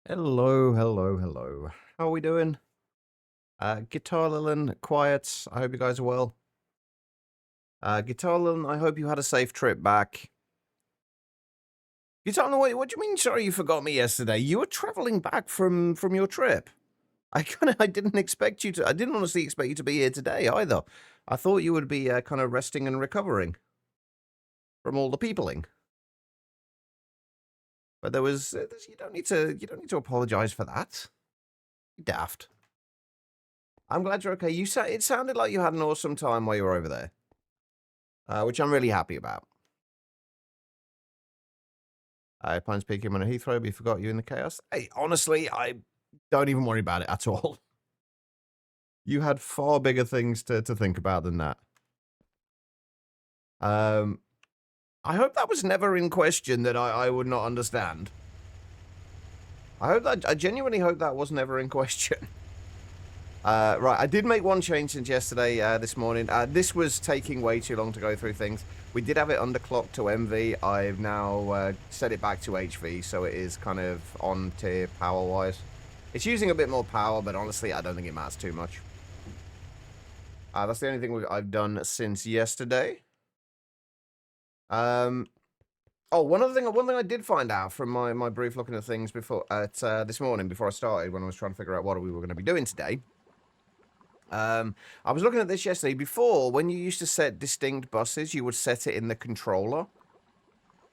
Hello, hello, hello. How are we doing? Guitar Lilin, quiet. I hope you guys are well. Guitar Lilin, I hope you had a safe trip back. Guitar Lilin, what do you mean? Sorry, you forgot me yesterday. You were traveling back from your trip. I didn't expect you to. I didn't honestly expect you to be here today either. I thought you would be kind of resting and recovering from all the peopling. But there was you don't need to apologize for that. You daft. I'm glad you're okay. It sounded like you had an awesome time while you were over there. Which I'm really happy about. I planned to pick him on a Heathrow, but he forgot you in the chaos. Hey, honestly, I don't even worry about it at all. You had far bigger things to think about than that. I hope that was never in question that I would not understand. I genuinely hope that was never in question. Right, I did make one change since yesterday, this morning. This was taking way too long to go through things. We did have it underclocked to MV. I've now set it back to HV, so it is kind of on tier power-wise. It's using a bit more power, but honestly, I don't think it matters too much. That's the only thing I've done since yesterday. Oh, one thing I did find out from my brief looking at things before this morning before I started, when I was trying to figure out what we were going to be doing today. I was looking at this yesterday. Before, when you used to set distinct buses, you would set it in the controller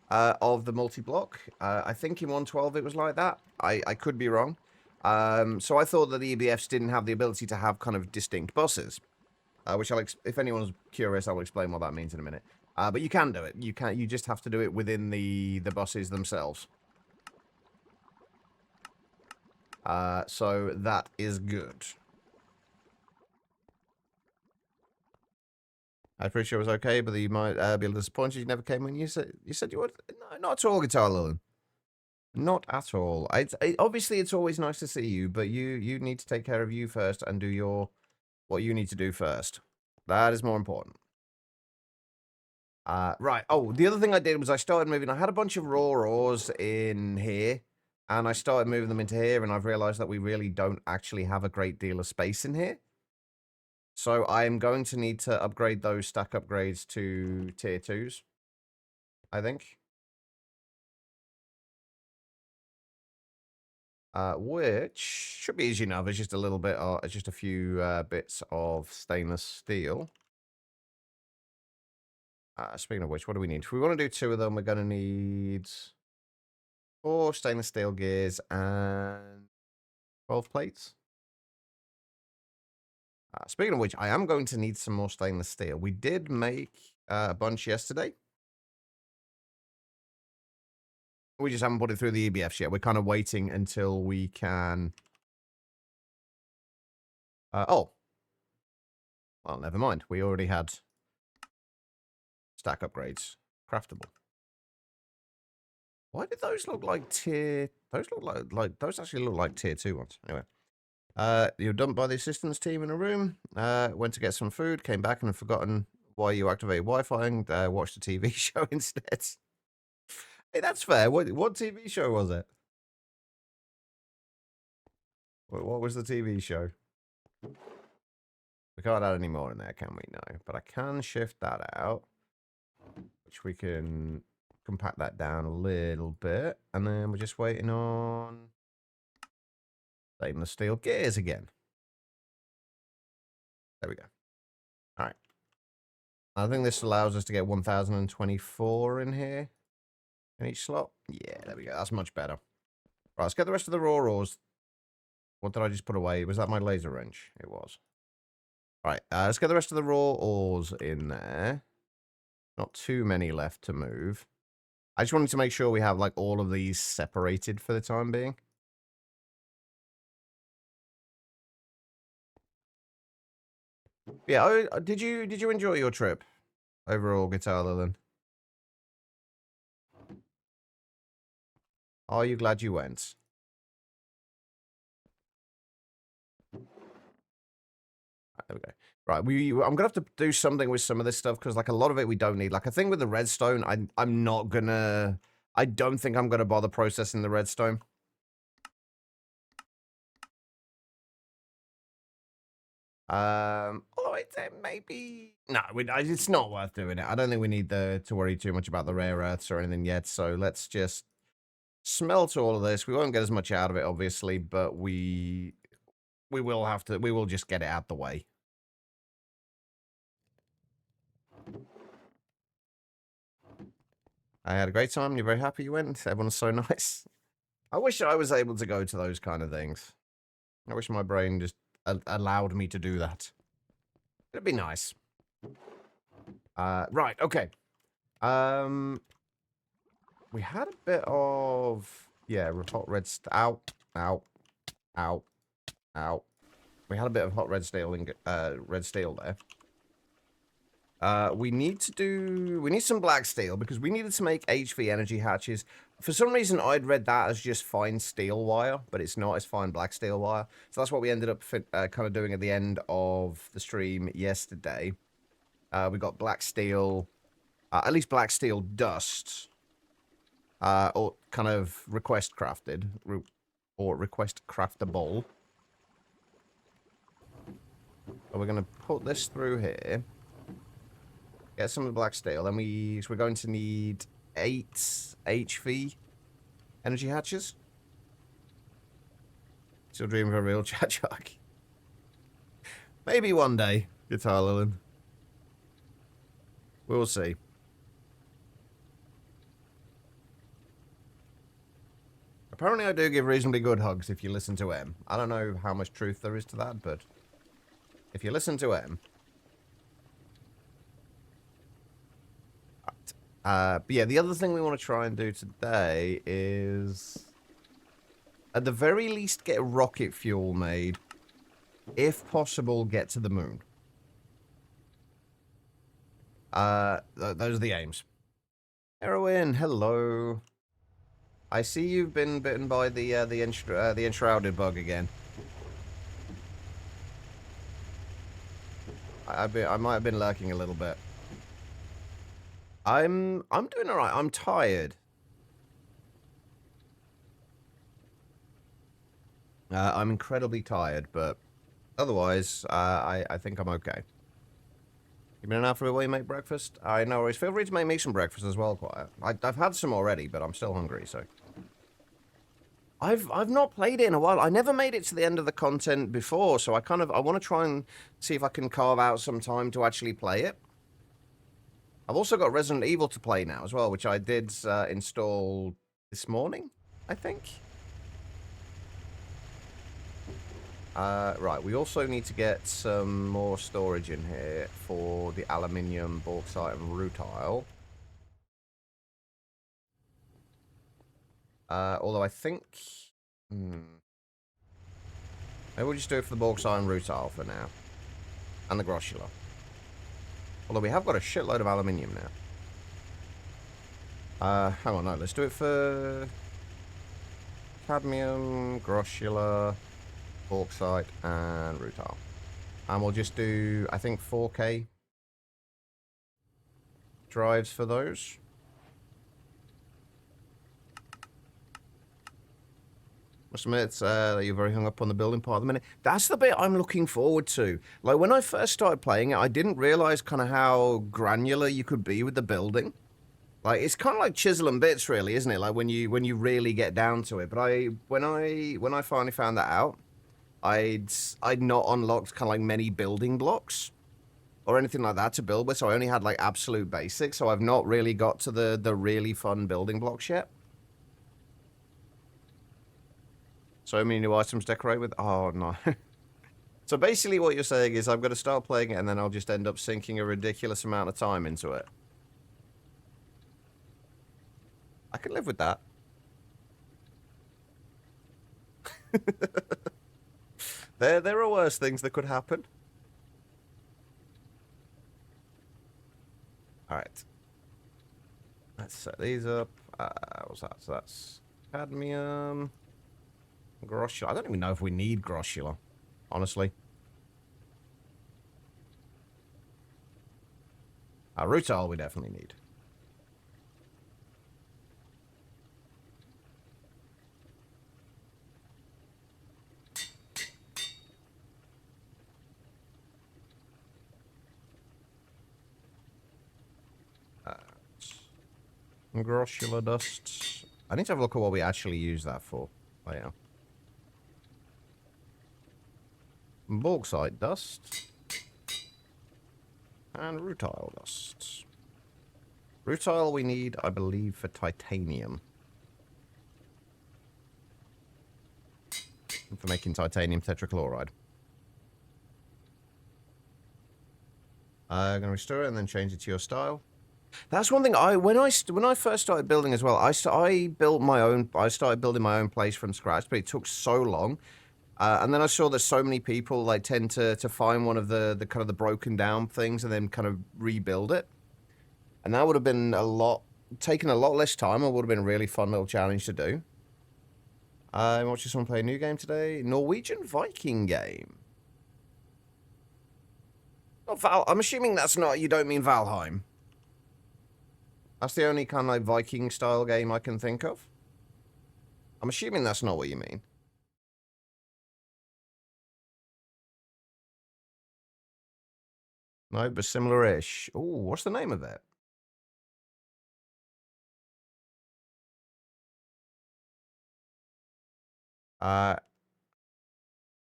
of the multi-block. I think in 112 it was like that. I could be wrong. So I thought that the EBFs didn't have the ability to have kind of distinct buses, which if anyone's curious, I'll explain what that means in a minute. But you can do it. You just have to do it within the buses themselves. So that is good. I'm pretty sure it was okay, but you might be a little disappointed you never came when you said you would. No, not at all, Guitar Lilin. Not at all. Obviously, it's always nice to see you, but you need to take care of you first and do what you need to do first. That is more important. Right. Oh, the other thing I did was I started moving. I had a bunch of raw ores in here, and I started moving them into here, and I've realized that we really don't actually have a great deal of space in here. So I'm going to need to upgrade those stack upgrades to tier 2s, I think. Which should be easy enough. It's just a little bit, it's just a few bits of stainless steel. Speaking of which, what do we need? If we want to do 2 of them, we're going to need 4 stainless steel gears and 12 plates. Speaking of which, I am going to need some more stainless steel. We did make a bunch yesterday. We just haven't put it through the EBFs yet. We're kind of waiting until we can... oh. Well, never mind. We already had stack upgrades. Craftable. Why did those look like tier... Those look like those actually look like tier 2 ones. Anyway. You were dumped by the assistance team in a room. Went to get some food. Came back and had forgotten why you activated Wi-Fi and watched a TV show instead. Hey, that's fair. What TV show was it? What was the TV show? We can't add any more in there, can we? No. But I can shift that out, which we can compact that down a little bit. And then we're just waiting on stainless steel gears again. There we go. All right. I think this allows us to get 1024 in here. In each slot? Yeah, there we go. That's much better. Right, let's get the rest of the raw ores. What did I just put away? Was that my laser wrench? It was. Right, let's get the rest of the raw ores in there. Not too many left to move. I just wanted to make sure we have, like, all of these separated for the time being. Yeah, did you enjoy your trip overall, Guitar Lilin? Are you glad you went? There we go. Right, I'm gonna have to do something with some of this stuff because, like, a lot of it we don't need. Like, I think with the redstone, I'm not gonna. I don't think I'm gonna bother processing the redstone. Although it maybe... No, it's not worth doing it. I don't think we need to worry too much about the rare earths or anything yet, so let's just smelt all of this. We won't get as much out of it, obviously, but we will have to... We will just get it out the way. I had a great time. You're very happy you went. Everyone's so nice. I wish I was able to go to those kind of things. I wish my brain just allowed me to do that. It'd be nice. Right, okay. We had a bit of... Yeah, hot red... Ow. We had a bit of hot red steel there. We need some black steel because we needed to make HV energy hatches. For some reason, I'd read that as just fine steel wire, but it's not. It's fine black steel wire. So that's what we ended up kind of doing at the end of the stream yesterday. We got black steel, at least black steel dust, or kind of request crafted, or request craftable. So we're going to put this through here. Get some of the black steel. Then we're going to need 8 HV energy hatches. Still dreaming of a real chat shark. Maybe one day, Guitar Lilin. We'll see. Apparently I do give reasonably good hugs if you listen to M. I don't know how much truth there is to that, but if you listen to M... but yeah, the other thing we want to try and do today is, at the very least, get rocket fuel made. If possible, get to the moon. Those are the aims. Heroin, hello. I see you've been bitten by the enshrouded bug again. I might have been lurking a little bit. I'm doing alright. I'm tired. I'm incredibly tired, but otherwise, I think I'm okay. You been an hour while you make breakfast? I know worries. Feel free to make me some breakfast as well, Quiet. I've had some already, but I'm still hungry, so. I've not played it in a while. I never made it to the end of the content before, so I want to try and see if I can carve out some time to actually play it. I've also got Resident Evil to play now as well, which I did install this morning, I think. Right, we also need to get some more storage in here for the aluminium, bauxite, and rutile. Although I think... Maybe we'll just do it for the bauxite and rutile for now. And the groshula. Although we have got a shitload of aluminium now. Hang on, no, let's do it for... cadmium, groshula, bauxite, and rutile. And we'll just do, I think, 4K drives for those. Must admit, you're very hung up on the building part of the minute. That's the bit I'm looking forward to. Like, when I first started playing it, I didn't realize kind of how granular you could be with the building. Like, it's kind of like chisel and bits, really, isn't it? Like, when you really get down to it. But when I finally found that out, I'd not unlocked kind of like many building blocks or anything like that to build with, so I only had like absolute basics, so I've not really got to the really fun building blocks yet. So many new items to decorate with. Oh, no. So basically what you're saying is I'm going to start playing it and then I'll just end up sinking a ridiculous amount of time into it. I can live with that. There are worse things that could happen. Alright. Let's set these up. What's that? So that's cadmium. Groshula. I don't even know if we need groshula, honestly. Rutile we definitely need. Grossula dust. I need to have a look at what we actually use that for. Oh, yeah. Bauxite dust. And rutile dust. Rutile we need, I believe, for titanium. And for making titanium tetrachloride. I'm going to restore it and then change it to your style. That's one thing when I first started building as well. I started building my own place from scratch, but it took so long. And then I saw that so many people like tend to find one of the kind of the broken down things and then kind of rebuild it. And that would have been taken a lot less time and would have been a really fun little challenge to do. I'm watching someone play a new game today. Norwegian Viking game. Not I'm assuming that's not, you don't mean Valheim. That's the only kind of like Viking style game I can think of. I'm assuming that's not what you mean. No, but similar-ish. Oh, what's the name of it?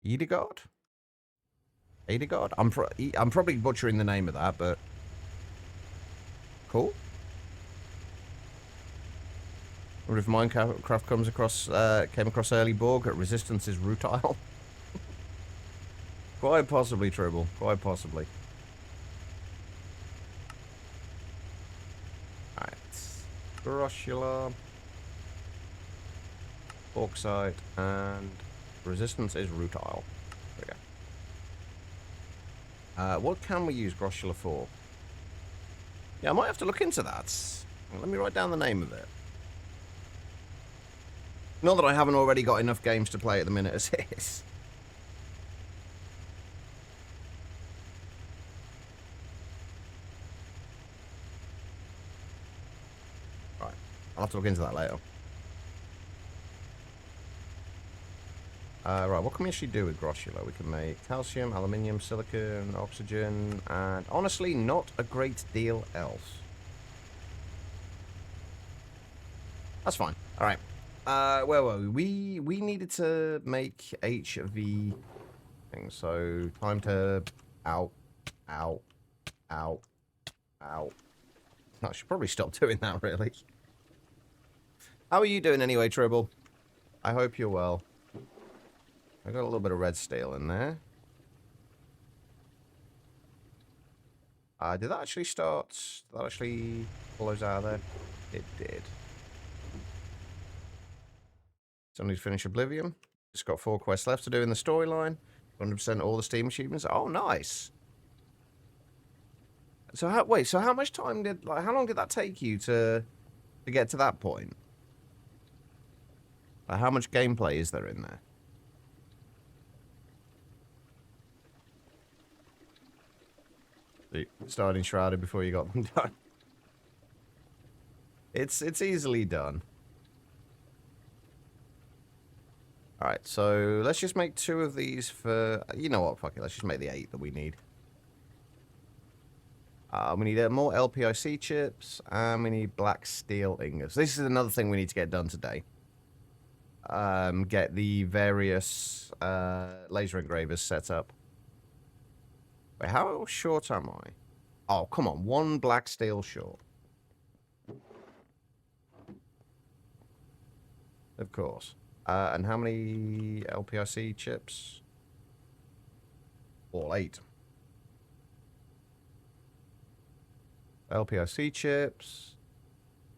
Edegard? Edegard? I'm probably butchering the name of that, but cool. Or if Minecraft came across early Borg, resistance is rutile. Quite possibly, Tribble. Quite possibly. Alright. Grossula. Bauxite. And resistance is rutile. There we go. What can we use Grossula for? Yeah, I might have to look into that. Let me write down the name of it. Not that I haven't already got enough games to play at the minute as is. Right. I'll have to look into that later. Right, what can we actually do with Grossula? We can make calcium, aluminium, silicon, oxygen, and honestly, not a great deal else. That's fine. All right. Where were we? We needed to make HV things, so time to out. I should probably stop doing that, really. How are you doing anyway, Tribble? I hope you're well. I got a little bit of red steel in there. Did that actually start? Did that actually pull those out of there? It did. Still need to finish Oblivion. Just got 4 quests left to do in the storyline. 100% all the Steam achievements. Oh, nice. So how much time how long did that take you to get to that point? How much gameplay is there in there? Starting Shrouded before you got them done. It's easily done. Alright, so let's just make 2 of these for... You know what, fuck it, let's just make the 8 that we need. We need more LPIC chips, and we need black steel ingots. This is another thing we need to get done today. Get the various laser engravers set up. Wait, how short am I? Oh, come on, 1 black steel short. Of course. And how many LPIC chips? All 8. LPIC chips.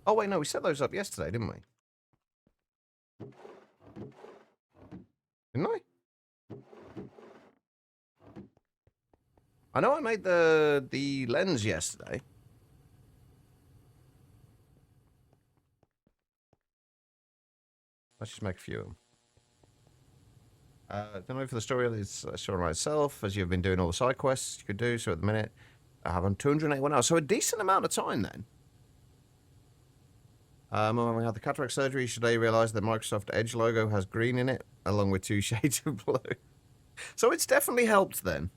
Oh, wait, no, we set those up yesterday, didn't we? Didn't I? I know I made the lens yesterday. Let's just make a few of them. Don't know for the story of this story by itself, as you've been doing all the side quests you could do. So at the minute, I have on 281 hours. So a decent amount of time then. When we had the cataract surgery, today realized that Microsoft Edge logo has green in it, along with 2 shades of blue. So it's definitely helped then.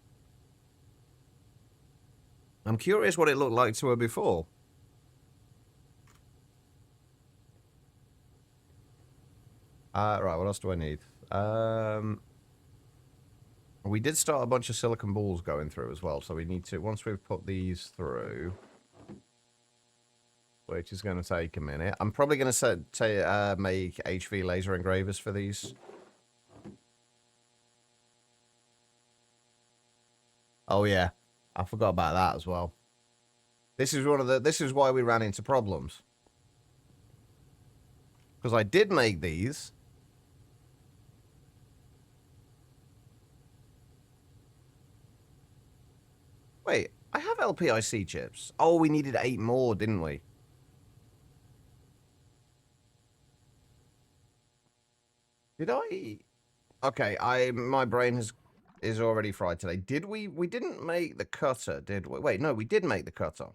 I'm curious what it looked like to her before. Right, what else do I need? We did start a bunch of silicon balls going through as well, so we need to, once we've put these through, which is going to take a minute, I'm probably going to make HV laser engravers for these. Oh yeah, I forgot about that as well. This is why we ran into problems. Because I did make these. Wait, I have LPIC chips. Oh, we needed 8 more, didn't we? Did I? Okay, my brain is already fried today. Did we didn't make the cutter, did we? Wait, no, we did make the cutter.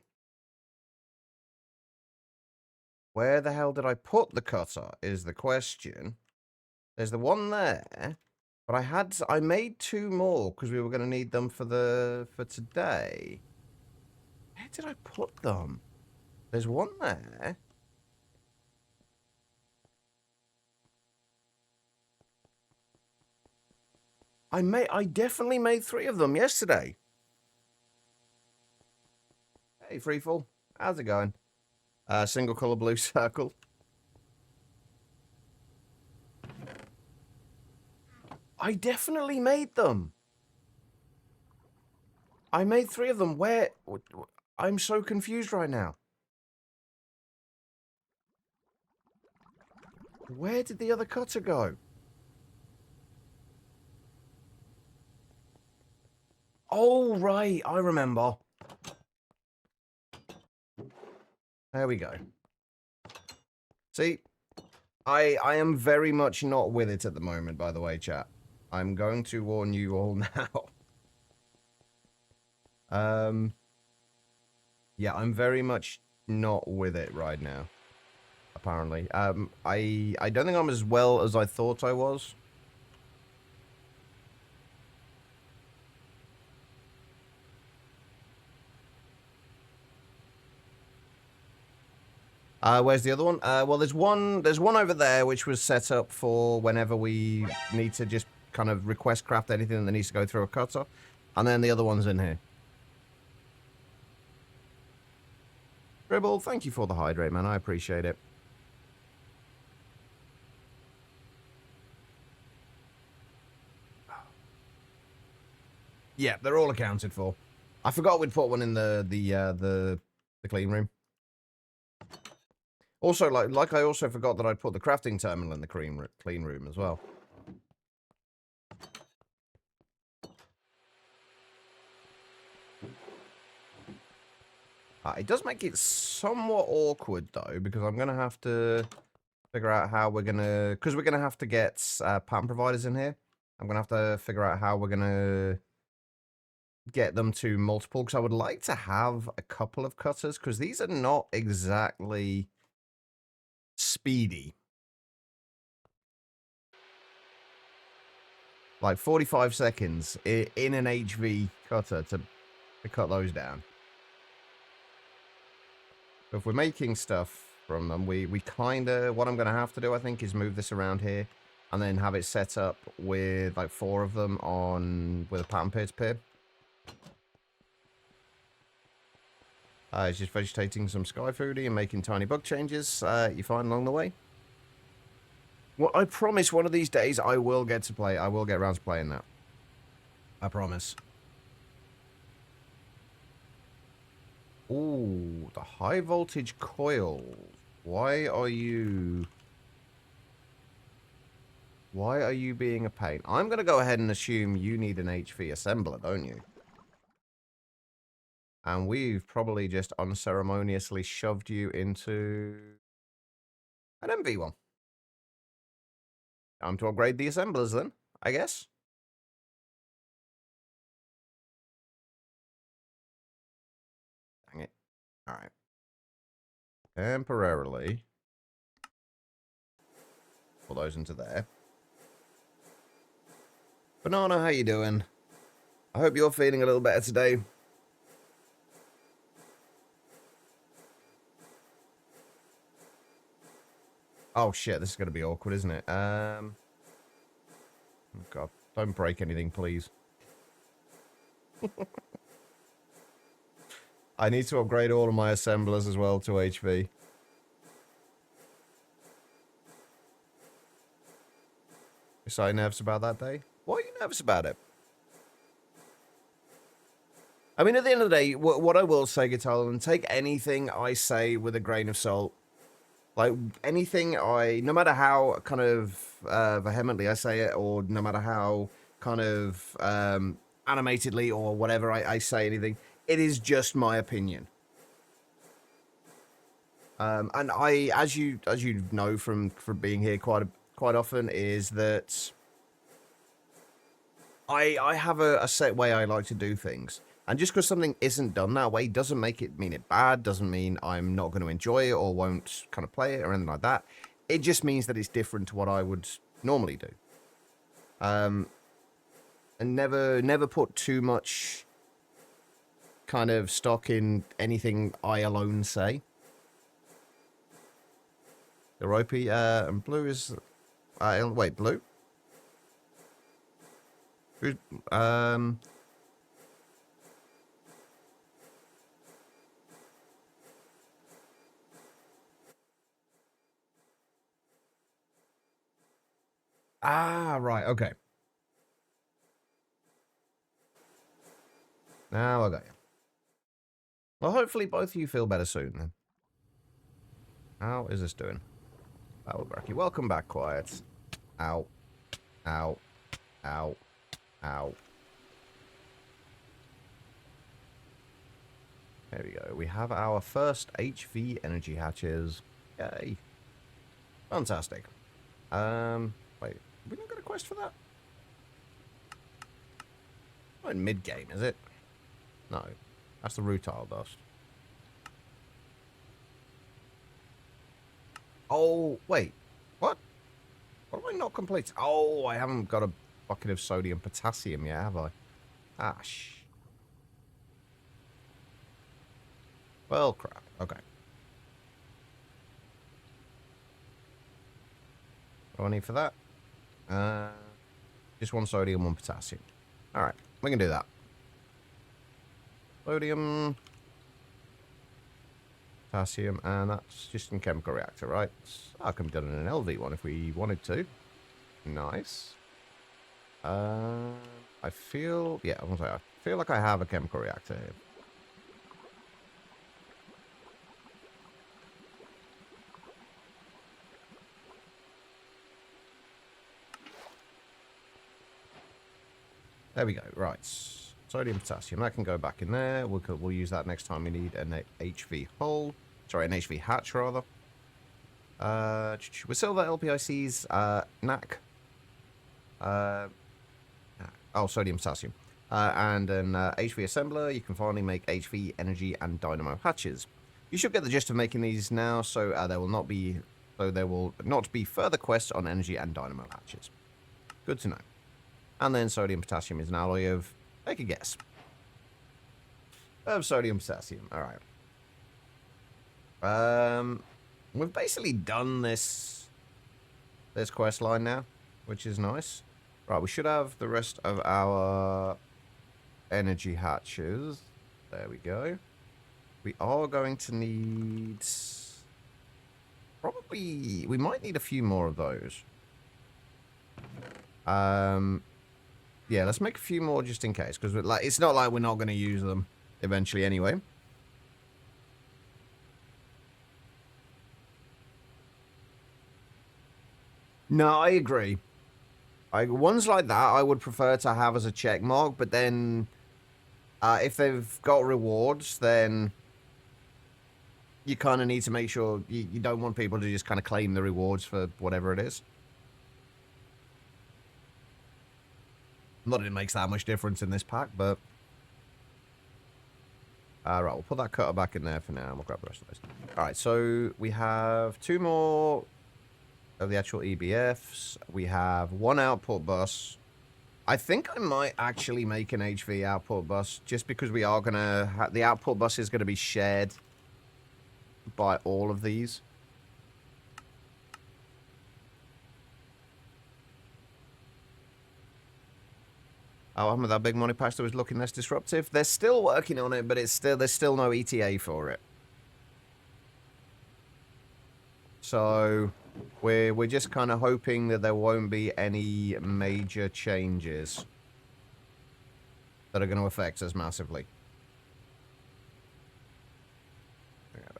Where the hell did I put the cutter is the question. There's the one there, but I made 2 more because we were going to need them for today. Where did I put them? There's one there. I definitely made 3 of them yesterday. Hey, Freefall. How's it going? Single color blue circle. I definitely made them. I made 3 of them. Where? I'm so confused right now. Where did the other cutter go? Oh, right. I remember. There we go. See, I am very much not with it at the moment, by the way, chat. I'm going to warn you all now. Yeah, I'm very much not with it right now, apparently. I don't think I'm as well as I thought I was. Where's the other one? Well, there's one over there which was set up for whenever we need to just kind of request craft anything that needs to go through a cutter. And then the other one's in here. Dribble, thank you for the hydrate, man. I appreciate it. Yeah, they're all accounted for. I forgot we'd put one in the clean room. Also, like I also forgot that I'd put the crafting terminal in the clean room as well. It does make it somewhat awkward, though, because I'm going to have to figure out how we're going to... Because we're going to have to get pattern providers in here. I'm going to have to figure out how we're going to get them to multiple, because I would like to have a couple of cutters, because these are not exactly speedy. Like 45 seconds in an HV cutter to cut those down. So if we're making stuff from them, we kind of... What I'm going to have to do, I think, is move this around here and then have it set up with, like, 4 of them with a pattern pier to pier. It's just vegetating some sky foodie and making tiny bug changes you find along the way. Well, I promise one of these days I will get to play. I will get around to playing that. I promise. Ooh, the high voltage coil. Why are you being a pain? I'm going to go ahead and assume you need an HV assembler, don't you? And we've probably just unceremoniously shoved you into an MV one. Time to upgrade the assemblers then, I guess. Dang it. Alright. Temporarily. Put those into there. Banana, how you doing? I hope you're feeling a little better today. Oh, shit. This is going to be awkward, isn't it? Oh, God. Don't break anything, please. I need to upgrade all of my assemblers as well to HV. You so nervous about that day? Why are you nervous about it? I mean, at the end of the day, what I will say, Guitar, and take anything I say with a grain of salt. Like, anything no matter how kind of vehemently I say it, or no matter how kind of animatedly or whatever I say anything, it is just my opinion. And as you know from being here quite often, is that I have a set way I like to do things. And just because something isn't done that way doesn't make it mean it bad, doesn't mean I'm not going to enjoy it or won't kind of play it or anything like that. It just means that it's different to what I would normally do. And never put too much kind of stock in anything I alone say. The ropey, and blue is... wait, blue? Ah, right, okay. Now I got you. Well, hopefully both of you feel better soon, then. How is this doing? Oh, Bracky, welcome back, Quiet. Ow. Ow. Ow. Ow. There we go. We have our first HV energy hatches. Yay. Fantastic. Wait, we not got a quest for that? Not in mid-game, is it? No. That's the rutile dust. Oh, wait. What? What have I not complete? Oh, I haven't got a bucket of sodium potassium yet, have I? Ash. Well, crap. Okay. What do I need for that? Just one sodium, one potassium. Alright, we can do that. Sodium, potassium, and that's just in chemical reactor, right? I can be done in an LV one if we wanted to. Nice. I feel... yeah, I feel like I have a chemical reactor here. There we go. Right. Sodium, potassium. That can go back in there. We'll use that next time we need an HV hull. Sorry, an HV hatch, rather. With silver LPICs, NAC. Oh, sodium, potassium. And an HV assembler, you can finally make HV, energy, and dynamo hatches. You should get the gist of making these now, so there will not be further quests on energy and dynamo hatches. Good to know. And then sodium potassium is an alloy of, take a guess, of sodium potassium. All right. We've basically done this quest line now, which is nice. Right, we should have the rest of our energy hatches. There we go. We are going to need... probably... we might need a few more of those. Yeah, let's make a few more just in case, because like, it's not like we're not going to use them eventually anyway. No, I agree. Ones like that I would prefer to have as a check mark, but then if they've got rewards, then you kind of need to make sure you don't want people to just kind of claim the rewards for whatever it is. Not that it makes that much difference in this pack, but... right, we'll put that cutter back in there for now, and we'll grab the rest of those. Alright, so we have 2 more of the actual EBFs. We have 1 output bus. I think I might actually make an HV output bus, just because we are going to... the output bus is going to be shared by all of these. Oh, that big Monifactory was looking less disruptive. They're still working on it, but there's still no ETA for it. So we're just kind of hoping that there won't be any major changes that are going to affect us massively.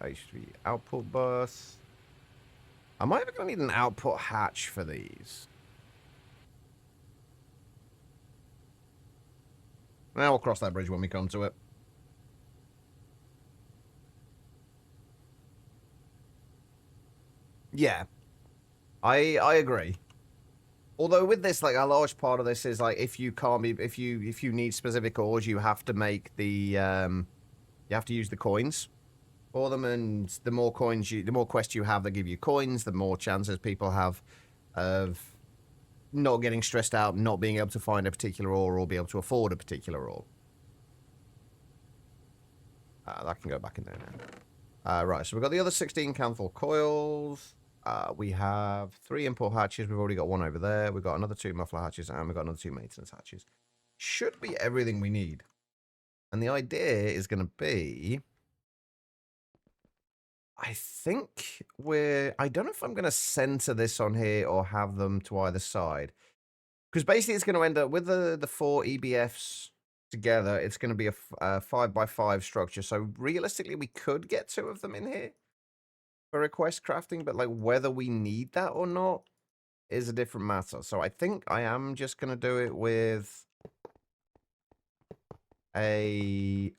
HV output bus. Am I ever going to need an output hatch for these? Well, we'll cross that bridge when we come to it. Yeah, I agree. Although with this, like, a large part of this is like if you need specific ores, you have to make the you have to use the coins for them, and the more quests you have that give you coins, the more chances people have of not getting stressed out, not being able to find a particular ore or be able to afford a particular ore. That can go back in there now. Right, so we've got the other 16 Canthal coils. We have 3 import hatches. We've already got 1 over there. We've got another 2 muffler hatches, and we've got another 2 maintenance hatches. Should be everything we need. And the idea is going to be... I think I don't know if I'm going to center this on here or have them to either side. Because basically it's going to end up with the 4 EBFs together. It's going to be a 5x5 structure. So realistically, we could get 2 of them in here for request crafting. But like whether we need that or not is a different matter. So I think I am just going to do it with a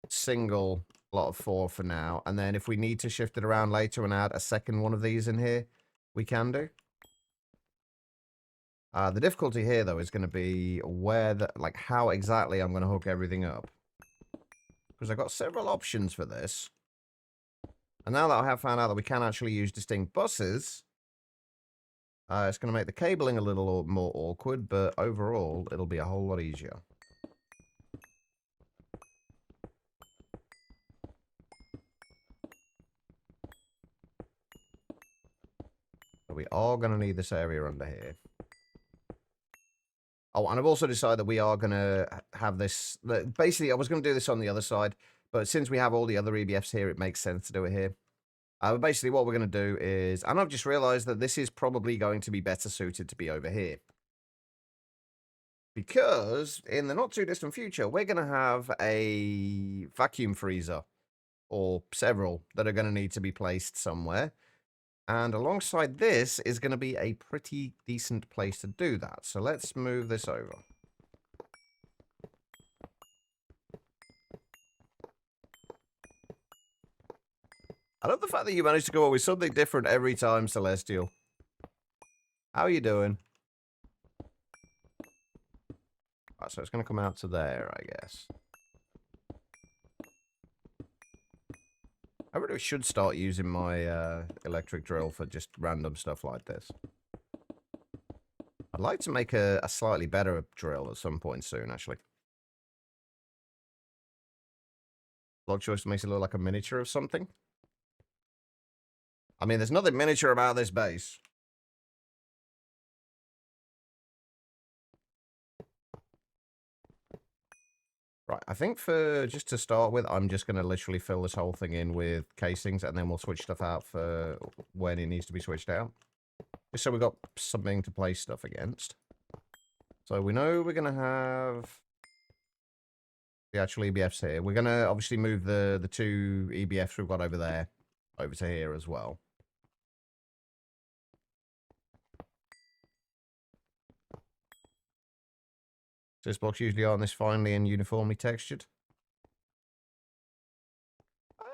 single lot of 4 for now, and then if we need to shift it around later and add a second one of these in here, we can do. The difficulty here though is going to be how exactly I'm going to hook everything up, because I've got several options for this, and now that I have found out that we can actually use distinct buses, it's going to make the cabling a little more awkward, but overall it'll be a whole lot easier. We are going to need this area under here. Oh, and I've also decided that we are going to have this... Basically, I was going to do this on the other side, but since we have all the other EBFs here, it makes sense to do it here. Basically, what we're going to do is... And I've just realized that this is probably going to be better suited to be over here. Because in the not-too-distant future, we're going to have a vacuum freezer, or several, that are going to need to be placed somewhere. And alongside this is going to be a pretty decent place to do that. So let's move this over. I love the fact that you managed to go up with something different every time, Celestial. How are you doing? Right, so it's going to come out to there, I guess. I really should start using my electric drill for just random stuff like this. I'd like to make a slightly better drill at some point soon, actually. Block choice makes it look like a miniature of something. I mean, there's nothing miniature about this base. Right, I think just to start with, I'm just going to literally fill this whole thing in with casings, and then we'll switch stuff out for when it needs to be switched out. Just so we've got something to place stuff against. So we know we're going to have the actual EBFs here. We're going to obviously move the 2 EBFs we've got over there over to here as well. This blocks usually aren't this finely and uniformly textured.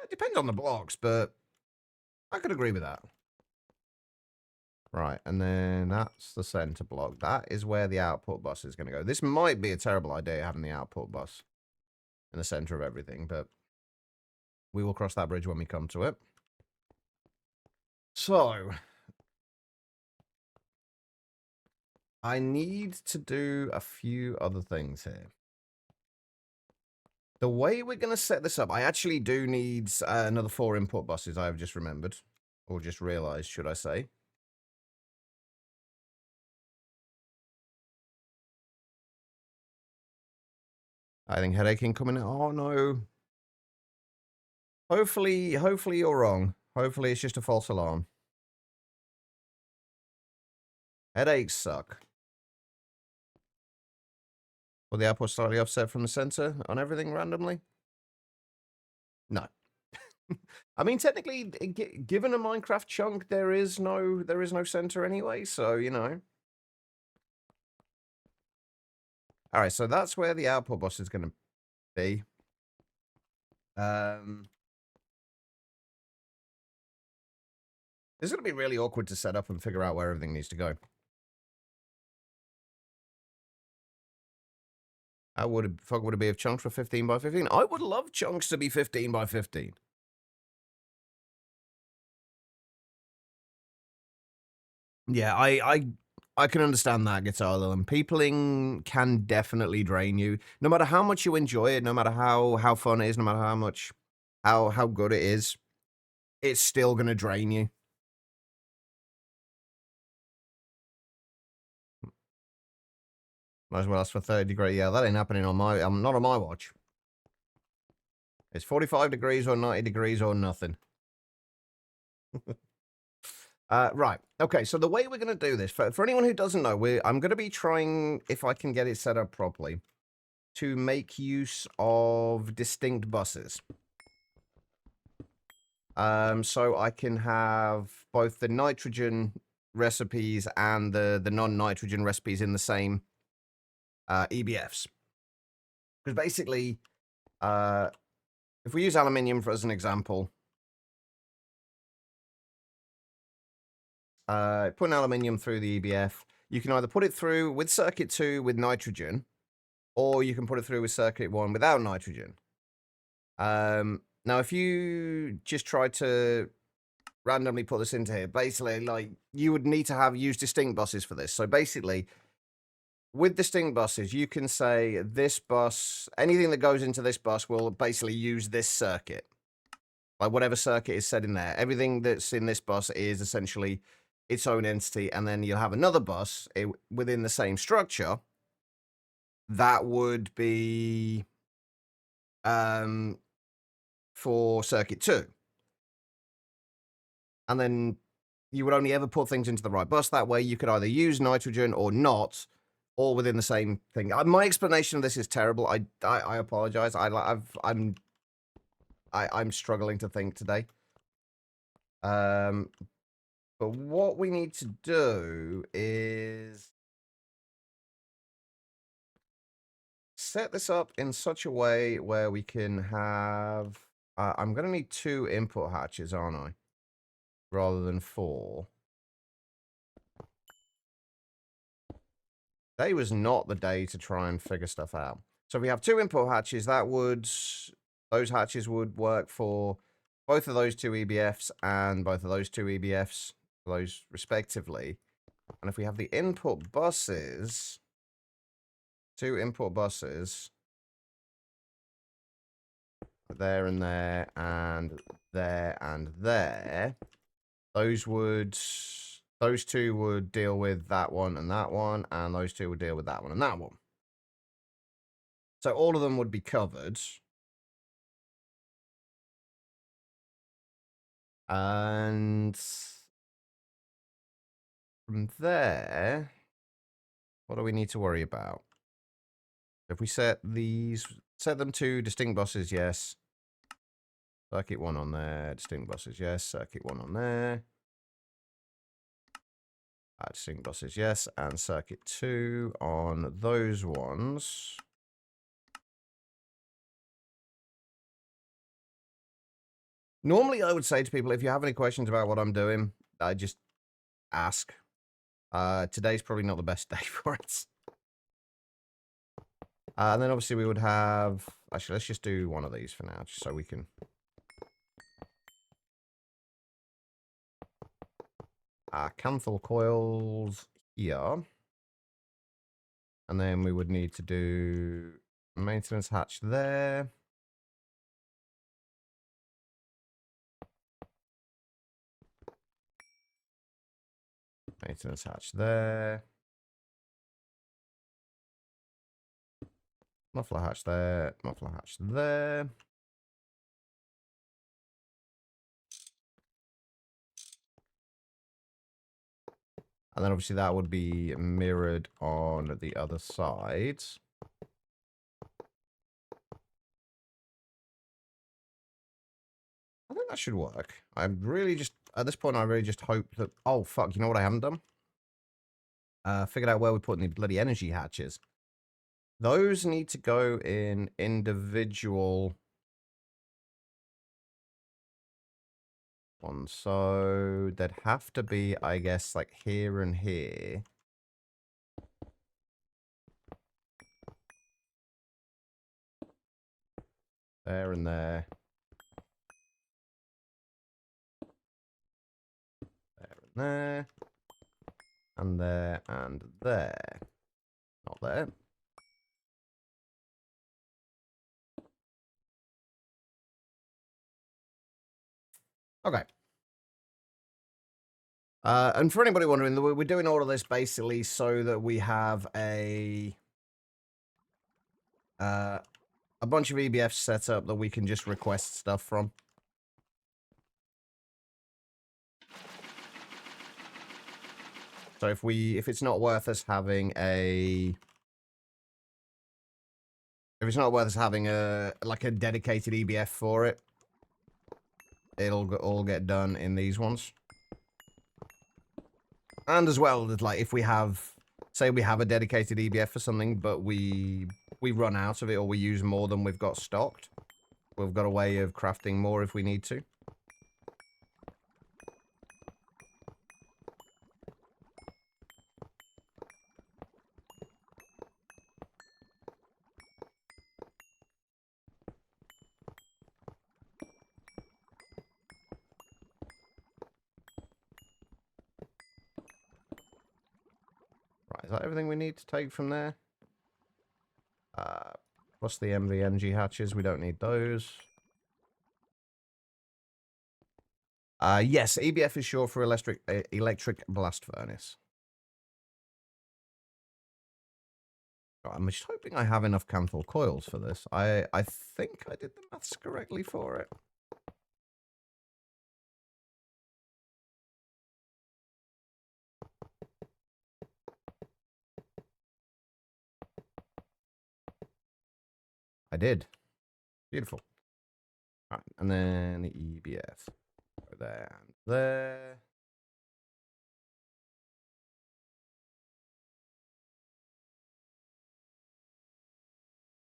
It depends on the blocks, but I could agree with that. Right, and then that's the center block. That is where the output bus is going to go. This might be a terrible idea, having the output bus in the center of everything, but we will cross that bridge when we come to it. So, I need to do a few other things here. The way we're going to set this up, I actually do need another 4 input buses, I've just remembered. Or just realized, should I say. I think headache incoming. Oh, no. Hopefully you're wrong. Hopefully it's just a false alarm. Headaches suck. Will the output slightly offset from the sensor on everything randomly? No. I mean, technically, given a Minecraft chunk, there is no center anyway, so, you know. All right, so that's where the output bus is going to be. This is going to be really awkward to set up and figure out where everything needs to go. How would it be if chunks were 15 by 15? I would love chunks to be 15 by 15. Yeah, I can understand that, Guitar Lil. Peopling can definitely drain you. No matter how much you enjoy it, no matter how fun it is, no matter how much how good it is, it's still gonna drain you. Might as well ask for 30 degree. Yeah, that ain't happening on my not on my watch. It's 45 degrees or 90 degrees or nothing. Right. Okay, so the way we're going to do this, for anyone who doesn't know, I'm going to be trying, if I can get it set up properly, to make use of distinct buses. So I can have both the nitrogen recipes and the non-nitrogen recipes in the same EBFs. Because basically, if we use aluminium as an example, putting aluminium through the EBF, you can either put it through with circuit 2 with nitrogen, or you can put it through with circuit 1 without nitrogen. Now, if you just try to randomly put this into here, basically, like, you would need to use distinct buses for this. So basically, with distinct buses, you can say this bus, anything that goes into this bus will basically use this circuit. Like, whatever circuit is set in there. Everything that's in this bus is essentially its own entity, and then you'll have another bus within the same structure that would be for circuit 2. And then you would only ever put things into the right bus. That way you could either use nitrogen or not, all within the same thing. My explanation of this is terrible. I apologize. I'm struggling to think today. But what we need to do is set this up in such a way where we can have... I'm going to need 2 input hatches, aren't I? Rather than 4. Today was not the day to try and figure stuff out. So if we have 2 input hatches, those hatches would work for both of those 2 EBFs and both of those 2 EBFs, those respectively. And if we have the input buses, 2 input buses, there and there, and there and there, those 2 would deal with that one, and those 2 would deal with that one and that one. So all of them would be covered. And from there, what do we need to worry about? If we set them to distinct buses, yes. Circuit 1 on there, distinct buses, yes. Circuit 1 on there. Distinct buses, yes. And circuit 2 on those ones. Normally, I would say to people, if you have any questions about what I'm doing, I just ask. Today's probably not the best day for it. And then obviously we would have... Actually, let's just do one of these for now, just so we can... Canthal coils here. And then we would need to do maintenance hatch there. Maintenance hatch there. Muffler hatch there. Muffler hatch there. And then obviously that would be mirrored on the other side. I think that should work. I'm really just, at this point, I really just hope that, oh, fuck, you know what I haven't done? Figured out where we're putting the bloody energy hatches. Those need to go in individual ones. So they'd have to be, I guess, like here and here. There and there. There and there. And there and there. Not there. Okay. And for anybody wondering, we're doing all of this basically so that we have a bunch of EBFs set up that we can just request stuff from. So if it's not worth us having a like a dedicated EBF for it, it'll all get done in these ones. And as well, like if we have, say we have a dedicated EBF for something, but we run out of it or we use more than we've got stocked, we've got a way of crafting more if we need to. Right, is that everything we need to take from there? Plus the MV energy hatches, we don't need those. Yes, EBF is short for electric blast furnace. I'm just hoping I have enough Canthal coils for this. I think I did the maths correctly for it. I did. Beautiful. All right, and then the EBF. Go there and there.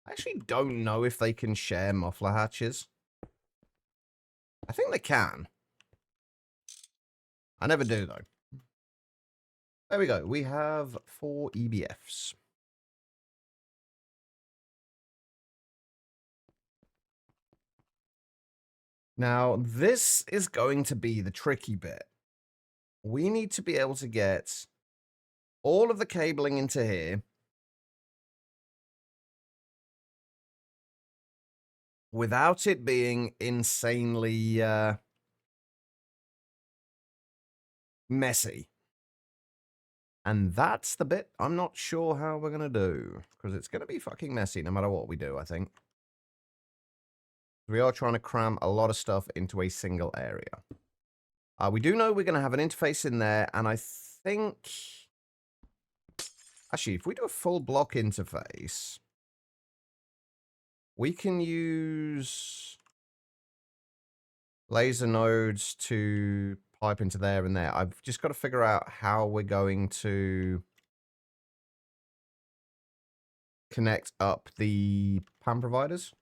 I actually don't know if they can share muffler hatches. I think they can. I never do, though. There we go. We have 4 EBFs. Now, this is going to be the tricky bit. We need to be able to get all of the cabling into here without it being insanely messy. And that's the bit I'm not sure how we're going to do, because it's going to be fucking messy no matter what we do, I think. We are trying to cram a lot of stuff into a single area. We do know we're going to have an interface in there, and I think... Actually, if we do a full block interface, we can use laser nodes to pipe into there and there. I've just got to figure out how we're going to connect up the PAN providers.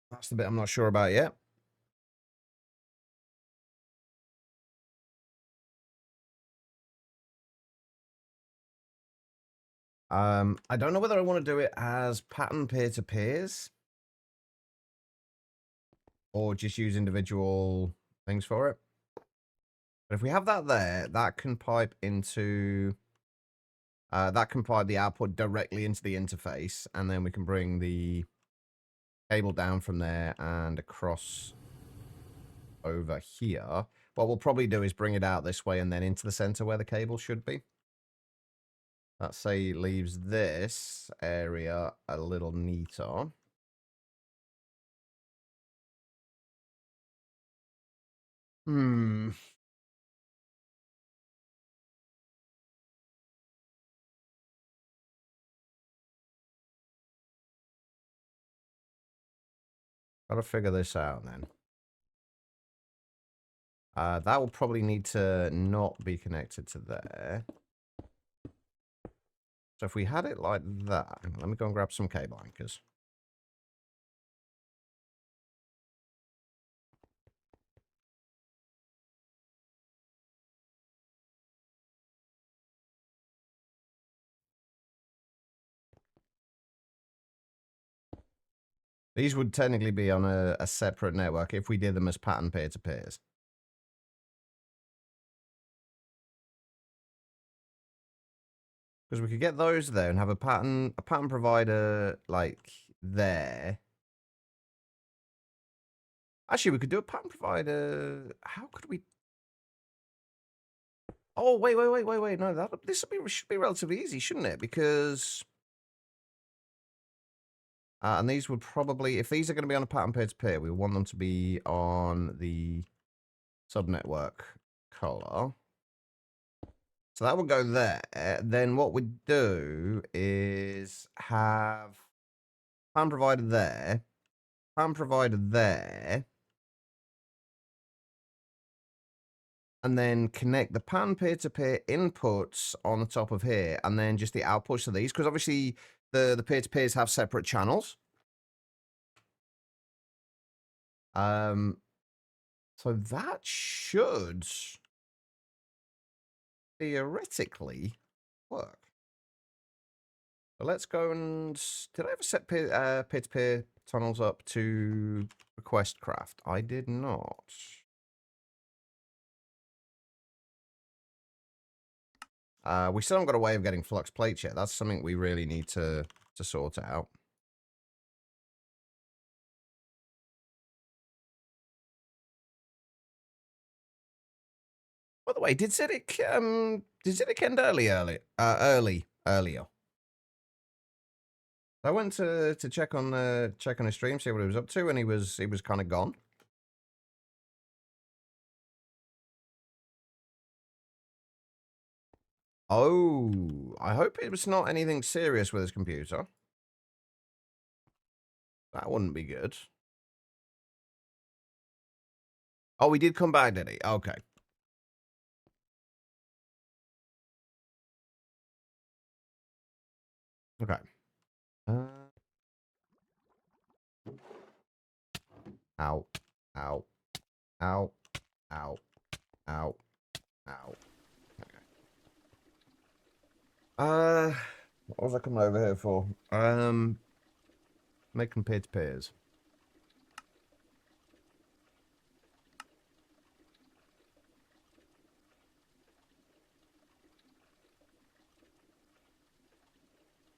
That's the bit I'm not sure about yet. I don't know whether I want to do it as pattern peer-to-peers or just use individual things for it. But if we have that there, that can pipe into... that can pipe the output directly into the interface, and then we can bring the cable down from there and across over here. What we'll probably do is bring it out this way and then into the center where the cable should be. That, say, leaves this area a little neater. Gotta figure this out then. That will probably need to not be connected to there. So if we had it like that, let me go and grab some cable anchors. These would technically be on a separate network if we did them as pattern peer-to-peers. Because we could get those there and have a pattern provider like there. Actually, we could do a pattern provider. How could we? Oh, wait. No, this should be relatively easy, shouldn't it? Because and these would probably, if these are going to be on a pattern peer-to-peer, we want them to be on the subnetwork color. So that would go there. Then what we'd do is have pattern provider there, pattern provider there, and then connect the pattern peer-to-peer inputs on the top of here, and then just the outputs of these, because obviously the peer-to-peers have separate channels. So that should theoretically work. So let's go and... Did I ever set peer-to-peer tunnels up to request craft? I did not. We still haven't got a way of getting flux plates yet. That's something we really need to sort out. By the way, did Zedek end earlier? I went to check on his stream, see what he was up to, and he was kind of gone. Oh, I hope it was not anything serious with his computer. That wouldn't be good. Oh, he did come back, did he? Okay. Okay. Ow. Ow. Ow. Ow. Ow. Ow. Okay. What was I coming over here for? Making peer-to-peers.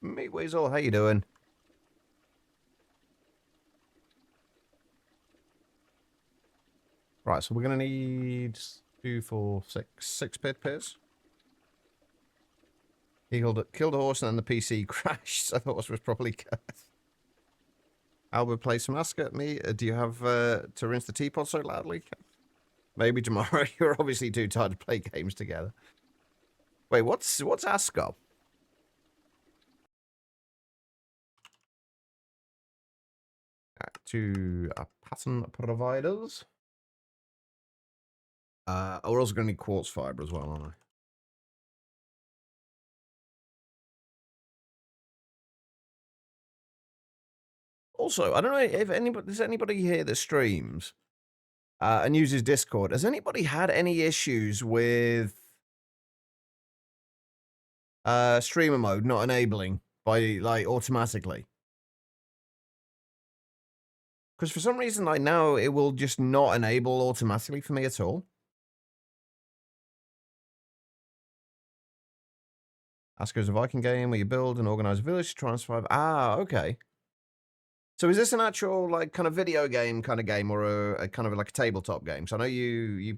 Meat Weasel, how you doing? Right, so we're gonna need 2, 4, 6 peer-to-peers. He killed a horse and then the PC crashed. I thought this was probably cursed. Albert plays some ask at me. Do you have to rinse the teapot so loudly? Maybe tomorrow. You're obviously too tired to play games together. Wait, what's ASCO? To pattern providers. We're also going to need quartz fiber as well, aren't I? Also, I don't know if there's anybody here that streams and uses Discord. Has anybody had any issues with streamer mode not enabling by automatically? Because for some reason, now it will just not enable automatically for me at all. Asco is a Viking game where you build and organize a village to try and survive. Ah, okay. So is this an actual, like, kind of video game kind of game, or a kind of like a tabletop game? So I know you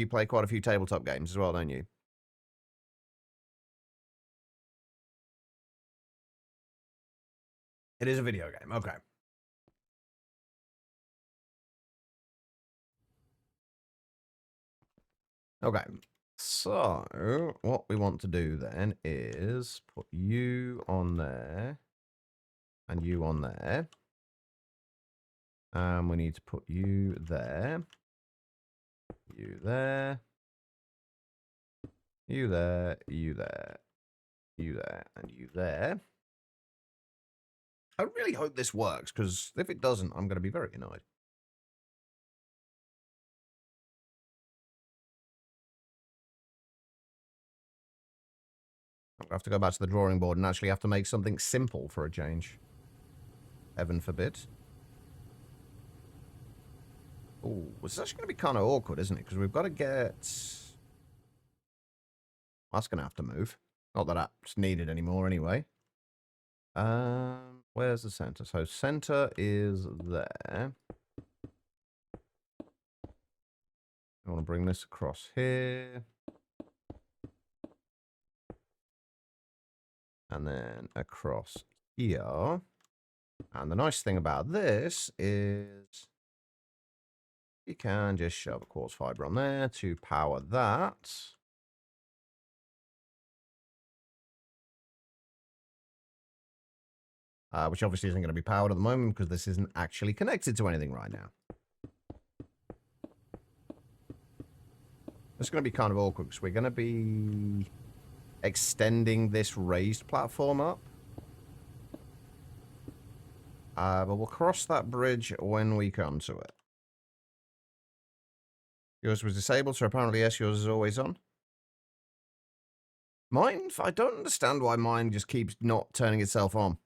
play quite a few tabletop games as well, don't you? It is a video game. Okay. Okay. So what we want to do then is put you on there and you on there. And we need to put you there, you there, you there, you there, you there, and you there. I really hope this works, because if it doesn't, I'm going to be very annoyed. I'm going to have to go back to the drawing board and actually have to make something simple for a change. Heaven forbid. Oh, it's actually going to be kind of awkward, isn't it? Because we've got to get... That's going to have to move. Not that that's needed anymore anyway. Where's the center? So center is there. I want to bring this across here. And then across here. And the nice thing about this is you can just shove a quartz fiber on there to power that. Which obviously isn't going to be powered at the moment because this isn't actually connected to anything right now. It's going to be kind of awkward because we're going to be extending this raised platform up. But we'll cross that bridge when we come to it. Yours was disabled, so apparently yes, yours is always on. Mine? I don't understand why mine just keeps not turning itself on.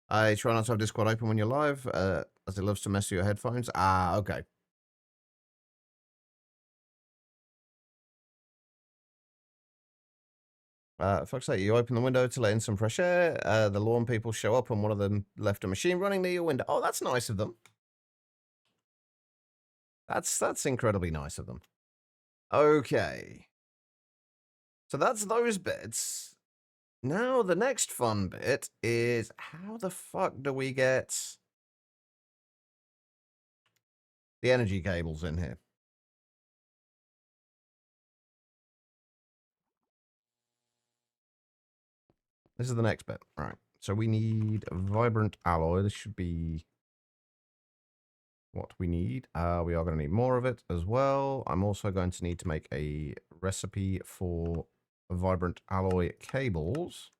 I try not to have Discord open when you're live, as it loves to mess with your headphones. Ah, okay. Fuck's sake, you open the window to let in some fresh air. The lawn people show up and one of them left a machine running near your window. Oh, that's nice of them. That's incredibly nice of them. Okay. So that's those bits. Now the next fun bit is how the fuck do we get the energy cables in here? This is the next bit. All right. So we need a vibrant alloy. This should be what we need. We are going to need more of it as well. I'm also going to need to make a recipe for vibrant alloy cables.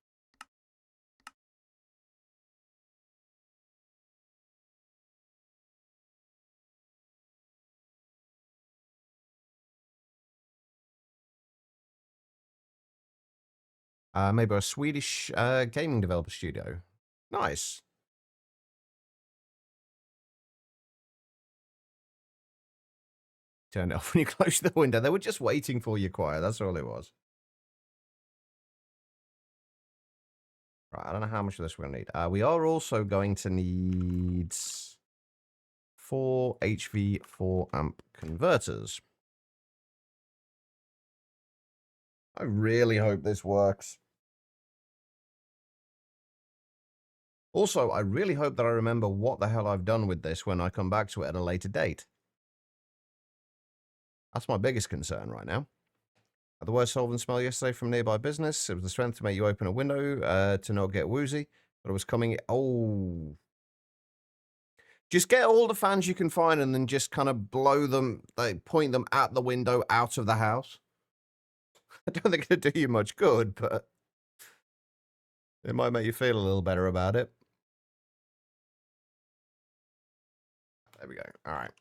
Maybe a Swedish gaming developer studio. Nice. Turned it off when you closed the window. They were just waiting for you, quiet. That's all it was. Right, I don't know how much of this we're going to need. We are also going to need 4 HV 4 amp converters. I really hope this works. Also, I really hope that I remember what the hell I've done with this when I come back to it at a later date. That's my biggest concern right now. The worst solvent smell yesterday from nearby business. It was the strength to make you open a window to not get woozy. But it was coming... Oh. Just get all the fans you can find and then just kind of blow them, like point them at the window out of the house. I don't think it'll do you much good, but it might make you feel a little better about it. There we go. All right.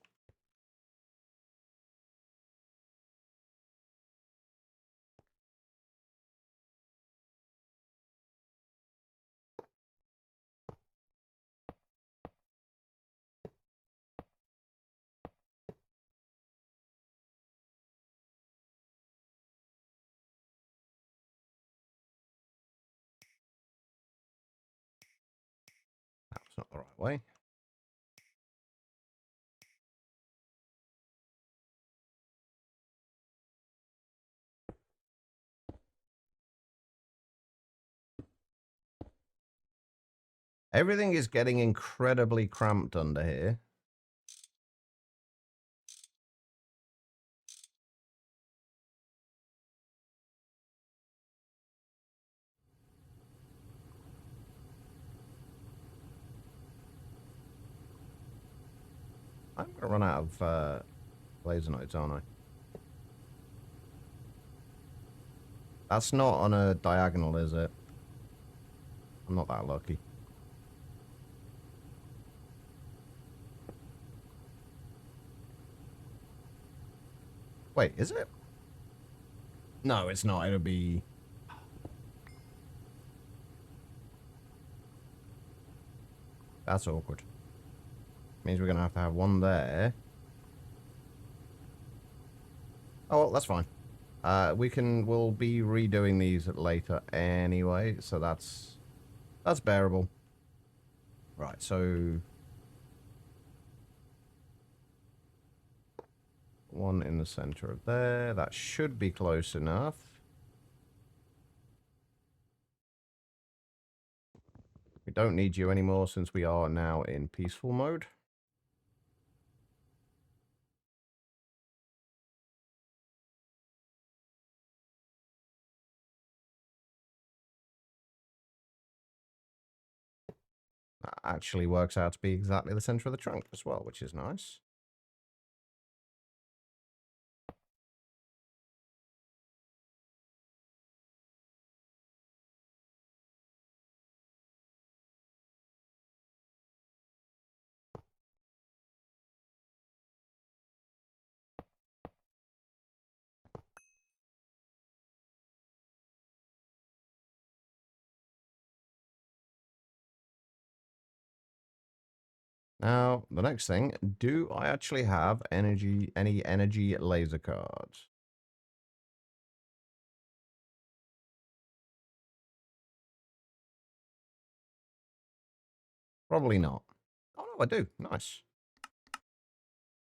That's not the right way. Everything is getting incredibly cramped under here. I'm going to run out of laser nodes, aren't I? That's not on a diagonal, is it? I'm not that lucky. Wait, is it? No, it's not. It'll be... That's awkward. Means we're going to have one there. Oh, well, that's fine. We'll be redoing these later anyway, so that's bearable. Right, so... One in the center of there. That should be close enough. We don't need you anymore since we are now in peaceful mode. That actually works out to be exactly the center of the trunk as well, which is nice. Now, the next thing, do I actually have any energy laser cards? Probably not. Oh, no, I do. Nice.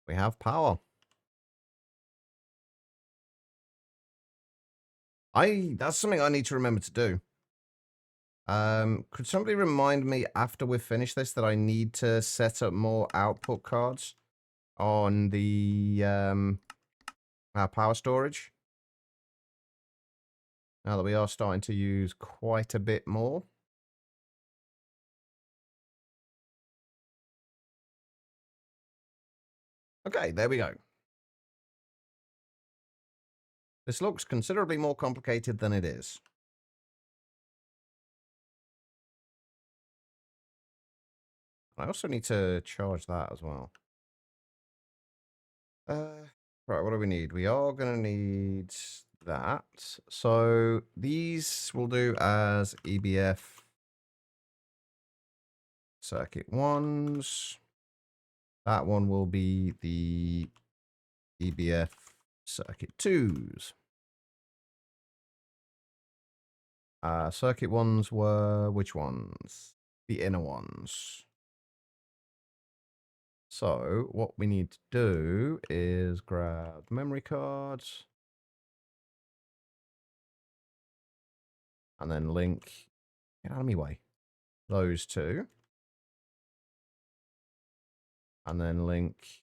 We have power. That's something I need to remember to do. Could somebody remind me after we've finished this that I need to set up more output cards on the our power storage? Now that we are starting to use quite a bit more. Okay, there we go. This looks considerably more complicated than it is. I also need to charge that as well. Right, what do we need? We are going to need that. So these will do as EBF circuit 1s. That one will be the EBF circuit 2s. Circuit 1s were which ones? The inner ones. So what we need to do is grab memory cards and then link, get out of my way, those two. And then link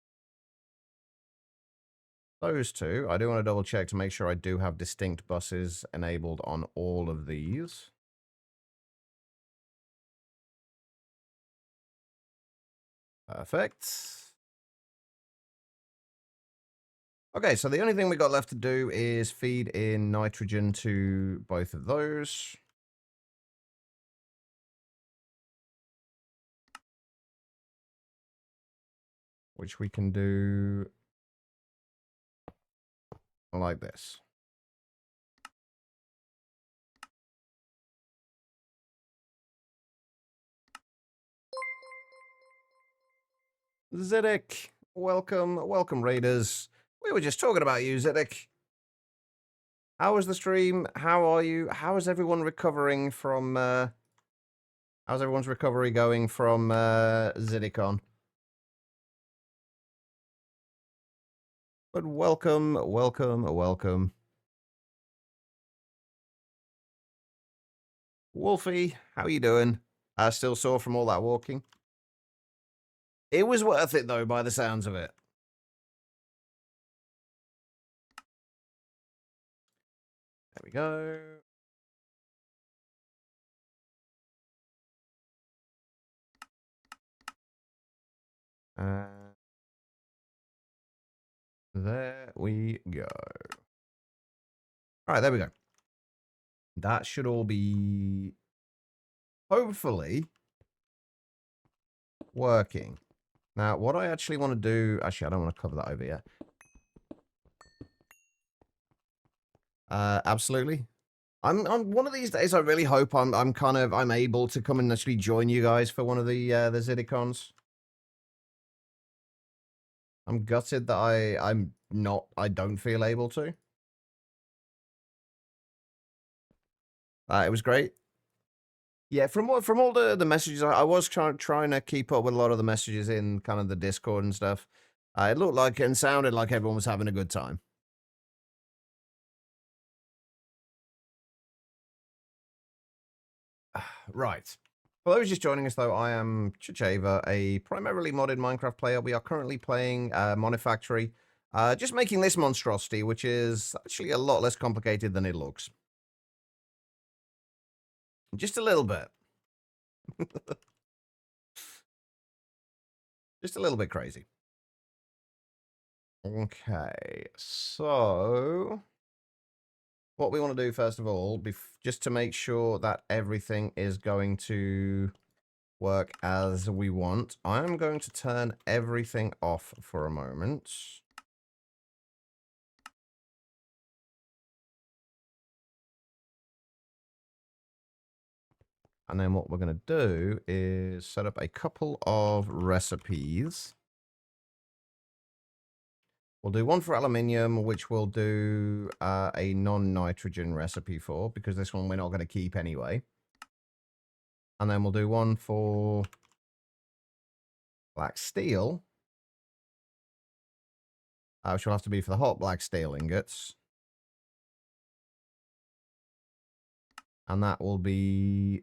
those two. I do want to double check to make sure I do have distinct buses enabled on all of these. Perfect. Okay, so the only thing we got left to do is feed in nitrogen to both of those. Which we can do like this. Zedek, welcome Raiders. We were just talking about you, Zedek. How was the stream? How are you? How is everyone recovering from, how's everyone's recovery going from, Zedicon? But welcome. Wolfie, how are you doing? Still sore from all that walking. It was worth it, though, by the sounds of it. There we go. There we go. All right, there we go. That should all be, hopefully, working. Now, what I actually want to do... Actually, I don't want to cover that over yet. Absolutely. I'm one of these days. I really hope I'm able to come and actually join you guys for one of the Zidicons. I'm gutted that I don't feel able to. It was great. Yeah, from all the messages, I was trying to keep up with a lot of the messages in kind of the Discord and stuff. It looked like and sounded like everyone was having a good time. Right. For those just joining us, though, I am Chicheva, a primarily modded Minecraft player. We are currently playing Monifactory, just making this monstrosity, which is actually a lot less complicated than it looks. Just a little bit. Just a little bit crazy. Okay, so what we want to do first of all, just to make sure that everything is going to work as we want, I'm going to turn everything off for a moment. And then what we're going to do is set up a couple of recipes. We'll do one for aluminium, which we'll do a non-nitrogen recipe for, because this one we're not going to keep anyway. And then we'll do one for black steel, which will have to be for the hot black steel ingots. And that will be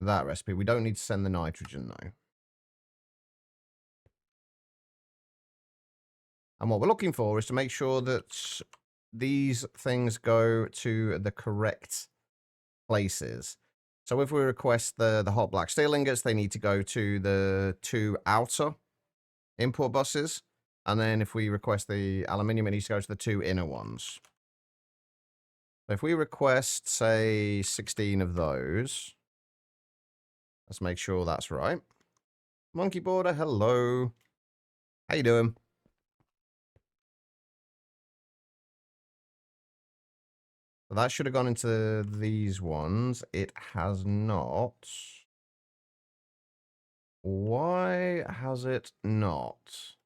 that recipe. We don't need to send the nitrogen, though. And what we're looking for is to make sure that these things go to the correct places. So if we request the hot black steel ingots, they need to go to the 2 outer import buses. And then if we request the aluminium, it needs to go to the 2 inner ones. So if we request, say, 16 of those, let's make sure that's right. Monkey Border, hello. How you doing? So that should have gone into these ones. It has not. Why has it not?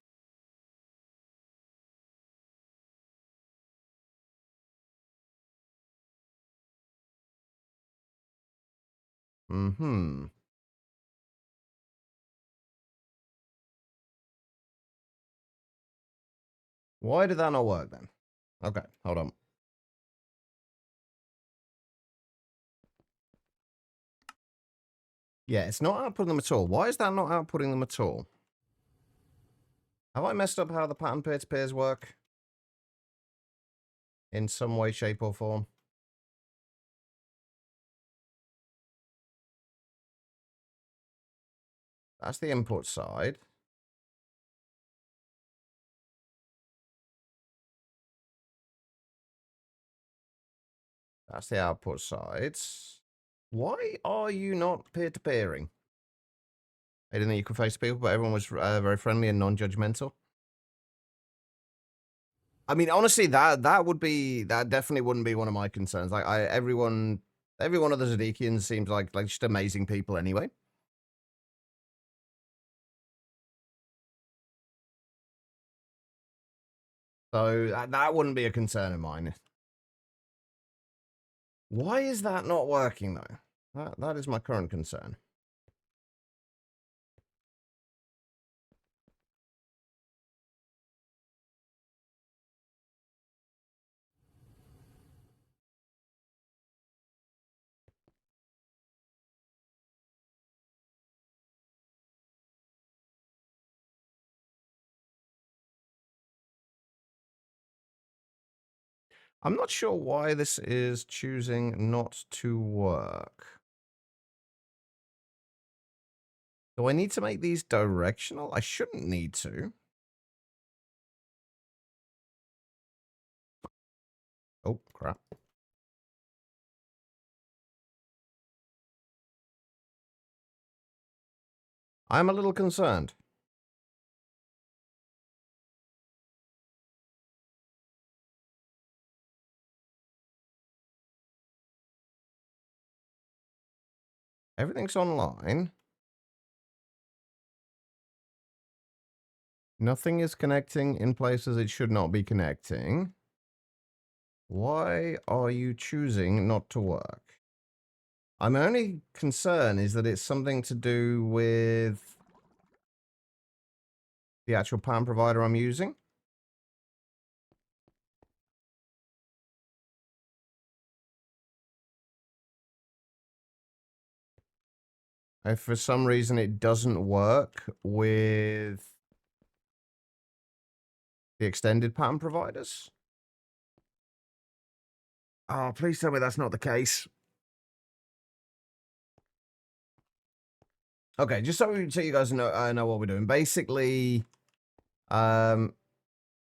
Mm-hmm. Why did that not work then? Okay, hold on. Yeah, it's not outputting them at all. Why is that not outputting them at all? Have I messed up how the pattern peer-to-peers work? In some way, shape, or form? That's the input side. That's the output side. Why are you not peer-to-peering? I didn't think you could face people, but everyone was very friendly and non-judgmental. I mean, honestly, that definitely wouldn't be one of my concerns. Like, every one of the Zadikians seems like just amazing people anyway. So that wouldn't be a concern of mine. Why is that not working though? That is my current concern. I'm not sure why this is choosing not to work. Do I need to make these directional? I shouldn't need to. Oh, crap. I'm a little concerned. Everything's online. Nothing is connecting in places it should not be connecting. Why are you choosing not to work? My only concern is that it's something to do with the actual pattern provider I'm using. If for some reason it doesn't work with the extended pattern providers. Oh, please tell me that's not the case. Okay, just so you guys know what we're doing. Basically, in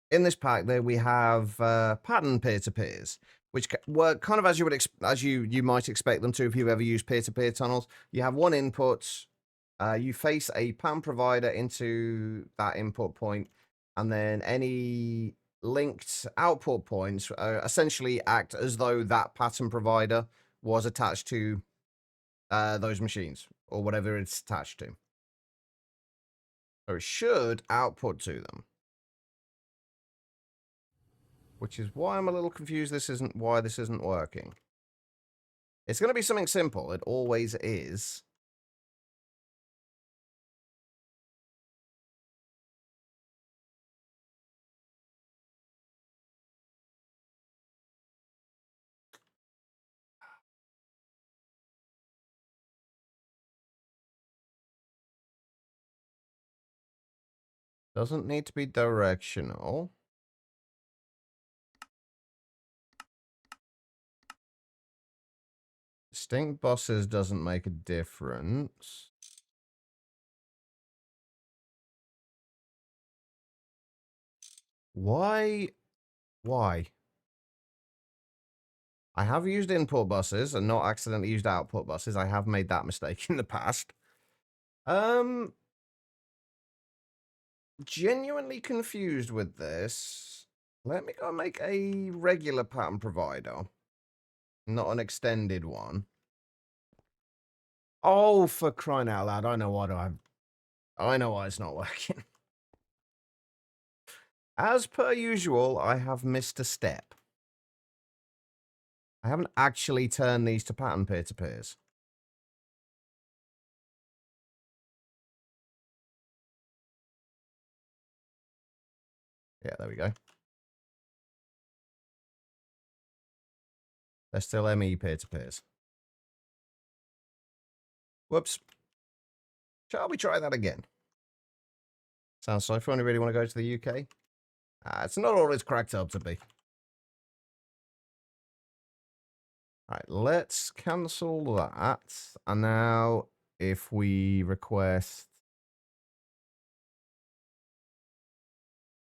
this pack there we have pattern peer-to-peers, which work kind of as you would as you might expect them to if you've ever used peer-to-peer tunnels. You have one input, you face a pattern provider into that input point, and then any linked output points essentially act as though that pattern provider was attached to those machines or whatever it's attached to. So it should output to them. Which is why I'm a little confused why this isn't working. It's going to be something simple. It always is. Doesn't need to be directional. Distinct buses doesn't make a difference. Why? Why? I have used input buses and not accidentally used output buses. I have made that mistake in the past. Genuinely confused with this. Let me go make a regular pattern provider, not an extended one. Oh, for crying out loud! I know why it's not working. As per usual, I have missed a step. I haven't actually turned these to pattern peer-to-peers. Yeah, there we go. They're still ME peer-to-peers. Whoops. Shall we try that again? Sounds so fun. You really want to go to the UK? It's not all it's cracked up to be. Alright, let's cancel that. And now, if we request...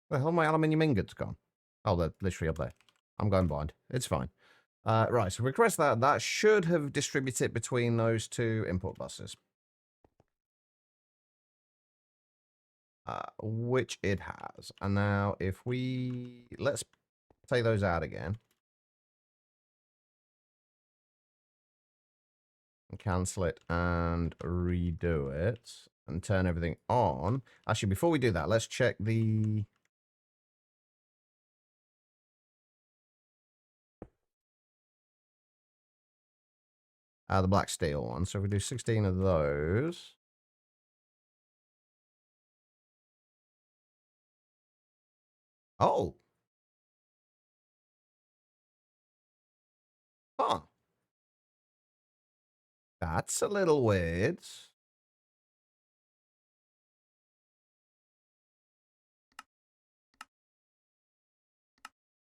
Where the hell are my aluminium ingots gone? Oh, they're literally up there. I'm going blind. It's fine. Right, so request that. That should have distributed between those two input buses. Which it has. And now if we... Let's take those out again. And cancel it and redo it. And turn everything on. Actually, before we do that, let's check the... the black steel one. So if we do 16 of those... Oh! Huh. That's a little weird.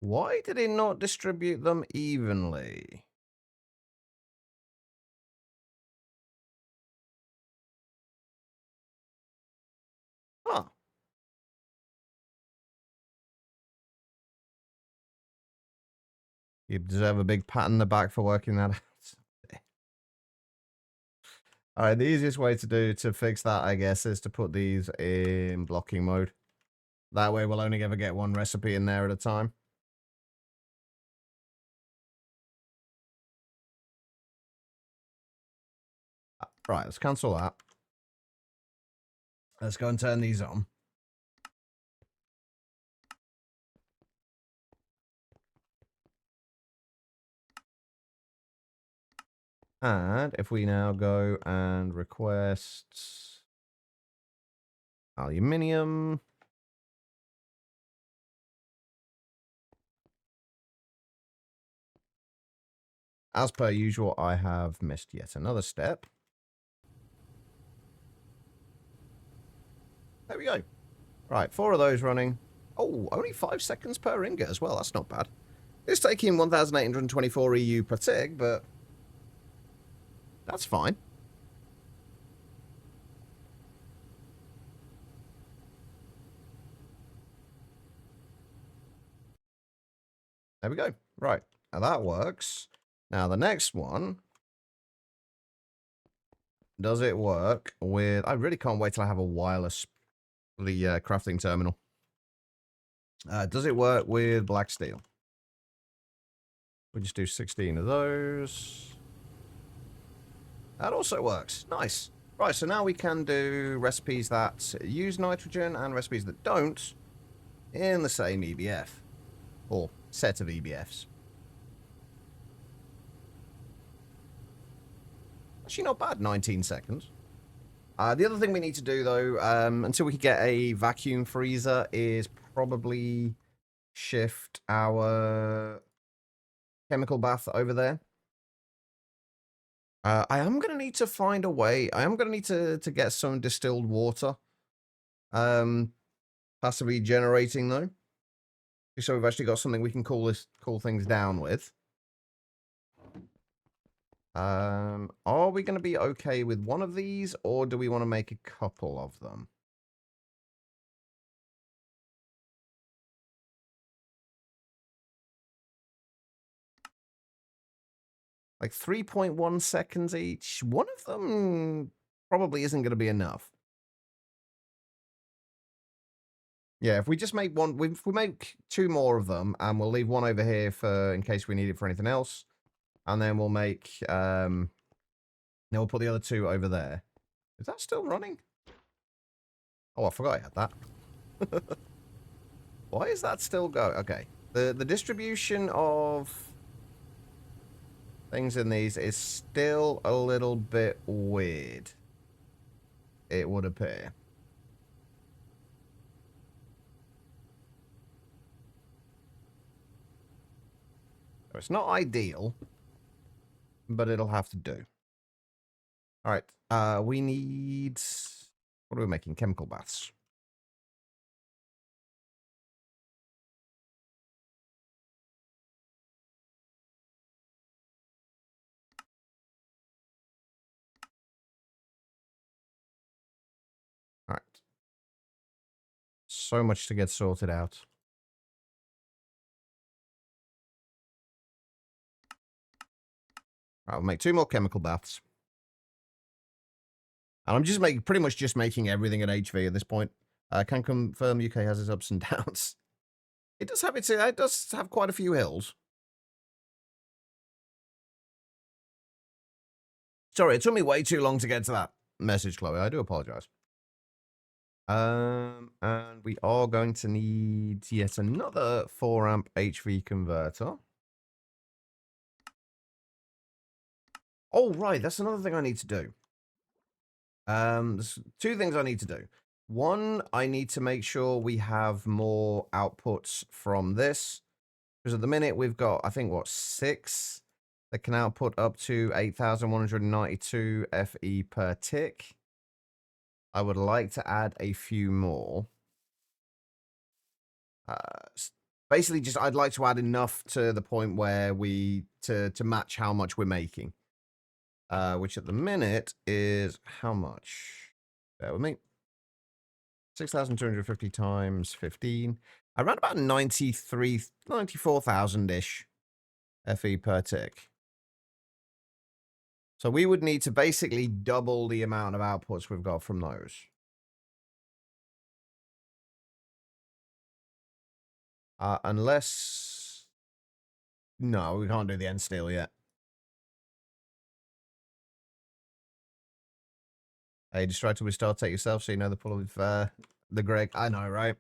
Why did it not distribute them evenly? Huh. You deserve a big pat on the back for working that out. All right, the easiest way to fix that, I guess, is to put these in blocking mode. That way we'll only ever get one recipe in there at a time. Right, let's cancel that. Let's go and turn these on. And if we now go and request aluminium. As per usual, I have missed yet another step. There we go. Right, 4 of those running. Oh, only 5 seconds per ingot as well. That's not bad. It's taking 1,824 EU per tick, but that's fine. There we go. Right, now that works. Now the next one, does it work with... I really can't wait till I have a wireless crafting terminal. Does it work with black steel? We just do 16 of those. That also works. Nice. Right, so now we can do recipes that use nitrogen and recipes that don't in the same EBF. Or set of EBFs. Actually not bad, 19 seconds. The other thing we need to do, though, until we can get a vacuum freezer, is probably shift our chemical bath over there. I am going to need to find a way. I am going to need to get some distilled water. Possibly generating, though. So we've actually got something we can cool things down with. Are we going to be okay with one of these, or do we want to make a couple of them? Like 3.1 seconds each. One of them probably isn't going to be enough. Yeah, if we just make one, if we make 2 more of them, and we'll leave one over here for in case we need it for anything else, and then we'll make, then we'll put the other 2 over there. Is that still running? Oh, I forgot I had that. Why is that still going? Okay, the distribution of things in these is still a little bit weird, it would appear. It's not ideal, but it'll have to do. All right, we need... What are we making? Chemical baths. All right. So much to get sorted out. I'll make 2 more chemical baths. And I'm just pretty much just making everything at HV at this point. I can confirm UK has its ups and downs. It does have quite a few hills. Sorry, it took me way too long to get to that message, Chloe. I do apologize. And we are going to need yet another 4 amp HV converter. Oh, right. That's another thing I need to do. There's 2 things I need to do. One, I need to make sure we have more outputs from this. Because at the minute, we've got, I think, what, 6 that can output up to 8,192 FE per tick. I would like to add a few more. Basically, just I'd like to add enough to the point where to match how much we're making. Which at the minute is how much? Bear with me. 6,250 times 15. Around about 94,000-ish FE per tick. So we would need to basically double the amount of outputs we've got from those. Unless... No, we can't do the end steel yet. Hey, distracted with Star Take yourself so you know the pull of the Greg. I know, right?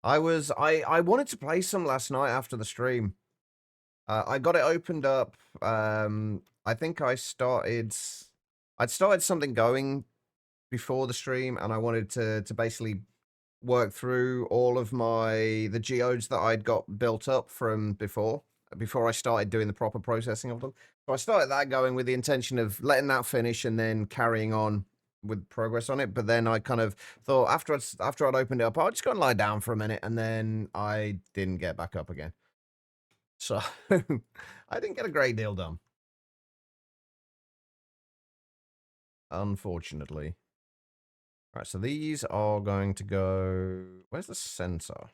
I wanted to play some last night after the stream. I got it opened up. I think I'd started something going before the stream, and I wanted to basically work through all of the geodes that I'd got built up from before I started doing the proper processing of them. So I started that going with the intention of letting that finish and then carrying on with progress on it. But then I kind of thought after I'd opened it up, I'll just go and lie down for a minute, and then I didn't get back up again. So I didn't get a great deal done. Unfortunately. All right, so these are going to go... Where's the sensor?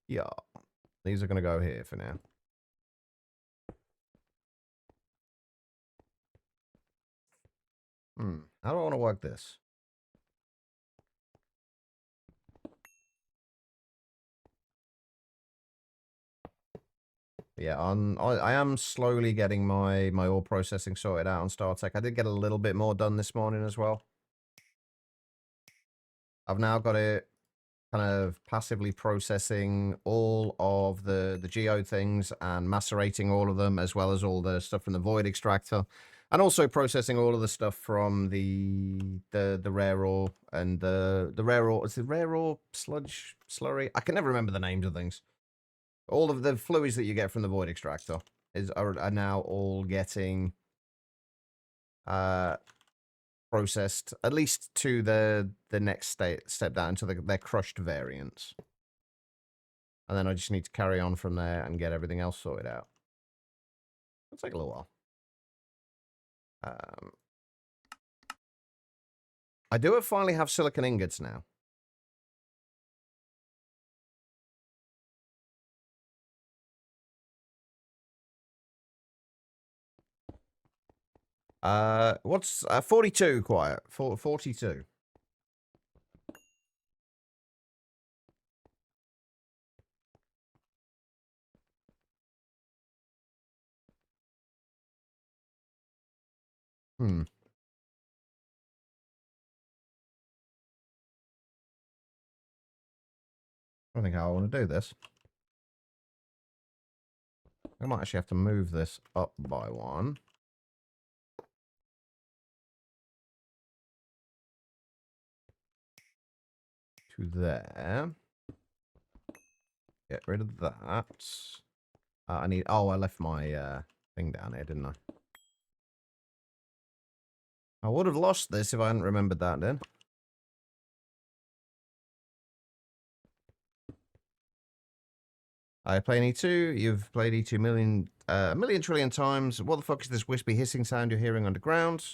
Yeah. These are going to go here for now. How do I want to work this? Yeah, I am slowly getting my ore processing sorted out on StarTech. I did get a little bit more done this morning as well. I've now got it kind of passively processing all of the geode things and macerating all of them, as well as all the stuff from the void extractor, and also processing all of the stuff from the rare ore and the rare ore. Is it rare ore slurry? I can never remember the names of things. All of the fluids that you get from the void extractor are now all getting processed, at least to the next step down to their crushed variants. And then I just need to carry on from there and get everything else sorted out. It'll take a little while. I do finally have silicon ingots now. What's 42, quiet? 42. I don't think how I want to do this. I might actually have to move this up by one. To there. Get rid of that. I need... Oh, I left my thing down here, didn't I? I would have lost this if I hadn't remembered that then. I play E2. You've played E2 a million trillion times. What the fuck is this wispy hissing sound you're hearing underground?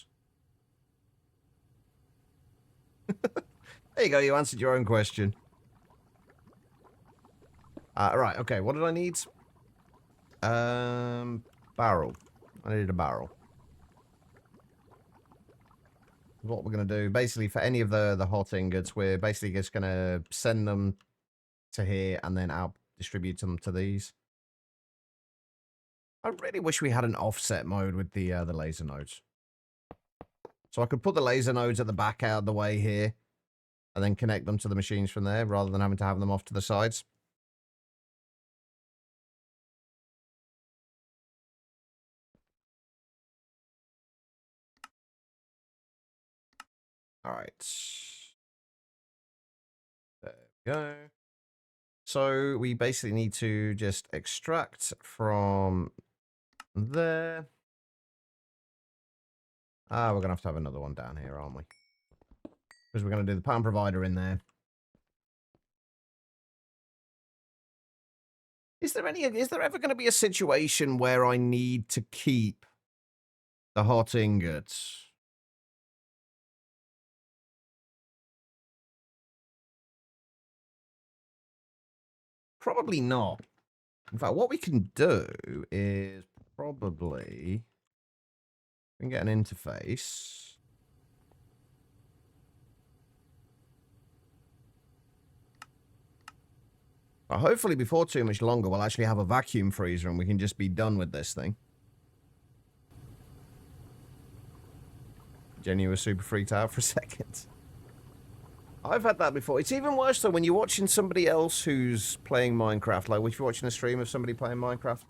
There you go. You answered your own question. Right. Okay. What did I need? Barrel. I needed a barrel. What we're going to do, basically, for any of the hot ingots, we're basically just going to send them to here and then out distribute them to these. I really wish we had an offset mode with the laser nodes. So I could put the laser nodes at the back out of the way here and then connect them to the machines from there rather than having to have them off to the sides. All right. There we go. So we basically need to just extract from there. We're going to have another one down here, aren't we? Because we're going to do the pan provider in there. Is there ever going to be a situation where I need to keep the hot ingots? Probably not. In fact, what we can do is probably we can get an interface. But hopefully before too much longer, we'll actually have a vacuum freezer and we can just be done with this thing. Jenny was super freaked out for a second. I've had that before. It's even worse, though, when you're watching somebody else who's playing Minecraft. Like, if you're watching a stream of somebody playing Minecraft,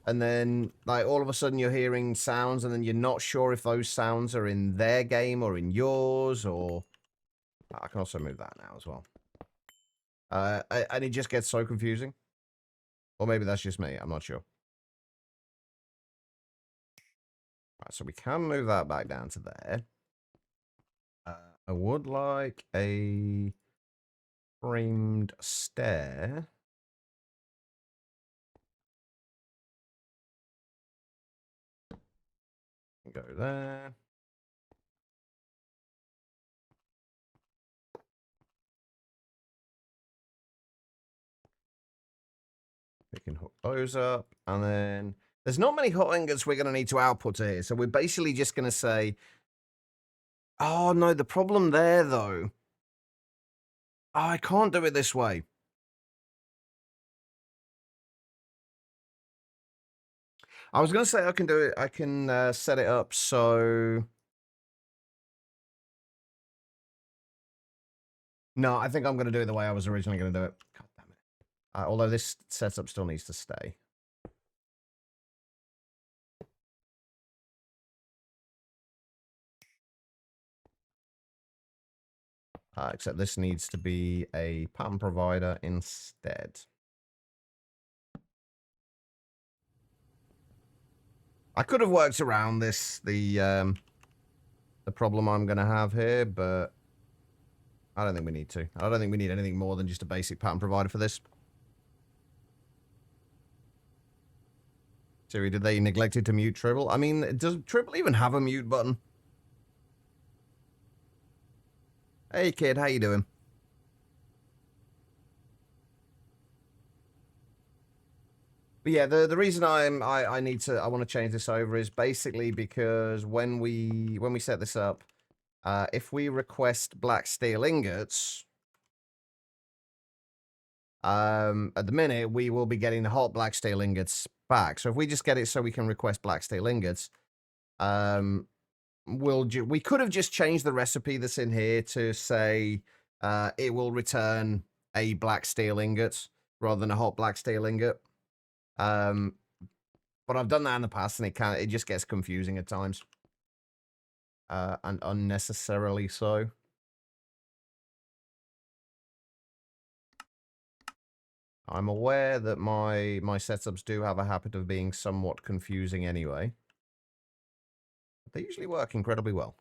and then, like, all of a sudden you're hearing sounds, and then you're not sure if those sounds are in their game or in yours, or... I can also move that now as well. And it just gets so confusing. Or maybe that's just me. I'm not sure. Right, so we can move that back down to there. I would like a framed stair. Go there. We can hook those up, and then there's not many hot ingots we're going to need to output here, so we're basically just going to say, oh no, the problem there though, oh, I can't do it this way. I was going to say I can do it, I can set it up so... No, I think I'm going to do it the way I was originally going to do it. God damn it. Although this setup still needs to stay. Except this needs to be a pattern provider instead. I could have worked around this, the problem I'm going to have here, but I don't think we need to. I don't think we need anything more than just a basic pattern provider for this. Siri, did they neglected to mute Tribble? I mean, does Tribble even have a mute button? Hey kid, how you doing? But yeah, the reason I want to change this over is basically because when we set this up, if we request black steel ingots, at the minute we will be getting the hot black steel ingots back. So if we just get it so we can request black steel ingots, we could have just changed the recipe that's in here to say it will return a black steel ingot rather than a hot black steel ingot. But I've done that in the past, and it just gets confusing at times, and unnecessarily so. I'm aware that my setups do have a habit of being somewhat confusing anyway. But they usually work incredibly well.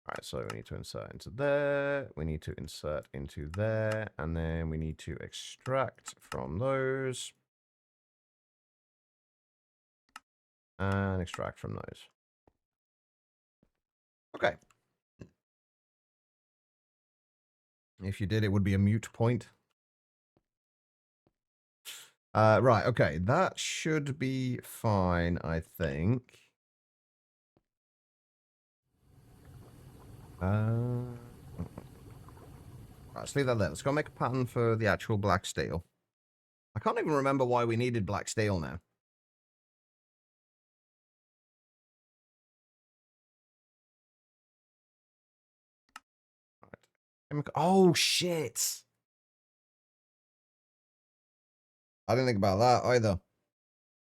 All right, so we need to insert into there, we need to insert into there, and then we need to extract from those. And extract from those. Okay. If you did, it would be a mute point. Right, okay. That should be fine, I think. Right, let's leave that there. Let's go make a pattern for the actual black steel. I can't even remember why we needed black steel now. Right. Oh, shit. I didn't think about that either.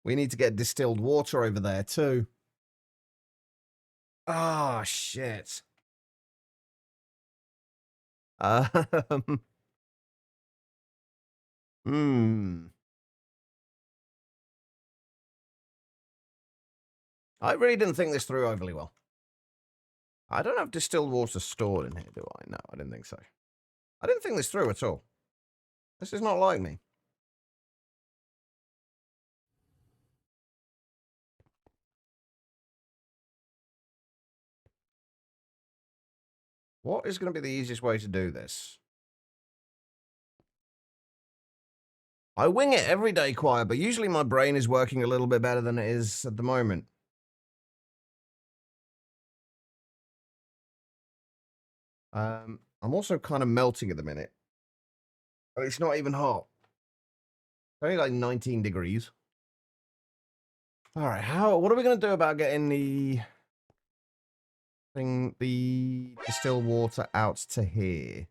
We need to get distilled water over there too. Oh, shit. Hmm. I really didn't think this through overly well. I don't have distilled water stored in here, do I? No, I didn't think so. I didn't think this through at all. This is not like me. What is going to be the easiest way to do this? I wing it every day, Quiet, but usually my brain is working a little bit better than it is at the moment. I'm also kind of melting at the minute. It's not even hot. It's only like 19 degrees. All right, what are we going to do about getting the distilled water out to here?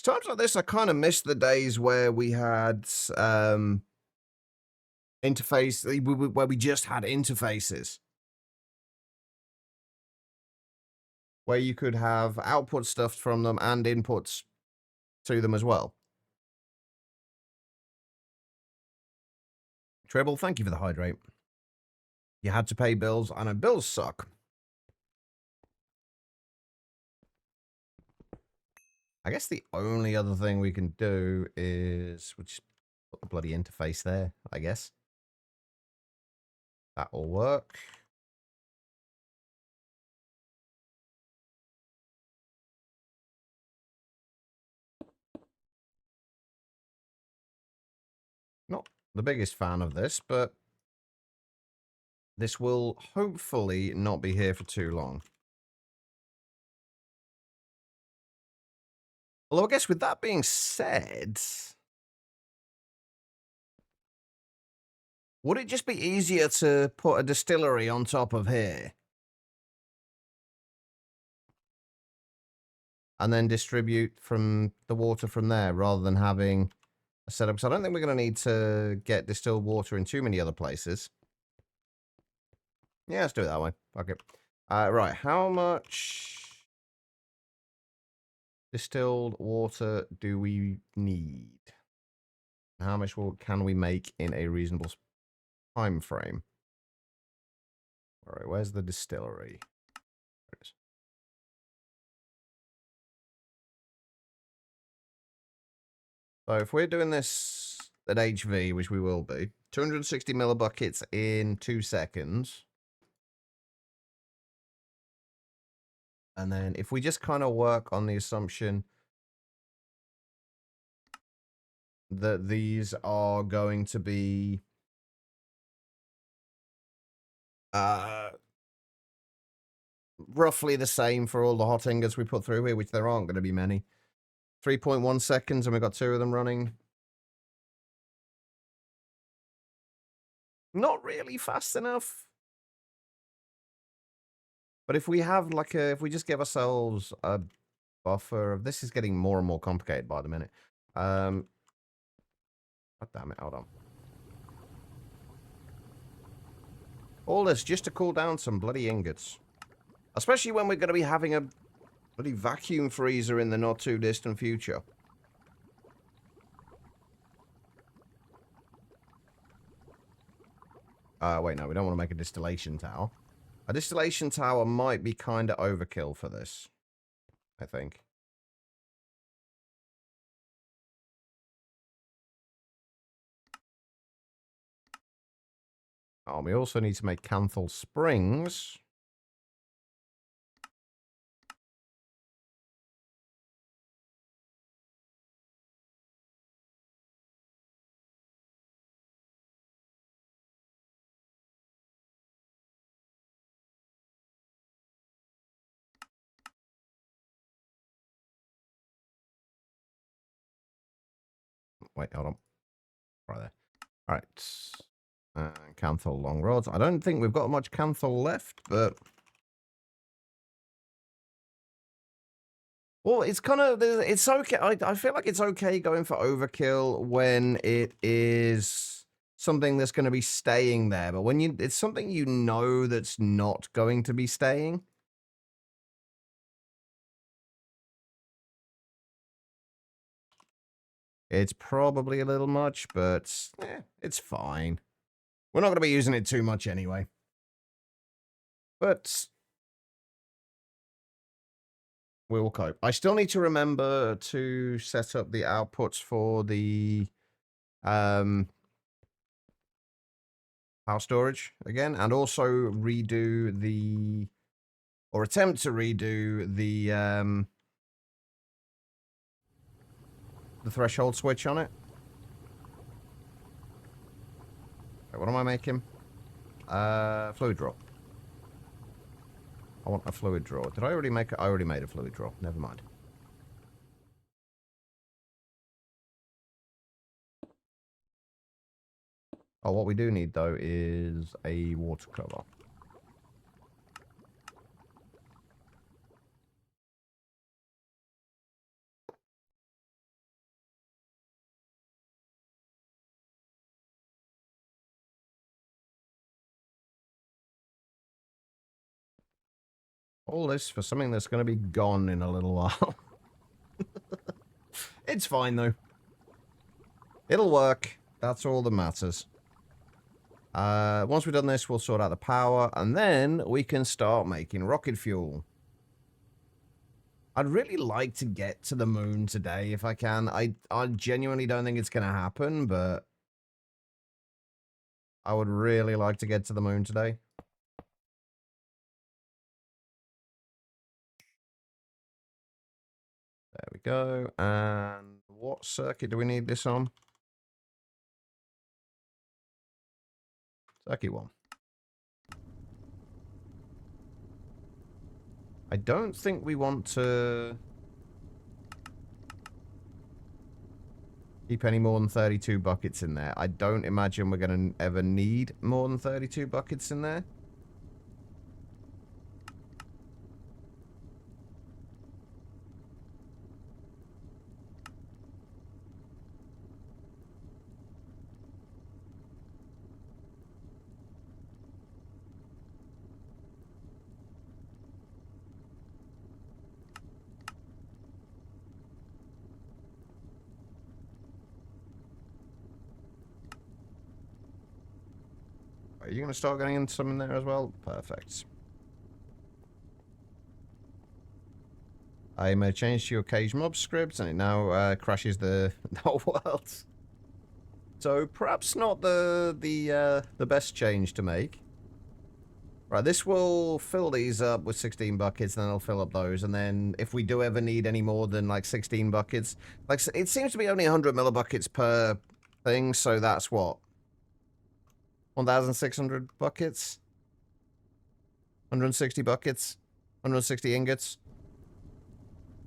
Times like this, I kind of miss the days where we had where we just had interfaces. Where you could have output stuff from them and inputs to them as well. Treble, thank you for the hydrate. You had to pay bills. I know bills suck. I guess the only other thing we can do is we'll just put the bloody interface there, I guess. That will work. Not the biggest fan of this, but this will hopefully not be here for too long. Although I guess with that being said, would it just be easier to put a distillery on top of here? And then distribute from the water from there rather than having a setup. Because I don't think we're going to need to get distilled water in too many other places. Yeah, let's do it that way. Fuck it. Right, how much distilled water do we need? How much can we make in a reasonable time frame? All right, where's the distillery? There it is. So if we're doing this at HV, which we will be, 260 millibuckets in 2 seconds. And then if we just kind of work on the assumption that these are going to be roughly the same for all the hot ingots we put through here, which there aren't going to be many. 3.1 seconds, and we've got 2 of them running. Not really fast enough. But if we have if we just give ourselves a buffer of, this is getting more and more complicated by the minute. God damn it, hold on. All this just to cool down some bloody ingots. Especially when we're going to be having a bloody vacuum freezer in the not too distant future. Wait, no, we don't want to make a distillation tower. A distillation tower might be kind of overkill for this, I think. Oh, we also need to make Canthal Springs. Wait, hold on. Right there. All right. Canthal long rods. I don't think we've got much Canthal left, but... Well, it's kind of... It's okay. I feel like it's okay going for overkill when it is something that's going to be staying there. But when it's something you know that's not going to be staying... It's probably a little much, but it's fine. We're not going to be using it too much anyway. But we will cope. I still need to remember to set up the outputs for the power storage again, and also redo the, or attempt to redo the threshold switch on it. Wait, what am I making? Fluid draw. I want a fluid draw. Did I already make it? I already made a fluid draw. Never mind. Oh, what we do need, though, is a water cover. All this for something that's going to be gone in a little while. It's fine, though. It'll work. That's all that matters. Once we've done this, we'll sort out the power, and then we can start making rocket fuel. I'd really like to get to the moon today if I can. I genuinely don't think it's going to happen, but I would really like to get to the moon today. There we go. And what circuit do we need this on? Circuit 1. I don't think we want to keep any more than 32 buckets in there. I don't imagine we're going to ever need more than 32 buckets in there. Are you going to start getting in some in there as well? Perfect. I made a change to your cage mob script, and it now crashes the whole world. So perhaps not the best change to make. Right, this will fill these up with 16 buckets, and then I'll fill up those, and then if we do ever need any more than like 16 buckets, like it seems to be only 100 millibuckets per thing, so that's what, 1,600 buckets, 160 buckets, 160 ingots.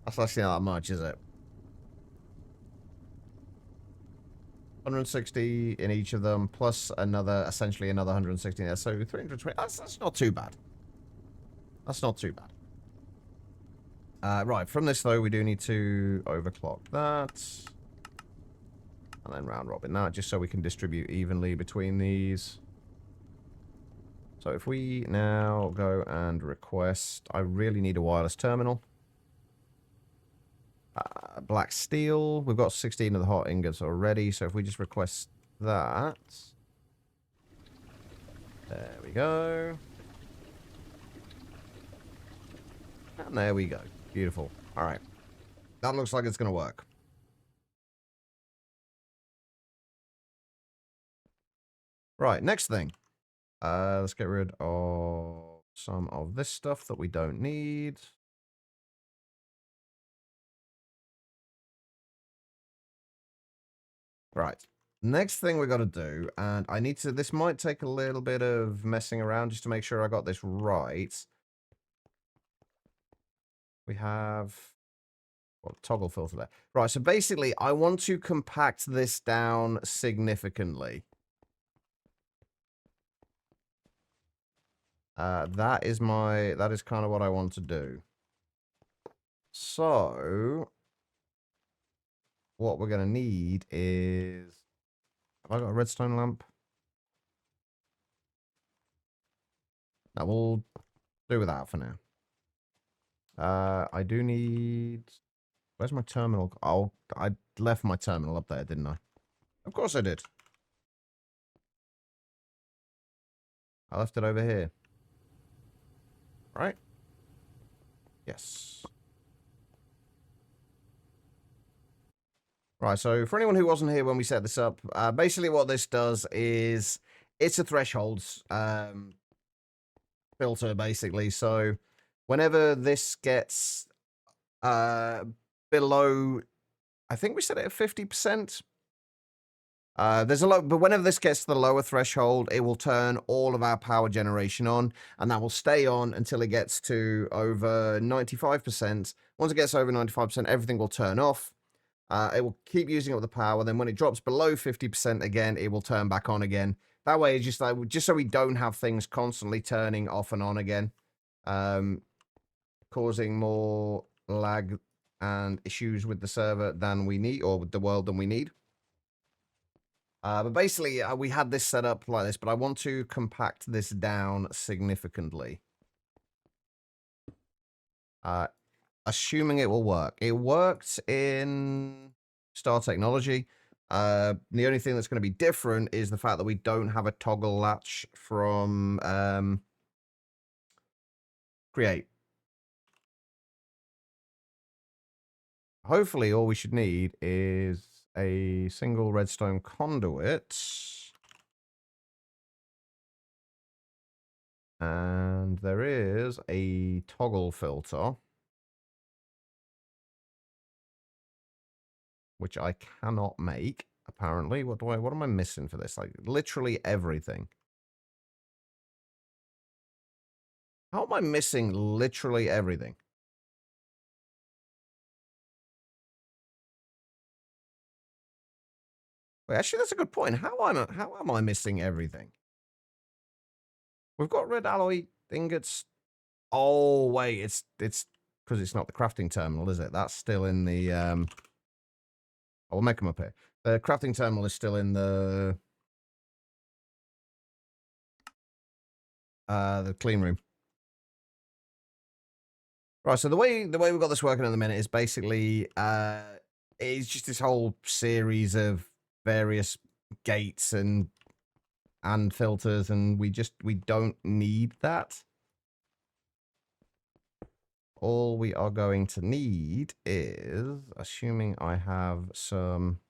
That's actually not that much, is it? 160 in each of them, plus another, essentially another 160 there. So 320. That's not too bad. That's not too bad. Right, from this, though, we do need to overclock that. And then round robin that, just so we can distribute evenly between these. So if we now go and request, I really need a wireless terminal. Black steel. We've got 16 of the hot ingots already, so if we just request that. There we go. And there we go. Beautiful. All right. That looks like it's going to work. Right, next thing. Let's get rid of some of this stuff that we don't need. Right. Next thing we got to do, and I need to, this might take a little bit of messing around just to make sure I got this right. We have, well, toggle filter there. Right, so basically, I want to compact this down significantly. That is kind of what I want to do. So, what we're going to need is, have I got a redstone lamp? No, we'll do without for now. I do need Where's my terminal? Oh, I left my terminal up there, didn't I? Of course I did. I left it over here. Right? Yes. Right, so for anyone who wasn't here when we set this up, basically what this does is it's a thresholds filter, basically. So whenever this gets below, I think we set it at 50%. There's a lot, but whenever this gets to the lower threshold, it will turn all of our power generation on, and that will stay on until it gets to over 95%. Once it gets over 95%, everything will turn off. It will keep using up the power. Then when it drops below 50% again, it will turn back on again. That way, it's just so we don't have things constantly turning off and on again, causing more lag and issues with the server than we need, or with the world than we need. But basically, we had this set up like this, but I want to compact this down significantly. Assuming it will work. It worked in Star Technology. The only thing that's going to be different is the fact that we don't have a toggle latch from Create. Hopefully, all we should need is a single redstone conduit. And there is a toggle filter, which I cannot make, apparently. What am I missing for this? Like, literally everything. How am I missing literally everything? Wait, actually, that's a good point. How am I missing everything? We've got red alloy ingots. Oh, wait, it's because it's not the crafting terminal, is it? That's still in the I'll make them up here. The crafting terminal is still in the clean room. Right, so the way we've got this working at the minute is basically it's just this whole series of various gates and filters, and we don't need that. All we are going to need is, assuming I have some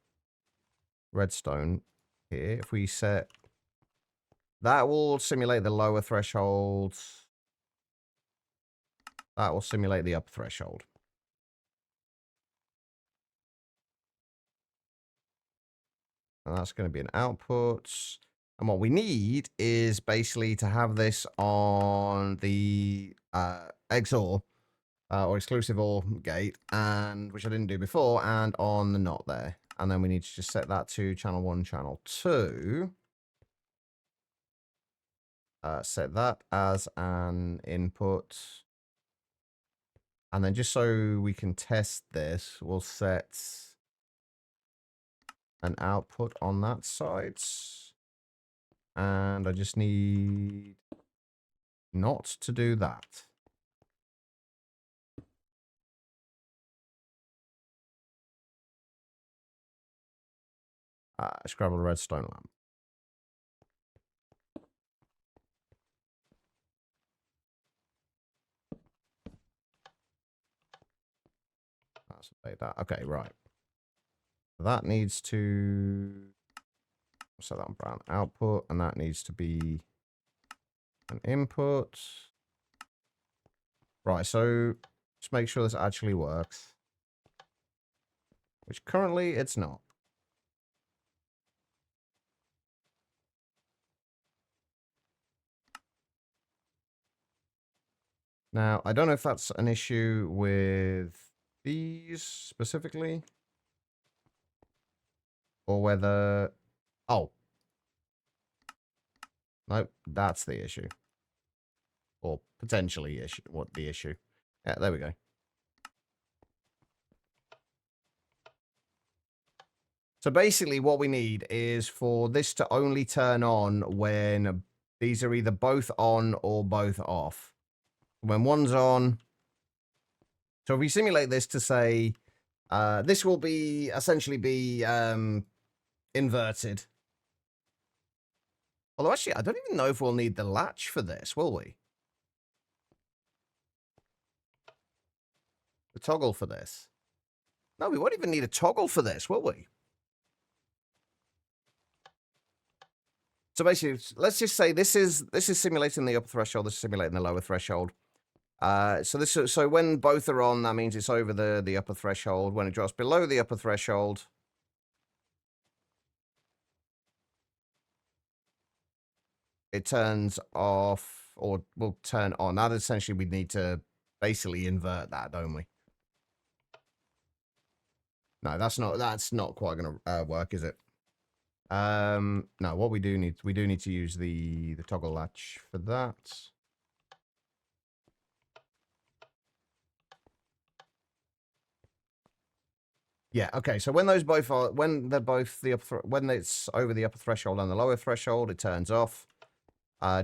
redstone here, if we set that, will simulate the lower threshold. That will simulate the upper threshold. And that's going to be an output. And what we need is basically to have this on the XOR or exclusive OR gate, and which I didn't do before, and on the NOT there. And then we need to just set that to channel 1, channel 2. Set that as an input. And then just so we can test this, we'll set an output on that side. And I just need not to do that. Scrabble a redstone lamp. That's that. Okay, right. That needs to set that on brown output, and that needs to be an input. Right, so just make sure this actually works. Which currently it's not. Now, I don't know if that's an issue with these specifically, or whether... Oh. Nope, that's the issue. Or potentially issue. What the issue? Yeah, there we go. So basically what we need is for this to only turn on when these are either both on or both off. When one's on... So if we simulate this to say This will be essentially be inverted. Although actually, I don't even know if we'll need the latch for this, will we? The toggle for this. No, we won't even need a toggle for this, will we? So basically, let's just say this is simulating the upper threshold, this is simulating the lower threshold. So when both are on, that means it's over the upper threshold. When it drops below the upper threshold, it turns off or will turn on. Now, essentially, we need to basically invert that, don't we? No, that's not quite going to work, is it? No, what we do need to use the toggle latch for that. Yeah, okay. So when those both are when it's over the upper threshold and the lower threshold, it turns off.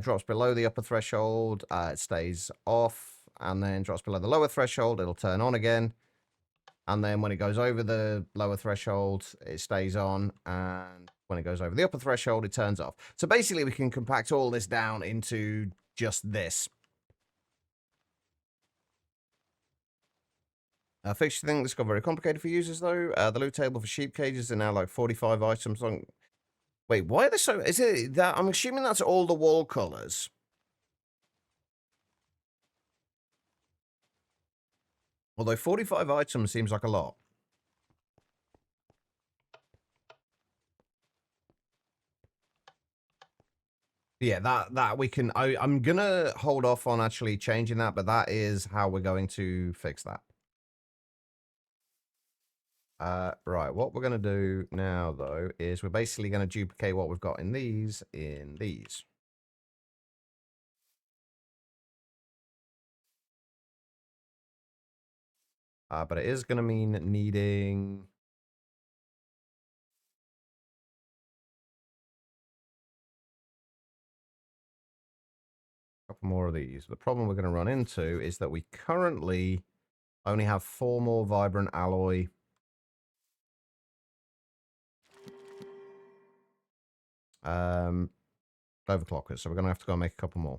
Drops below the upper threshold, it stays off, and then drops below the lower threshold, it'll turn on again. And then when it goes over the lower threshold, it stays on, and when it goes over the upper threshold, it turns off. So basically, we can compact all this down into just this. Fixture thing that's got very complicated for users, though. The loot table for sheep cages are now like 45 items long. Wait, why are they so... Is it that... I'm assuming that's all the wall colors. Although 45 items seems like a lot. Yeah, that we can... I'm going to hold off on actually changing that, but that is how we're going to fix that. Right, what we're going to do now, though, is we're basically going to duplicate what we've got in these in these. But it is going to mean needing... a couple more of these. The problem we're going to run into is that we currently only have 4 more vibrant alloy overclockers, so we're going to have to go and make a couple more.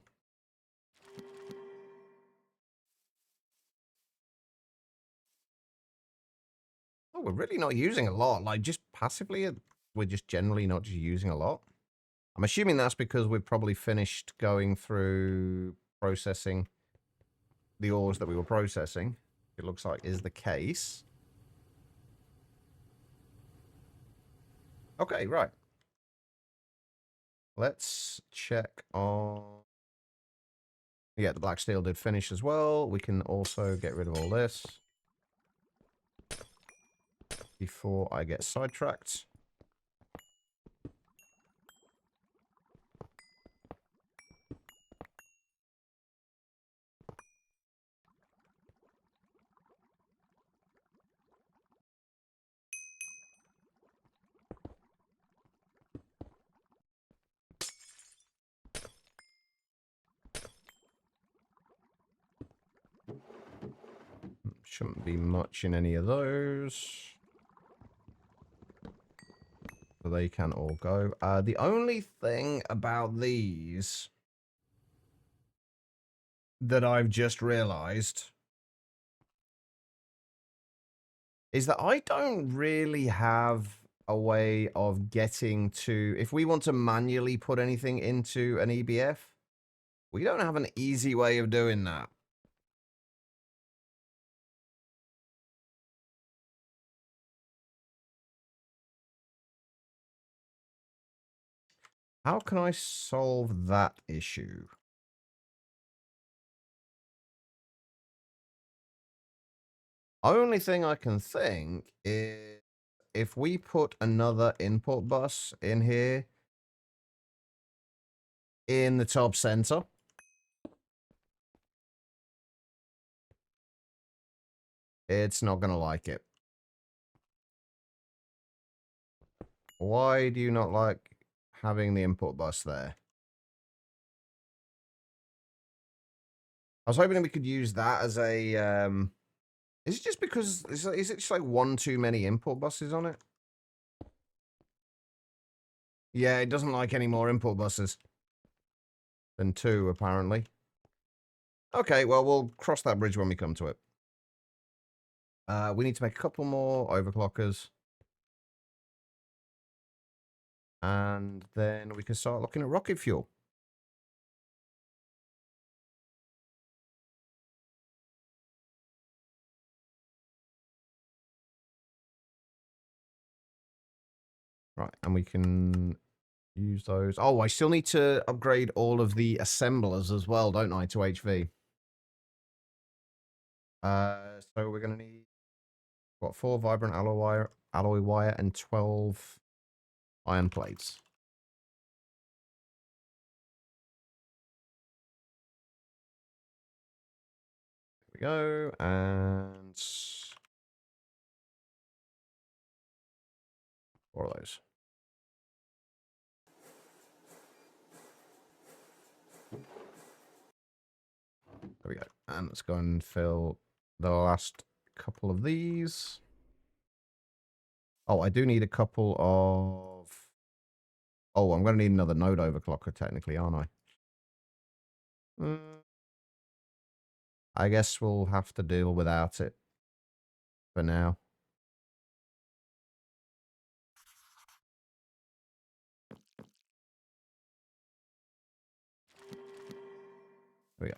Oh, we're really not using a lot. Like, just passively, we're just generally not just using a lot. I'm assuming that's because we've probably finished going through processing the ores that we were processing. It looks like is the case. Okay, right. Let's check on... Yeah, the black steel did finish as well. We can also get rid of all this before I get sidetracked. Shouldn't be much in any of those. So they can all go. The only thing about these that I've just realized is that I don't really have a way of getting to... If we want to manually put anything into an EBF, we don't have an easy way of doing that. How can I solve that issue? Only thing I can think is if we put another input bus in here in the top center, it's not going to like it. Why do you not like having the input bus there? I was hoping we could use that as a Is it just because, is it just like one too many import buses on it? Yeah, it doesn't like any more import buses than 2, apparently. Okay, well, we'll cross that bridge when we come to it. We need to make a couple more overclockers. And then we can start looking at rocket fuel. Right, and we can use those. Oh, I still need to upgrade all of the assemblers as well, don't I, to HV? So we're going to need, what, 4 vibrant alloy wire, and 12 iron plates. There we go, and 4 of those. There we go. And let's go and fill the last couple of these. Oh, I do need a couple of... Oh, I'm going to need another node overclocker, technically, aren't I? I guess we'll have to deal without it for now. There we go.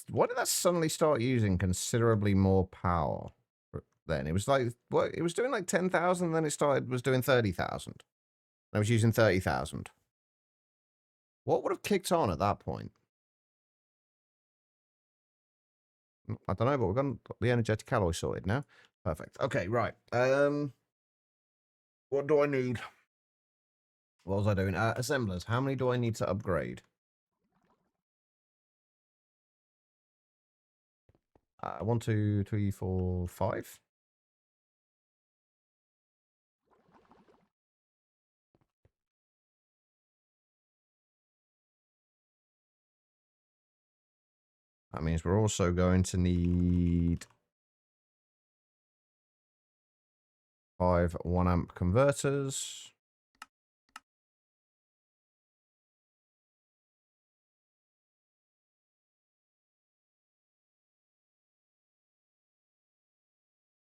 Why did that suddenly start using considerably more power then? It was like, what? It was doing like 10,000, then it was doing 30,000. I was using 30,000. What would have kicked on at that point? I don't know, but we've got the energetic alloy sorted now. Perfect. Okay, right. What do I need? What was I doing? Assemblers. How many do I need to upgrade? 1, 2, 3, 4, 5. That means we're also going to need 5 1-amp converters.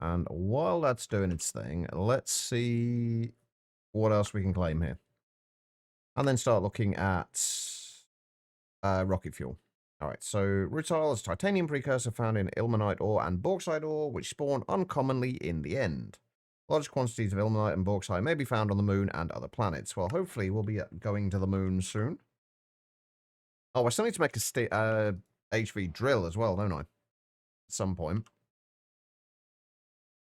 And while that's doing its thing, let's see what else we can claim here. And then start looking at rocket fuel. All right, so rutile is a titanium precursor found in ilmenite ore and bauxite ore, which spawn uncommonly in the end. Large quantities of ilmenite and bauxite may be found on the moon and other planets. Well, hopefully we'll be going to the moon soon. Oh, I still need to make a HV drill as well, don't I? At some point.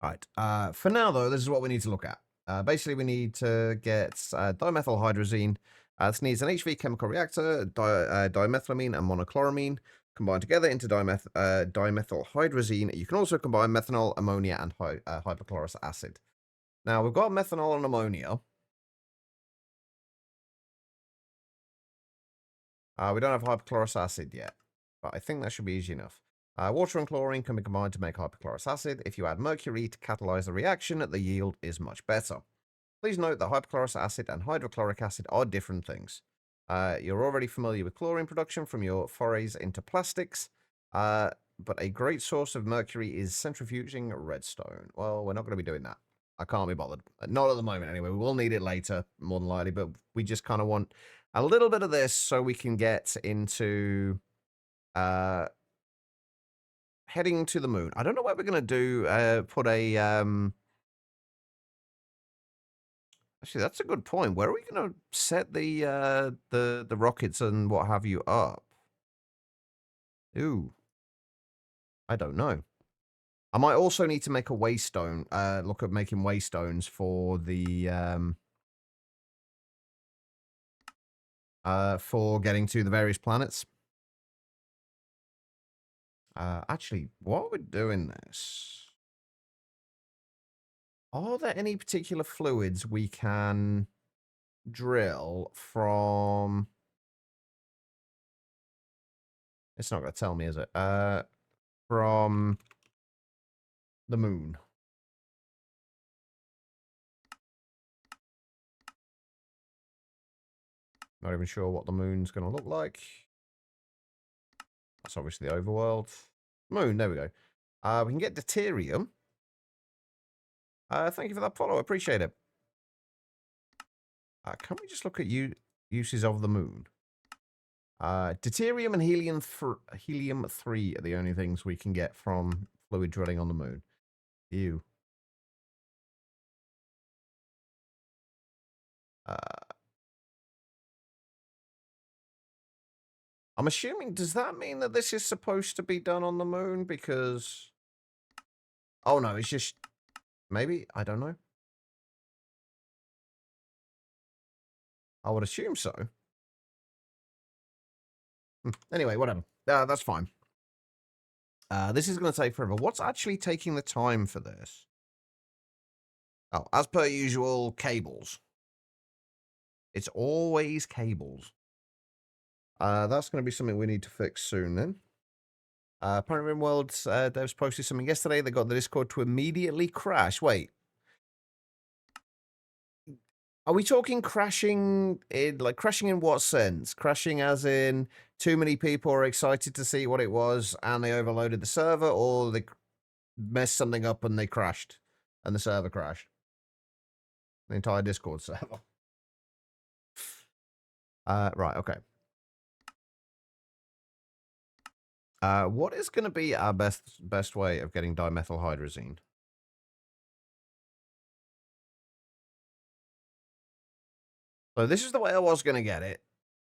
All right. For now, though, this is what we need to look at. Basically, we need to get dimethylhydrazine. This needs an HV chemical reactor, dimethylamine and monochloramine combined together into dimethylhydrazine. You can also combine methanol, ammonia, and hypochlorous acid. Now, we've got methanol and ammonia. We don't have hypochlorous acid yet, but I think that should be easy enough. Water and chlorine can be combined to make hypochlorous acid. If you add mercury to catalyze the reaction, the yield is much better. Please note that hypochlorous acid and hydrochloric acid are different things. You're already familiar with chlorine production from your forays into plastics, but a great source of mercury is centrifuging redstone. Well, we're not going to be doing that. I can't be bothered. Not at the moment, anyway. We will need it later, more than likely, but we just kind of want a little bit of this so we can get into heading to the moon. I don't know what we're going to do. Put a... Actually, that's a good point. Where are we going to set the rockets and what have you up? Ooh. I don't know. I might also need to make a waystone. Look at making waystones for the... for getting to the various planets. Actually, while we're doing this... Are there any particular fluids we can drill from... It's not going to tell me, is it? From the moon. Not even sure what the moon's going to look like. That's obviously the overworld. Moon, there we go. We can get deuterium. Thank you for that follow. I appreciate it. Can we just look at uses of the moon? Deuterium and helium-3 are the only things we can get from fluid drilling on the moon. Ew. I'm assuming, does that mean that this is supposed to be done on the moon? Because... Oh, no, it's just... Maybe? I don't know. I would assume so. Anyway, whatever. That's fine. This is going to take forever. What's actually taking the time for this? Oh, as per usual, cables. It's always cables. That's going to be something we need to fix soon then. Apparently RimWorld devs posted something yesterday. They got the Discord to immediately crash. Wait. Are we talking crashing in, like, crashing in what sense? Crashing as in too many people are excited to see what it was and they overloaded the server, or they messed something up and they crashed and the server crashed? The entire Discord server. Right, okay. What is going to be our best way of getting dimethylhydrazine? So this is the way I was going to get it.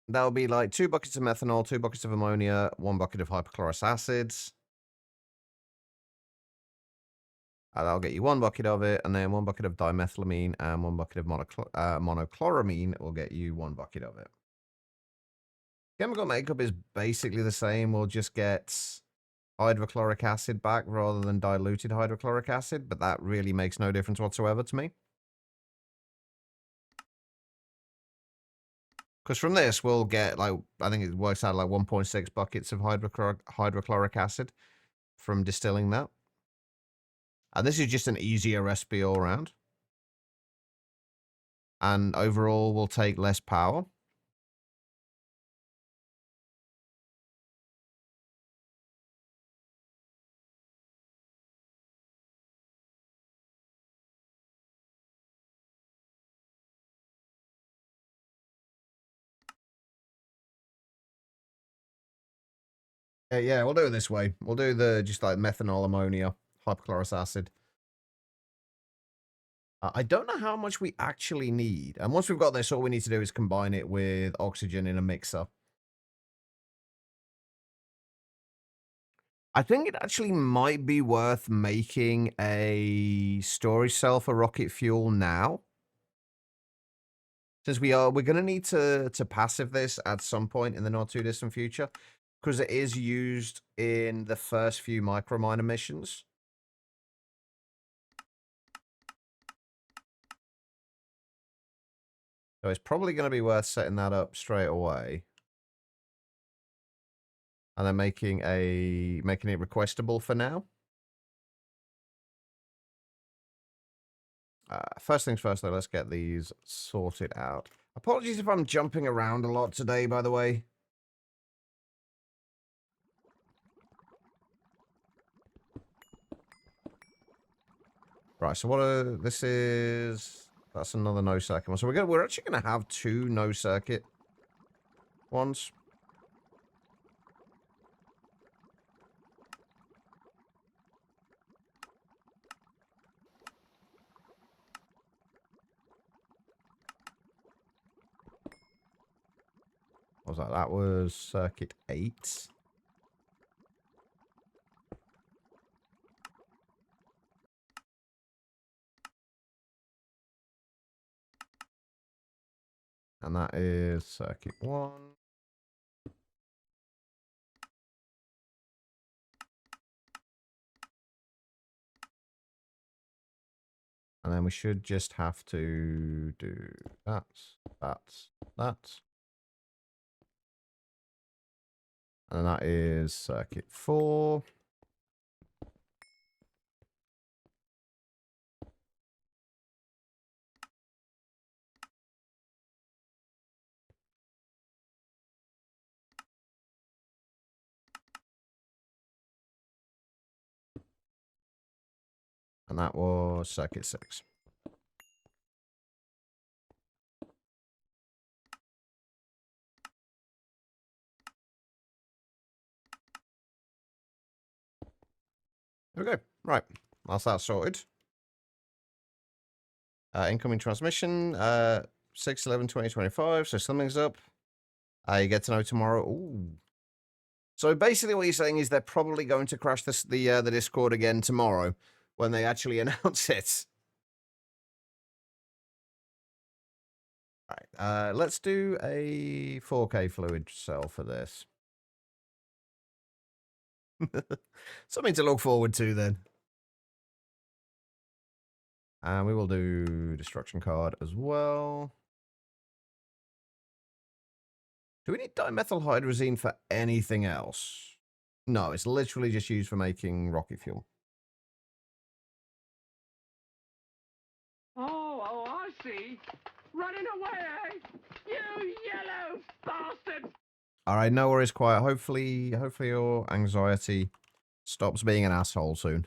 That'll be like 2 buckets of methanol, 2 buckets of ammonia, 1 bucket of hypochlorous acids. That'll get you 1 bucket of it, and then 1 bucket of dimethylamine and 1 bucket of monochloramine will get you 1 bucket of it. Chemical makeup is basically the same. We'll just get hydrochloric acid back rather than diluted hydrochloric acid, but that really makes no difference whatsoever to me. Because from this, we'll get, like, I think it works out like 1.6 buckets of hydrochloric acid from distilling that. And this is just an easier recipe all around. And overall, will take less power. Yeah, we'll do it this way. We'll do the just like methanol, ammonia, hypochlorous acid. I don't know how much we actually need. And once we've got this, all we need to do is combine it with oxygen in a mixer. I think it actually might be worth making a storage cell for rocket fuel now. Since we're going to need to passive this at some point in the not too distant future, because it is used in the first few microminer missions. So it's probably going to be worth setting that up straight away. And then making it requestable for now. First things first, though, let's get these sorted out. Apologies if I'm jumping around a lot today, by the way. Right, so this is... That's another no circuit one. So we're actually going to have 2 no circuit ones. What was that? That was circuit 8. And that is circuit 1. And then we should just have to do that, that. And that is circuit 4. And that was circuit 6. There we go. Right. That's that sorted. Incoming transmission, 6/11/2025. So something's up. You get to know tomorrow. Ooh. So basically what you're saying is they're probably going to crash the Discord again tomorrow when they actually announce it. All right. Let's do a 4K fluid cell for this. Something to look forward to then. And we will do destruction card as well. Do we need dimethylhydrazine for anything else? No, it's literally just used for making rocket fuel. Oh, I see. Running away, eh? You yellow bastard! All right, no worries, quiet. Hopefully your anxiety stops being an asshole soon.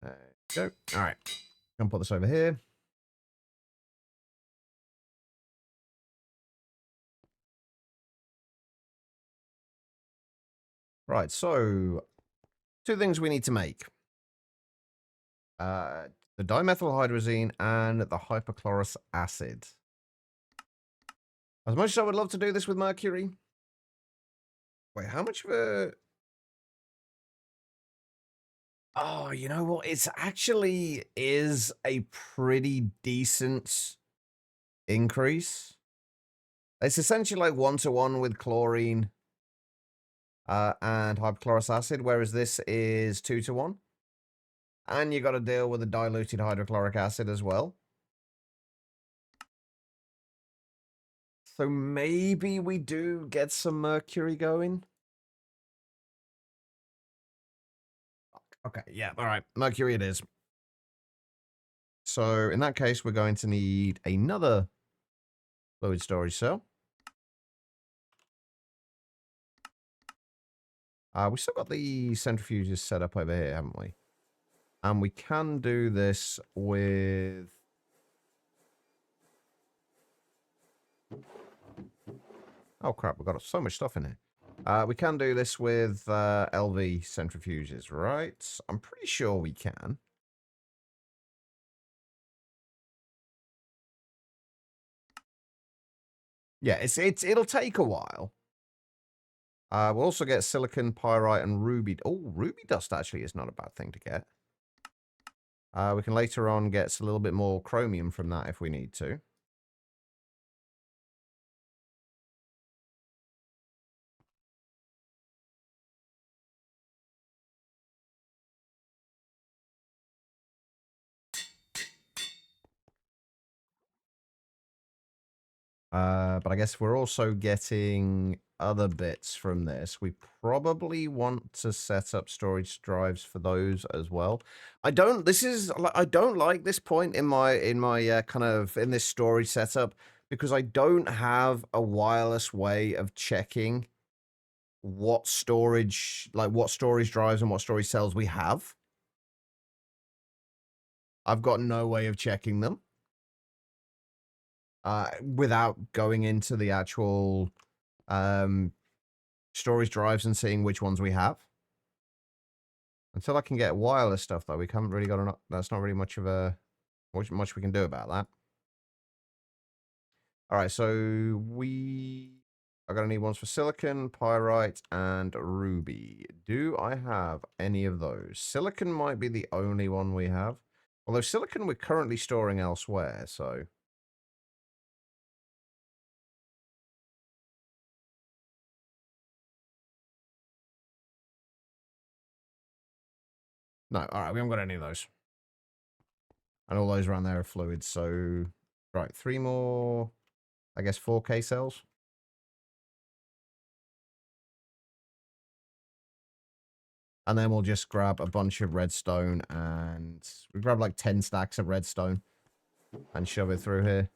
There you go. All right, I'm gonna put this over here. Right, so 2 things we need to make. The dimethylhydrazine and the hypochlorous acid. As much as I would love to do this with mercury. Wait, how much of a... Oh, you know what? It's actually is a pretty decent increase. It's essentially like 1-to-1 with chlorine and hypochlorous acid, whereas this is 2-to-1. And you got to deal with the diluted hydrochloric acid as well. So maybe we do get some mercury going. Okay, yeah, all right. Mercury it is. So in that case, we're going to need another fluid storage cell. We still got the centrifuges set up over here, haven't we? And we can do this with... Oh, crap. We've got so much stuff in here. We can do this with LV centrifuges, right? I'm pretty sure we can. Yeah, it'll take a while. We'll also get silicon, pyrite, and ruby. Oh, ruby dust actually is not a bad thing to get. We can later on get a little bit more chromium from that if we need to. But I guess we're also getting other bits from this. We probably want to set up storage drives for those as well. I don't like this point in my kind of in this storage setup because I don't have a wireless way of checking what storage drives and what storage cells we have. I've got no way of checking them. Without going into the actual storage drives and seeing which ones we have. Until I can get wireless stuff, though, we haven't really got that's not really much of a much we can do about that. All right, so we are going to need ones for silicon, pyrite, and ruby. Do I have any of those? Silicon might be the only one we have. Although silicon we're currently storing elsewhere, so... No, alright, we haven't got any of those. And all those around there are fluid, so... Right, 3 more... I guess 4K cells. And then we'll just grab a bunch of redstone and... We grab like 10 stacks of redstone. And shove it through here.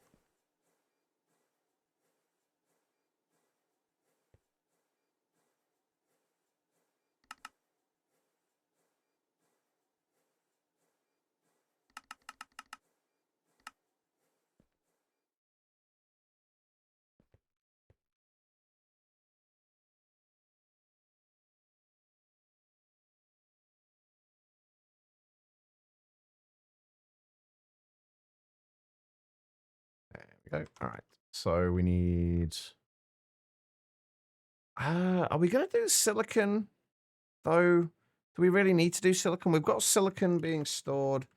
There we go. Alright. So we need... are we going to do silicon, though? Do we really need to do silicon? We've got silicon being stored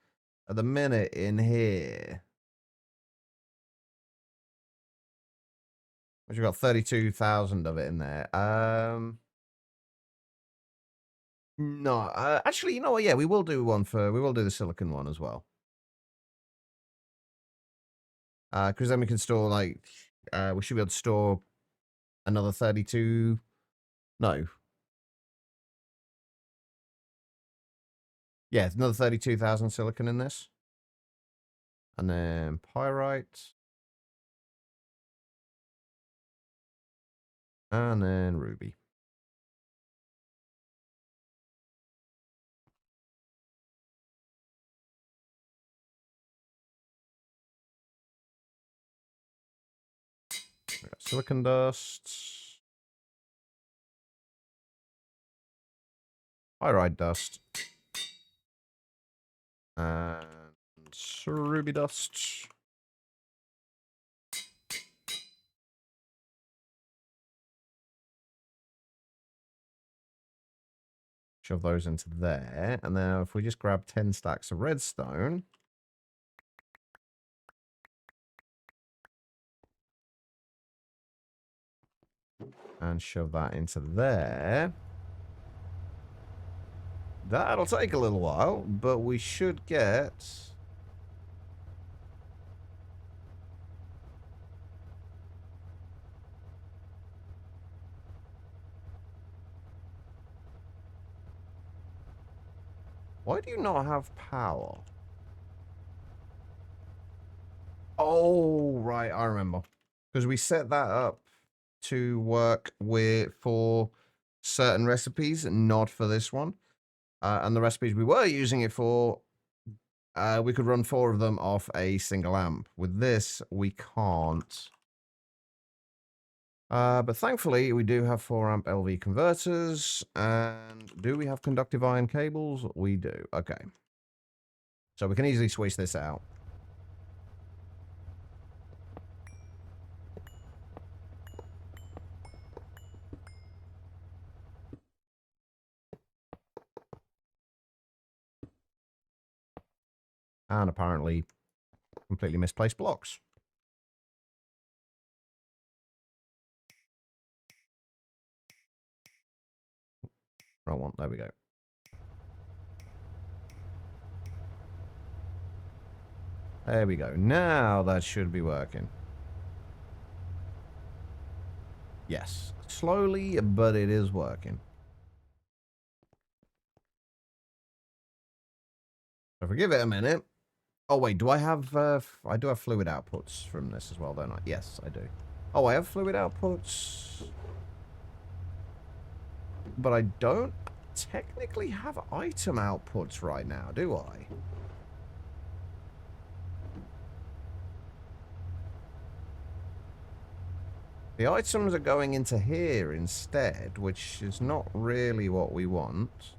at the minute in here. We've got 32,000 of it in there. No, actually, you know what? Yeah, we will do the silicon one as well. Because then we can store, like, we should be able to store another 32. No. Yeah, it's another 32,000 silicon in this. And then pyrite. And then ruby. We got silicon dust. Pyrite dust. And ruby dust. Shove those into there. And then if we just grab 10 stacks of redstone. And shove that into there. That'll take a little while, but we should get... Why do you not have power? Oh, right, I remember. Because we set that up to work for certain recipes, not for this one. And the recipes we were using it for, we could run 4 of them off a single amp. With this, we can't. But thankfully, we do have 4 amp LV converters. And do we have conductive iron cables? We do. Okay. So we can easily switch this out. And apparently, completely misplaced blocks. Wrong one. There we go. There we go. Now that should be working. Yes. Slowly, but it is working. So if we give it a minute. Oh, wait. Do I have... I do have fluid outputs from this as well, don't I? Yes, I do. Oh, I have fluid outputs. But I don't technically have item outputs right now, do I? The items are going into here instead, which is not really what we want.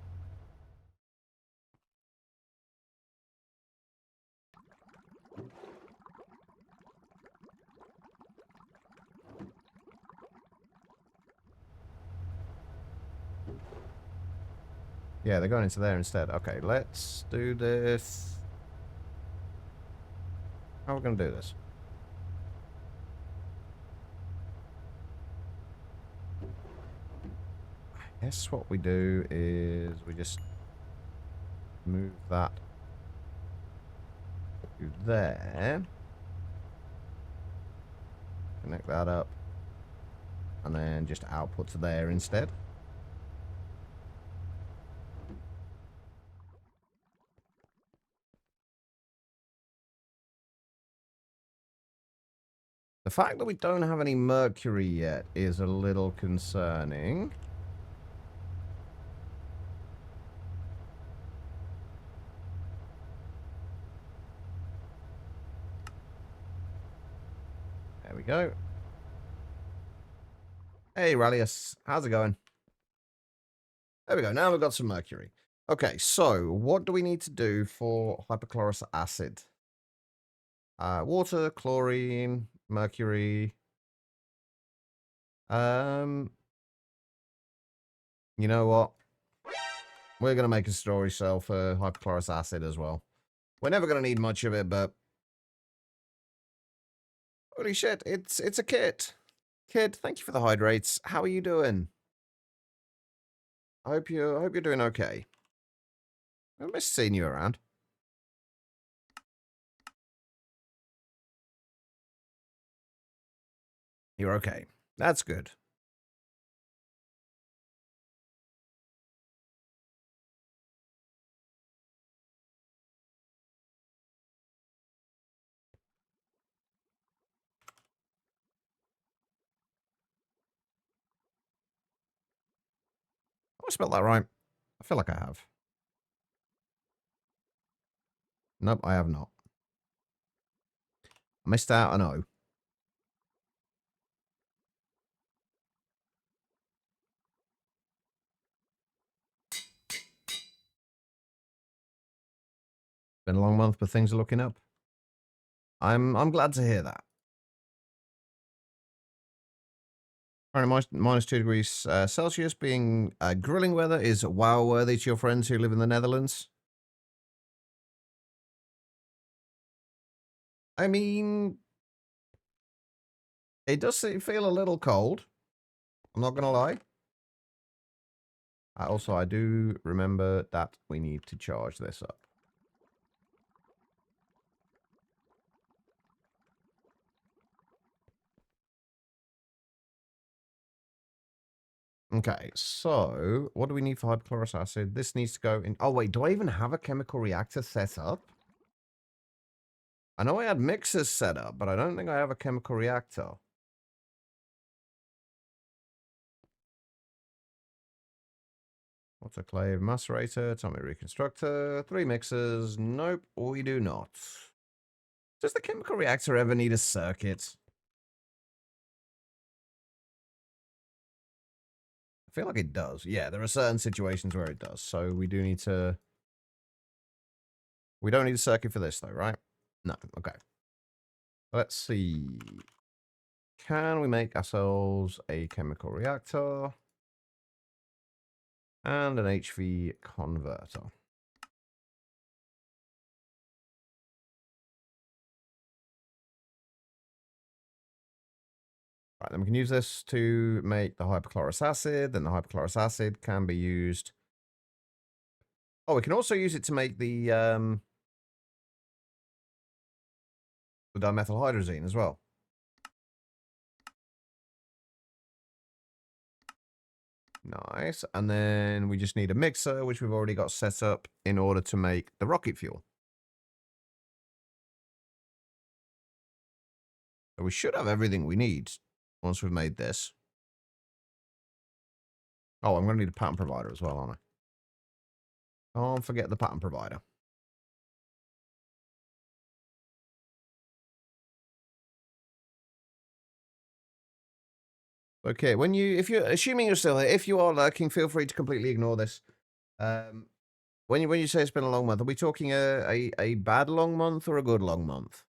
Yeah, they're going into there instead. Okay, let's do this. How are we going to do this? I guess what we do is we just... Move that to there. Connect that up. And then just output to there instead. The fact that we don't have any mercury yet is a little concerning. There we go. Hey, Rallius. How's it going? There we go. Now we've got some mercury. Okay, so what do we need to do for hypochlorous acid? Water, chlorine, mercury. You know what? We're going to make a story cell for hypochlorous acid as well. We're never going to need much of it, but... Holy shit, it's a kit. Kid, thank you for the hydrates. How are you doing? I hope you're doing okay. I missed seeing you around. You're okay. That's good. Have I spelled that right? I feel like I have. Nope, I have not. I missed out an O. Been a long month, but things are looking up. I'm glad to hear that. Currently minus 2 degrees Celsius, being grilling weather is wow-worthy to your friends who live in the Netherlands. I mean, it does feel a little cold. I'm not going to lie. Also, I do remember that we need to charge this up. Okay, so what do we need for hypochlorous acid? This needs to go in... Oh, wait, do I even have a chemical reactor set up? I know I had mixers set up, but I don't think I have a chemical reactor. Autoclave macerator, atomic reconstructor, 3 mixers. Nope, we do not. Does the chemical reactor ever need a circuit? I feel like it does. Yeah, there are certain situations where it does. So we do need to... We don't need a circuit for this, though, right? No, okay. Let's see. Can we make ourselves a chemical reactor? And an HV converter. Right, then we can use this to make the hypochlorous acid. Then the hypochlorous acid can be used... Oh, we can also use it to make the dimethylhydrazine as well. Nice. And then we just need a mixer, which we've already got set up in order to make the rocket fuel. So we should have everything we need once we've made this. Oh, I'm going to need a pattern provider as well, aren't I? Don't forget the pattern provider. Okay, if you're assuming you're still here, if you are lurking, feel free to completely ignore this. When you say it's been a long month, are we talking a bad long month or a good long month?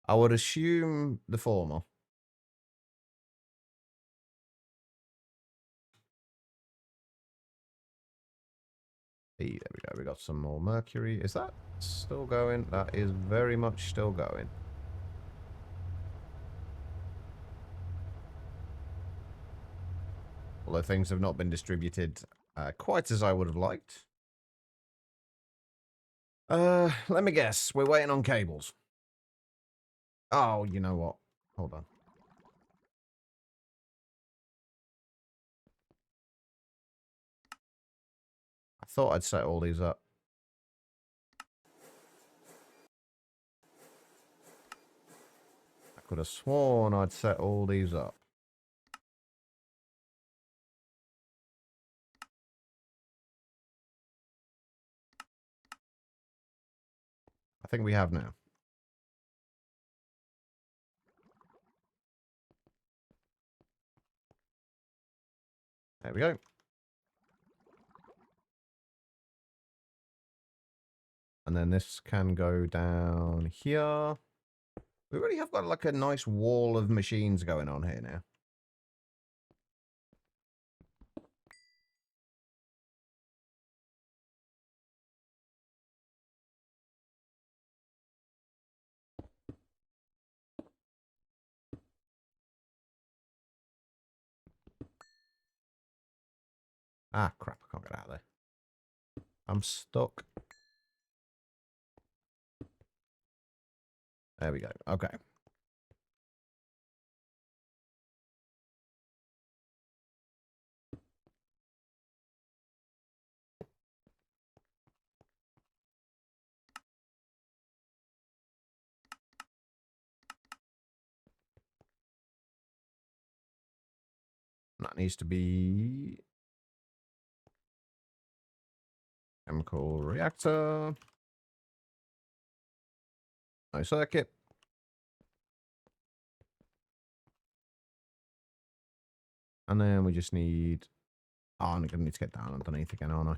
I would assume the former. Hey, there we go. We got some more mercury. Is that still going? That is very much still going. Although things have not been distributed quite as I would have liked. Let me guess. We're waiting on cables. Oh, you know what? Hold on. I thought I'd set all these up. I could have sworn I'd set all these up. I think we have now. There we go. And then this can go down here. We really have got like a nice wall of machines going on here now. Ah, crap. I can't get out of there. I'm stuck. There we go. Okay. That needs to be chemical reactor. No circuit. And then we just need... Oh, I'm going to need to get down underneath again, aren't I?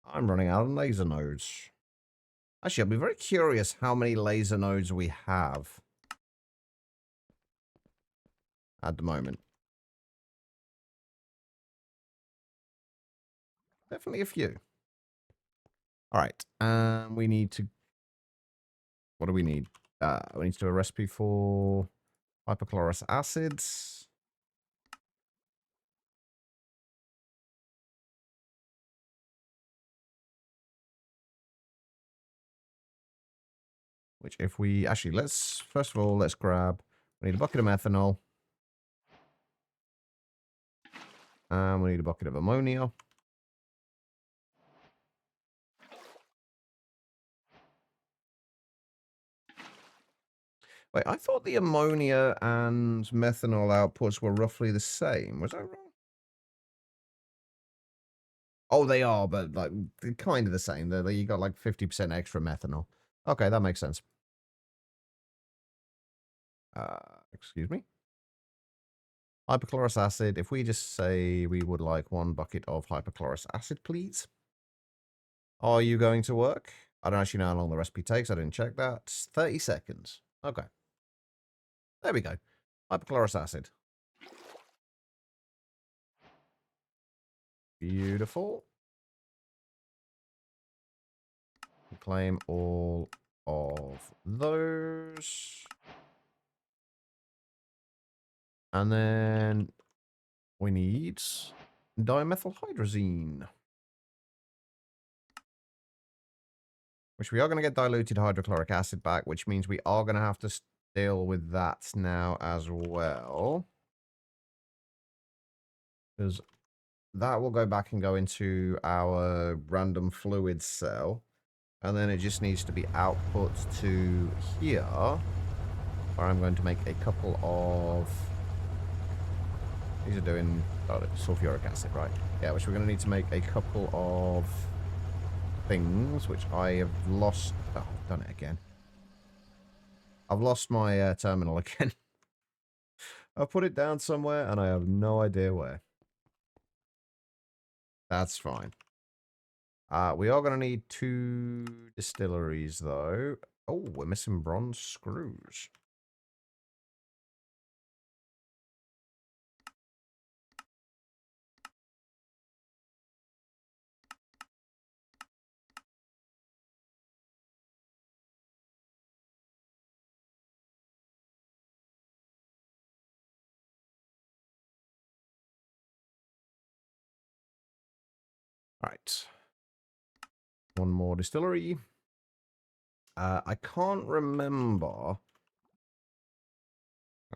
I'm running out of laser nodes. Actually, I'll be very curious how many laser nodes we have at the moment. Definitely a few. All right. We need to... What do we need? We need to do a recipe for hypochlorous acids. Which if we... Actually, let's... First of all, let's grab... We need a bucket of methanol. And we need a bucket of ammonia. Wait, I thought the ammonia and methanol outputs were roughly the same. Was I wrong? Oh, they are, but like they're kind of the same. You got like 50% extra methanol. Okay, that makes sense. Excuse me. Hypochlorous acid. If we just say we would like 1 bucket of hypochlorous acid, please. Are you going to work? I don't actually know how long the recipe takes. I didn't check that. It's 30 seconds. Okay. There we go. Hypochlorous acid. Beautiful. Claim all of those. And then we need dimethylhydrazine. Which we are going to get diluted hydrochloric acid back, which means we are going to have to deal with that now as well. Because that will go back and go into our random fluid cell. And then it just needs to be output to here, where I'm going to make a couple of... These are doing sulfuric acid, right? Yeah, which we're going to need to make a couple of things, which I have lost... Oh, I've done it again. I've lost my terminal again. I've put it down somewhere, and I have no idea where. That's fine. We are going to need 2 distilleries, though. Oh, we're missing bronze screws. Right. 1 more distillery. I can't remember. Oh,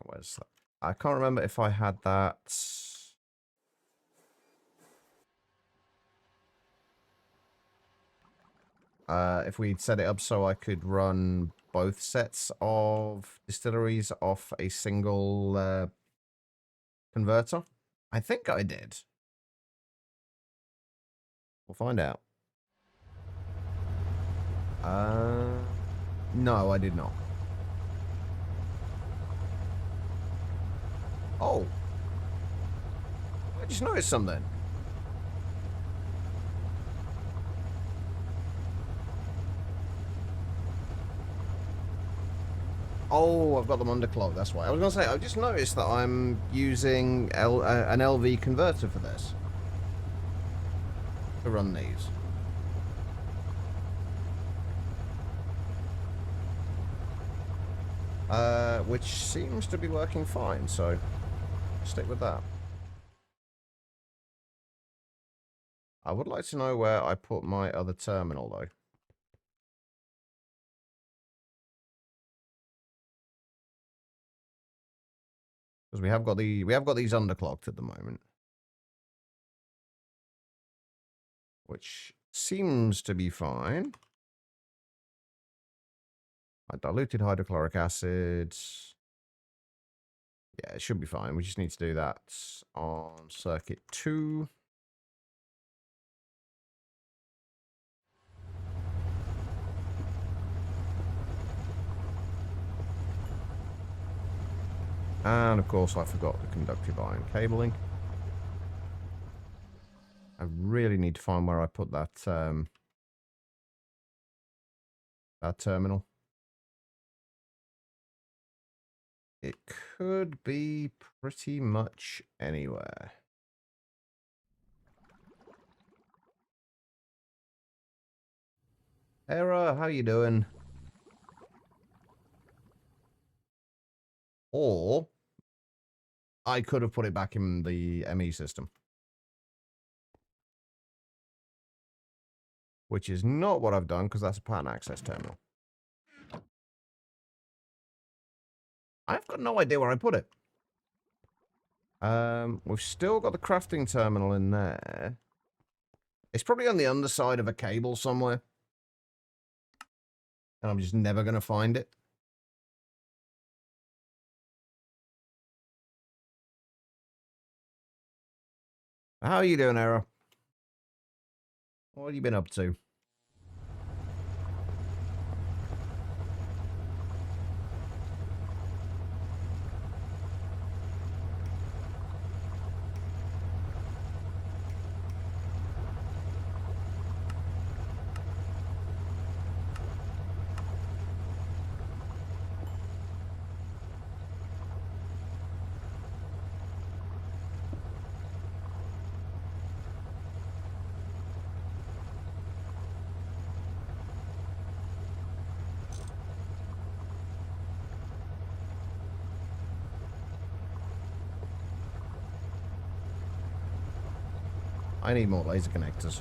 where's that? I can't remember if I had that. If we'd set it up so I could run both sets of distilleries off a single converter. I think I did. We'll find out. No, I did not. Oh. I just noticed something. Oh, I've got them underclocked, that's why. I was going to say, I've just noticed that I'm using an LV converter for this. To run these. Which seems to be working fine, so stick with that. I would like to know where I put my other terminal, though. Because we have got these underclocked at the moment. Which seems to be fine. Diluted hydrochloric acid. Yeah, it should be fine. We just need to do that on circuit 2. And of course I forgot the conductive iron cabling. I really need to find where I put that that terminal. It could be pretty much anywhere. Hera, how you doing? Or I could have put it back in the ME system. Which is not what I've done, because that's a pattern access terminal. I've got no idea where I put it. We've still got the crafting terminal in there. It's probably on the underside of a cable somewhere. And I'm just never going to find it. How are you doing, Era? What have you been up to? I need more laser connectors.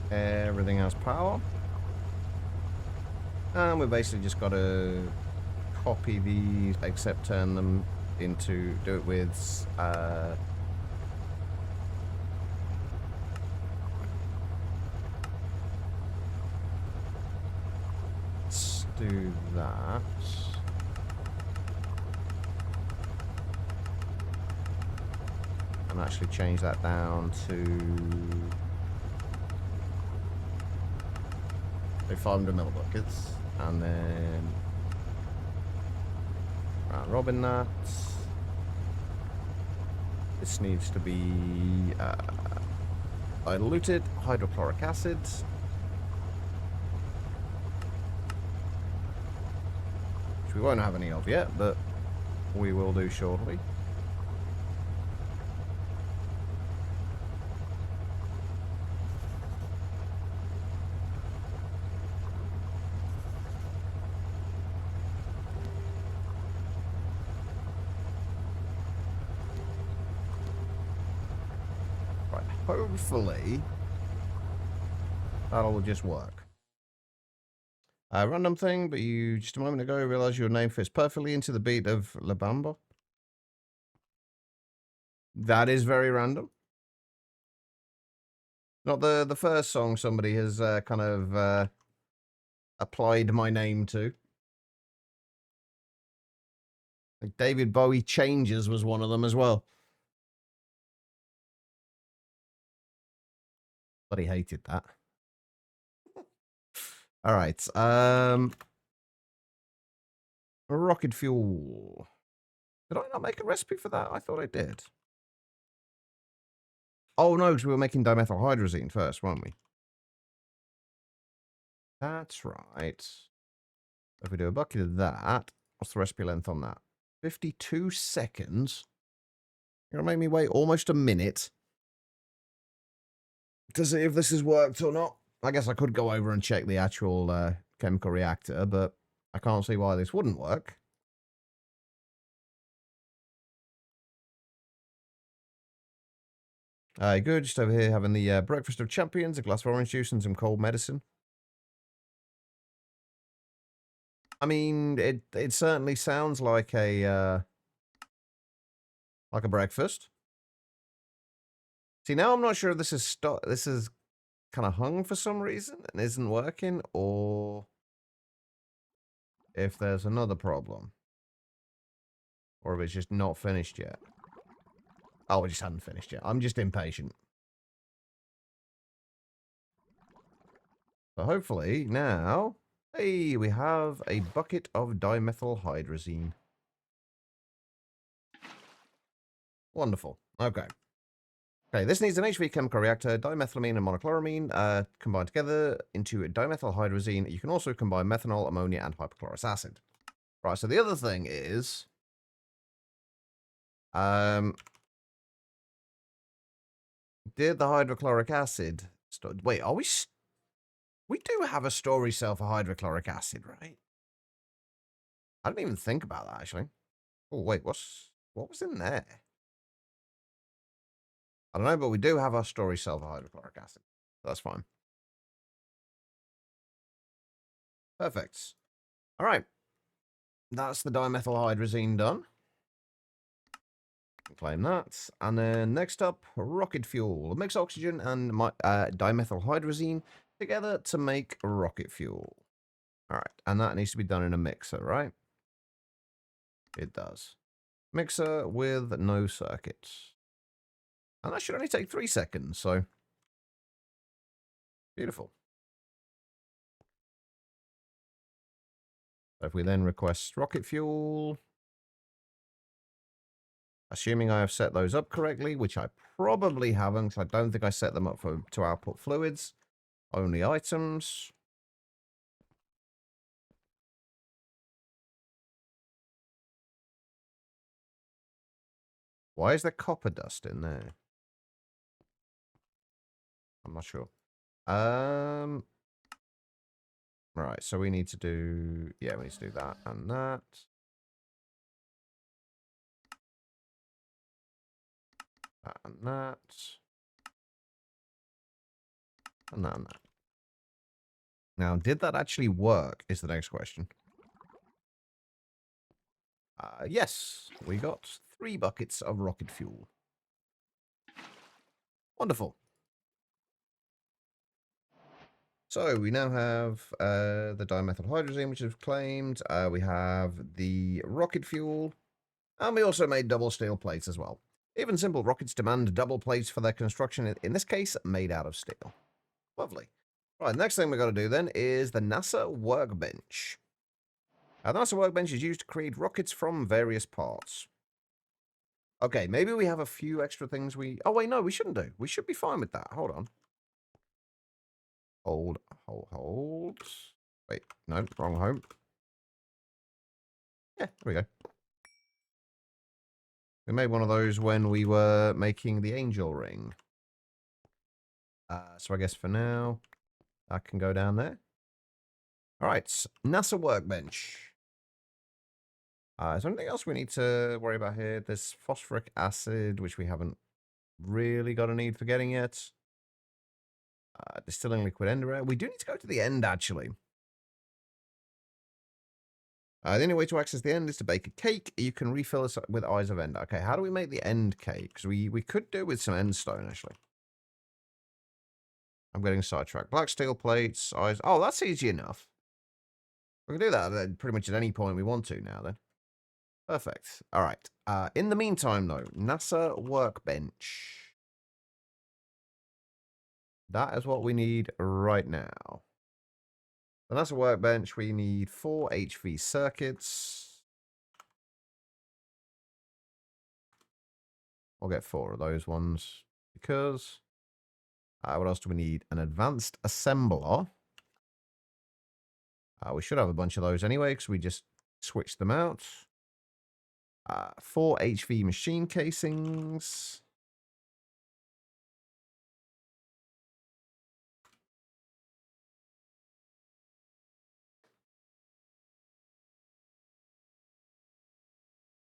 Everything has power. And we basically just got to copy these, except turn them into, do it with do that. And actually change that down to 500 millibuckets. And then round robin that. This needs to be diluted hydrochloric acid. Which we won't have any of yet, but we will do shortly. Right, hopefully that'll just work. Random thing, but you just a moment ago realized your name fits perfectly into the beat of La Bamba. That is very random. Not the first song somebody has kind of applied my name to. Like David Bowie Changes was one of them as well. But he hated that. All right. Rocket fuel. Did I not make a recipe for that? I thought I did. Oh, no, because we were making dimethylhydrazine first, weren't we? That's right. If we do a bucket of that, what's the recipe length on that? 52 seconds. You're going to make me wait almost a minute to see if this has worked or not. I guess I could go over and check the actual chemical reactor, but I can't see why this wouldn't work. Good. Just over here having the breakfast of champions, a glass of orange juice and some cold medicine. I mean, it certainly sounds like a breakfast. See, now I'm not sure if this is kind of hung for some reason and isn't working, or if there's another problem, or if it's just not finished yet. Oh, it just hadn't finished yet. I'm just impatient. So hopefully now, hey, we have a bucket of dimethylhydrazine. Wonderful. Okay. Okay, this needs an HV chemical reactor, dimethylamine and monochloramine combined together into a dimethylhydrazine. You can also combine methanol, ammonia, and hypochlorous acid. Right, so the other thing is, did the hydrochloric acid... Wait, are we... We do have a story cell for hydrochloric acid, right? I didn't even think about that, actually. Oh, wait, what was in there? I don't know, but we do have our story cell for hydrochloric acid. That's fine. Perfect. All right. That's the dimethylhydrazine done. Claim that. And then next up, rocket fuel. Mix oxygen and dimethylhydrazine together to make rocket fuel. All right. And that needs to be done in a mixer, right? It does. Mixer with no circuits. And that should only take 3 seconds, so beautiful. So if we then request rocket fuel, assuming I have set those up correctly, which I probably haven't, because I don't think I set them up to output fluids, only items. Why is there copper dust in there? I'm not sure. Right, so we need to do... Yeah, we need to do that and that. That and that. And that and that. Now, did that actually work, is the next question. Yes, we got 3 buckets of rocket fuel. Wonderful. So we now have the dimethyl hydrazine, which is claimed. We have the rocket fuel, and we also made double steel plates as well. Even simple rockets demand double plates for their construction, in this case, made out of steel. Lovely. Right, next thing we've got to do then is the NASA workbench. The NASA workbench is used to create rockets from various parts. Okay, maybe we have a few extra things we... Oh, wait, no, we shouldn't do. We should be fine with that. Hold on. Hold. Wait, no, wrong home. Yeah, there we go. We made one of those when we were making the angel ring. So I guess for now, that can go down there. All right, NASA workbench. Is there anything else we need to worry about here? There's phosphoric acid, which we haven't really got a need for getting yet. Distilling liquid ender. We do need to go to the end, actually. The only way to access the end is to bake a cake. You can refill this with eyes of ender. Okay, how do we make the end cake? Because we could do with some end stone, actually. I'm getting sidetracked. Black steel plates, eyes. Oh, that's easy enough. We can do that at pretty much at any point we want to now, then. Perfect. All right. In the meantime, though, NASA workbench. That is what we need right now. The NASA workbench, we need 4 HV circuits. I'll get 4 of those ones because... what else do we need? An advanced assembler. We should have a bunch of those anyway because we just switched them out. 4 HV machine casings.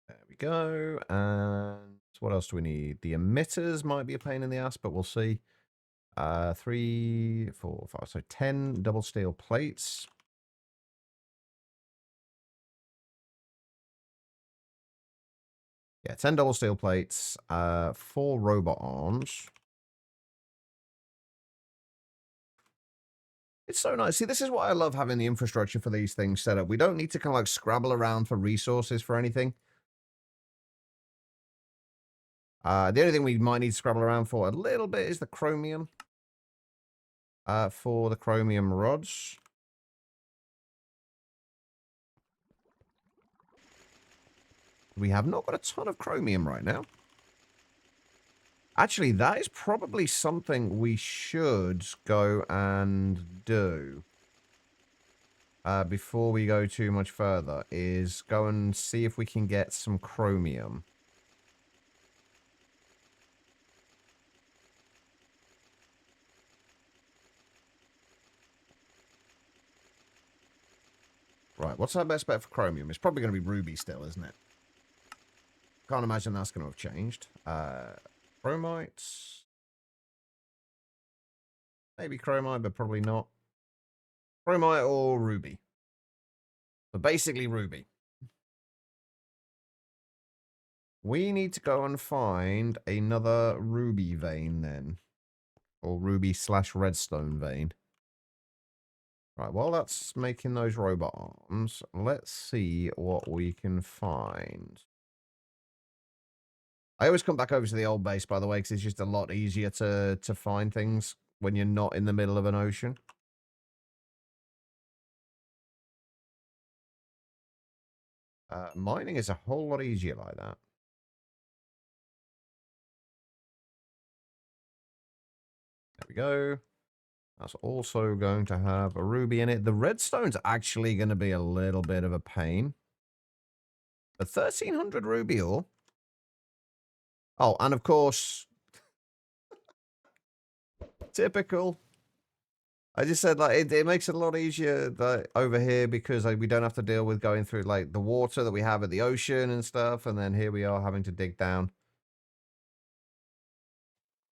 There we go. And what else do we need? The emitters might be a pain in the ass, but we'll see. 3, 4, 5, so 10 double steel plates. Yeah, 10 double steel plates, 4 robot arms. It's so nice. See, this is why I love having the infrastructure for these things set up. We don't need to kind of like scrabble around for resources for anything. The only thing we might need to scrabble around for a little bit is the chromium. For the chromium rods. We have not got a ton of chromium right now. Actually, that is probably something we should go and do. Before we go too much further, is go and see if we can get some chromium. Right, what's our best bet for chromium? It's probably going to be ruby still, isn't it? Can't imagine that's going to have changed. Chromites. Maybe chromite, but probably not. Chromite or ruby. But basically ruby. We need to go and find another ruby vein then. Or ruby / redstone vein. Right, while that's making those robot arms, let's see what we can find. I always come back over to the old base, by the way, because it's just a lot easier to find things when you're not in the middle of an ocean. Mining is a whole lot easier like that. There we go. That's also going to have a ruby in it. The redstone's actually going to be a little bit of a pain. But 1300 ruby ore. Oh, and of course, typical. I just said, like, it makes it a lot easier over here because we don't have to deal with going through, like, the water that we have at the ocean and stuff. And then here we are having to dig down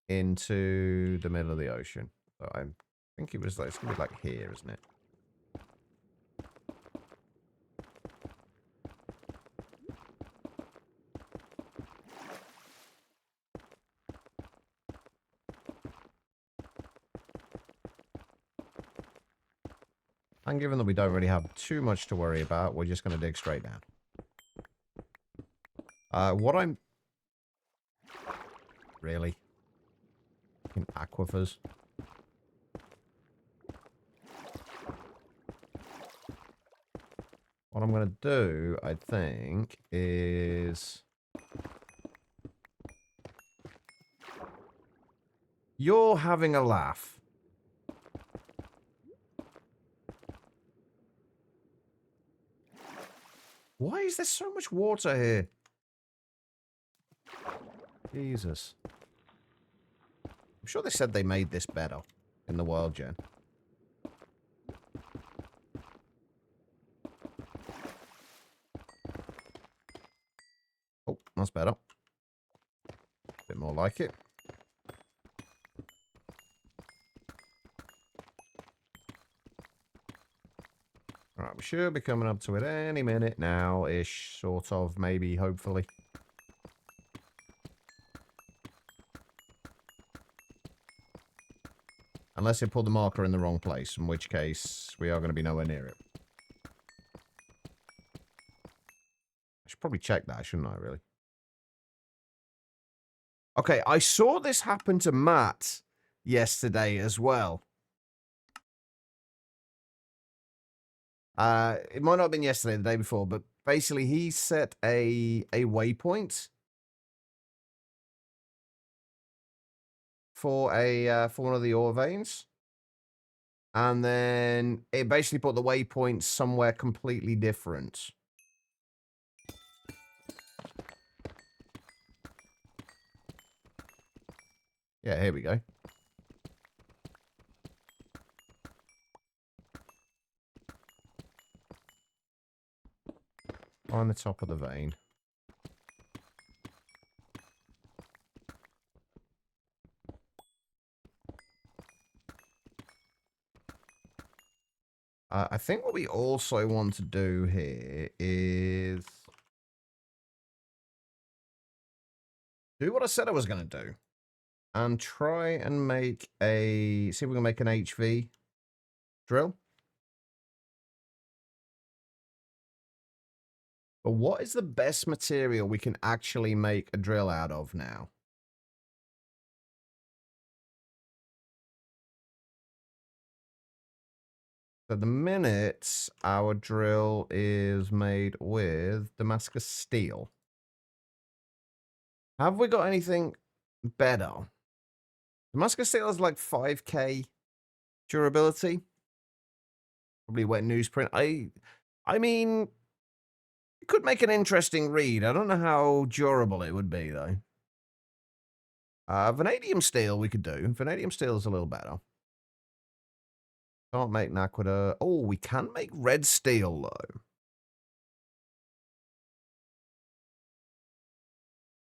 into the middle of the ocean. So I think it was, like, it's going to be, like, here, isn't it? And given that we don't really have too much to worry about, we're just going to dig straight down. What I'm... Really? Fucking aquifers. What I'm going to do, I think, is... You're having a laugh. Why is there so much water here? Jesus. I'm sure they said they made this better in the world gen. Oh, that's better. Bit more like it. Alright, we should be coming up to it any minute now-ish, sort of, maybe, hopefully. Unless it pulled the marker in the wrong place, in which case we are going to be nowhere near it. I should probably check that, shouldn't I, really? Okay, I saw this happen to Matt yesterday as well. It might not have been yesterday, the day before, but basically he set a waypoint for for one of the ore veins, and then it basically put the waypoint somewhere completely different. Yeah, here we go. On the top of the vein. I think what we also want to do here is do what I said I was going to do. And try and make a... See if we can make an HV drill. But what is the best material we can actually make a drill out of now? So the minute our drill is made with Damascus steel. Have we got anything better? Damascus steel is like 5k durability. Probably wet newsprint. I mean, it could make an interesting read. I don't know how durable it would be, though. Vanadium steel we could do. Vanadium steel is a little better. Can't make Naquita. Oh, we can make red steel, though.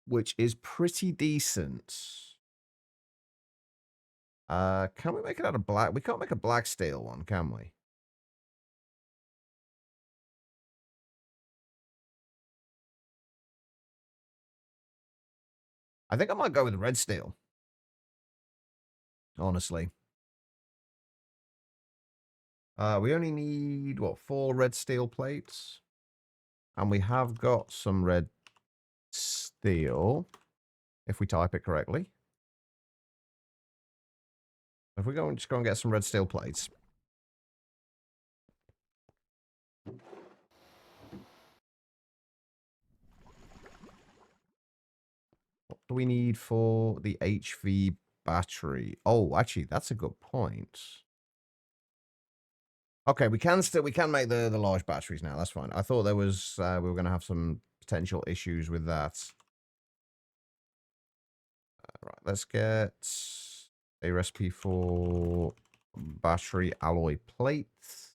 Which is pretty decent. Can we make it out of black? We can't make a black steel one, can we? I think I might go with red steel. Honestly. We only need, what, 4 red steel plates? And we have got some red steel, if we type it correctly. If we go and just go and get some red steel plates. What do we need for the HV battery? Oh, actually, that's a good point. Okay, we can make the large batteries now. That's fine. I thought there was we were going to have some potential issues with that. Right, let's get a recipe for battery alloy plates.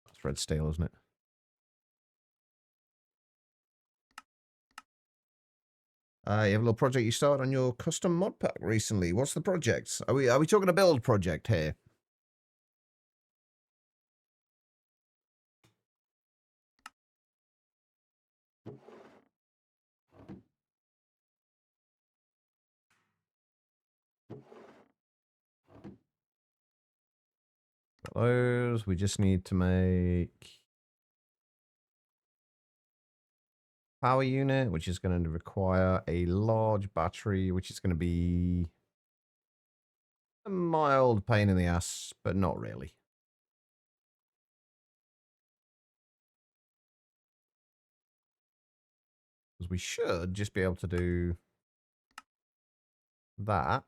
That's red steel, isn't it? You have a little project you started on your custom mod pack recently. What's the project? Are we talking a build project here? Those, we just need to make power unit, which is going to require a large battery, which is going to be a mild pain in the ass, but not really. Because we should just be able to do that.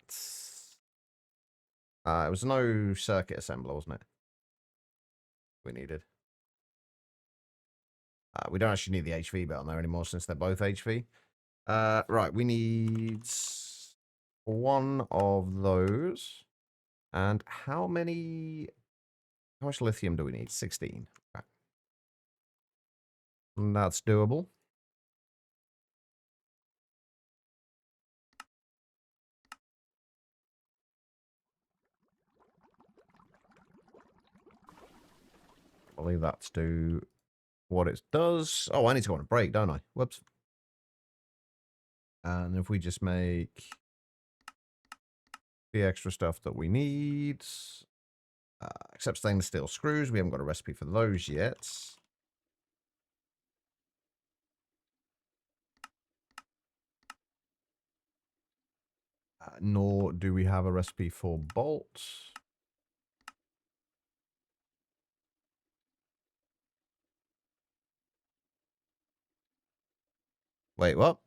It was no circuit assembler, wasn't it? We needed. We don't actually need the HV bit on there anymore since they're both HV. Right, we need one of those. And how much lithium do we need? 16. Okay. And that's doable. I believe that's do what it does. Oh, I need to go on a break, don't I? Whoops. And if we just make the extra stuff that we need, except stainless steel screws, we haven't got a recipe for those yet. Nor do we have a recipe for bolts. Wait, what?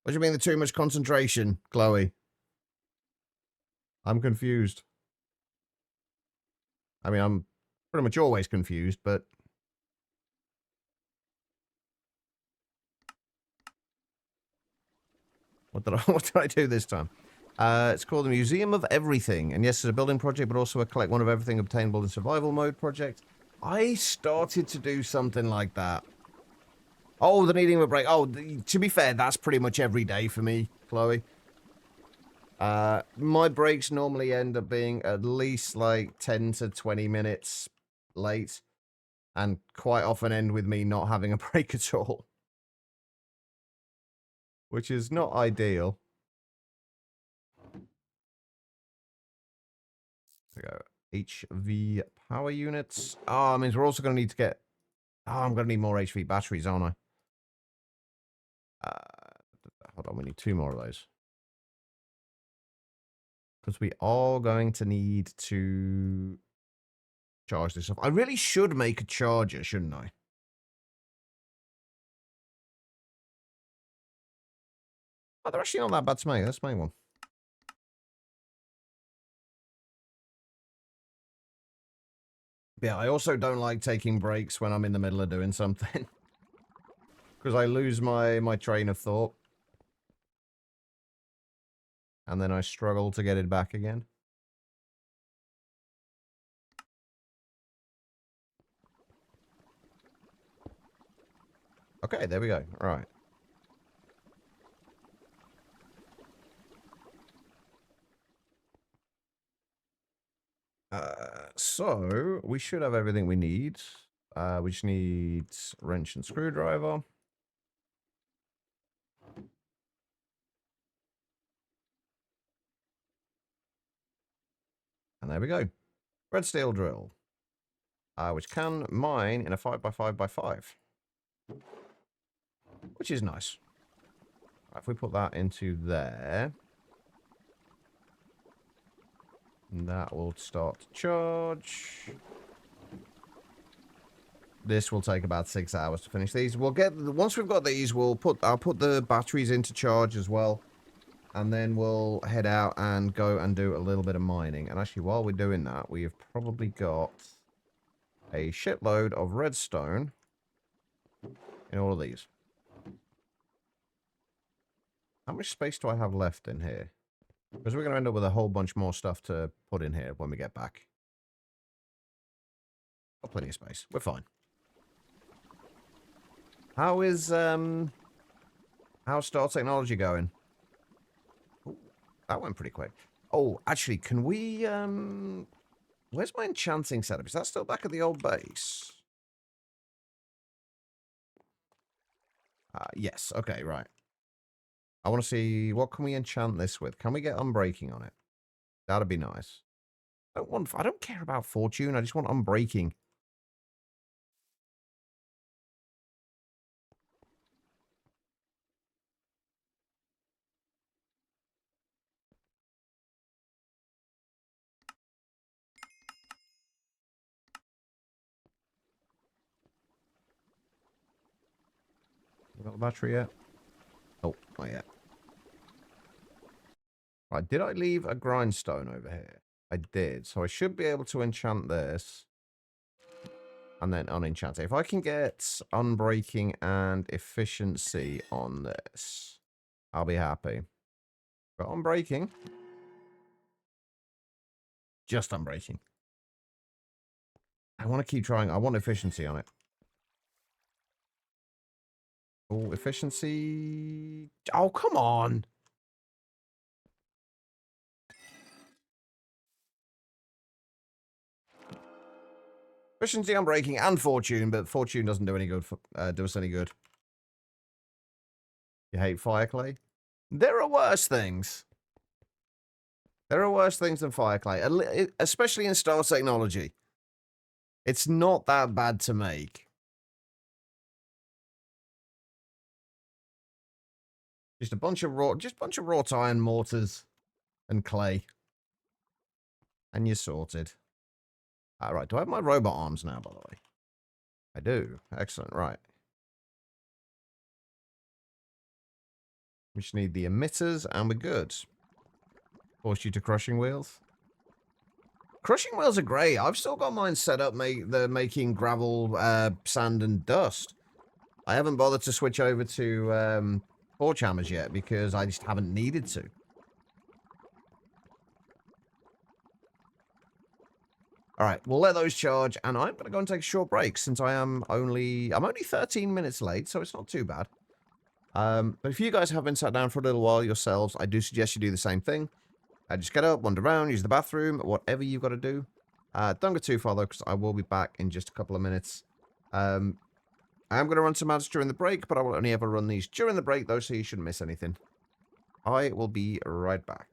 What do you mean the too much concentration, Chloe? I'm confused. I mean, I'm pretty much always confused, but... What did I do this time? It's called the Museum of Everything. And yes, it's a building project, but also a collect one of everything obtainable in survival mode project. I started to do something like that. Oh, the needing of a break. Oh, to be fair, that's pretty much every day for me, Chloe. My breaks normally end up being at least like 10 to 20 minutes late. And quite often end with me not having a break at all. Which is not ideal. There we go. HV power units. Oh, it means we're also going to need to get... Oh, I'm going to need more HV batteries, aren't I? Hold on, we need 2 more of those. Because we are going to need to charge this up. I really should make a charger, shouldn't I? Oh, they're actually not that bad to make. Let's make one. Yeah, I also don't like taking breaks when I'm in the middle of doing something. Because I lose my train of thought. And then I struggle to get it back again. Okay, there we go. All right. So, we should have everything we need. We just need wrench and screwdriver. And there we go. Red steel drill. Which can mine in a 5x5x5. Which is nice. Right, if we put that into there, that will start to charge. This will take about 6 hours to finish these. We'll get, once we've got these, I'll put the batteries into charge as well. And then we'll head out and go and do a little bit of mining. And actually, while we're doing that, we have probably got a shitload of redstone in all of these. How much space do I have left in here? Because we're going to end up with a whole bunch more stuff to put in here when we get back. Got plenty of space. We're fine. How is, how's Star Technology going? Ooh, that went pretty quick. Oh, actually, can we, where's my enchanting setup? Is that still back at the old base? Yes. Okay, right. I want to see, what can we enchant this with? Can we get Unbreaking on it? That'd be nice. I don't care about Fortune. I just want Unbreaking. You got the battery yet? Oh, not yet. Right, did I leave a grindstone over here? I did, so I should be able to enchant this. And then unenchant it. If I can get Unbreaking and Efficiency on this, I'll be happy. Got Unbreaking. Just Unbreaking. I want to keep trying. I want Efficiency on it. Oh, Efficiency. Oh, come on. Efficiency, Unbreaking, and Fortune, but Fortune doesn't do any good. Do us any good. You hate Fireclay? There are worse things. There are worse things than Fireclay, especially in Star Technology. It's not that bad to make. Just a bunch of wrought iron mortars and clay. And you're sorted. Alright, do I have my robot arms now, by the way? I do. Excellent, right. We just need the emitters, and we're good. Force you to crushing wheels. Crushing wheels are great. I've still got mine set up, they're making gravel, sand, and dust. I haven't bothered to switch over to forge hammers yet, because I just haven't needed to. Alright, we'll let those charge, and I'm going to go and take a short break, since I'm only 13 minutes late, so it's not too bad. But if you guys have been sat down for a little while yourselves, I do suggest you do the same thing. Just get up, wander around, use the bathroom, whatever you've got to do. Don't go too far, though, because I will be back in just a couple of minutes. I am going to run some ads during the break, but I will only ever run these during the break, though, so you shouldn't miss anything. I will be right back.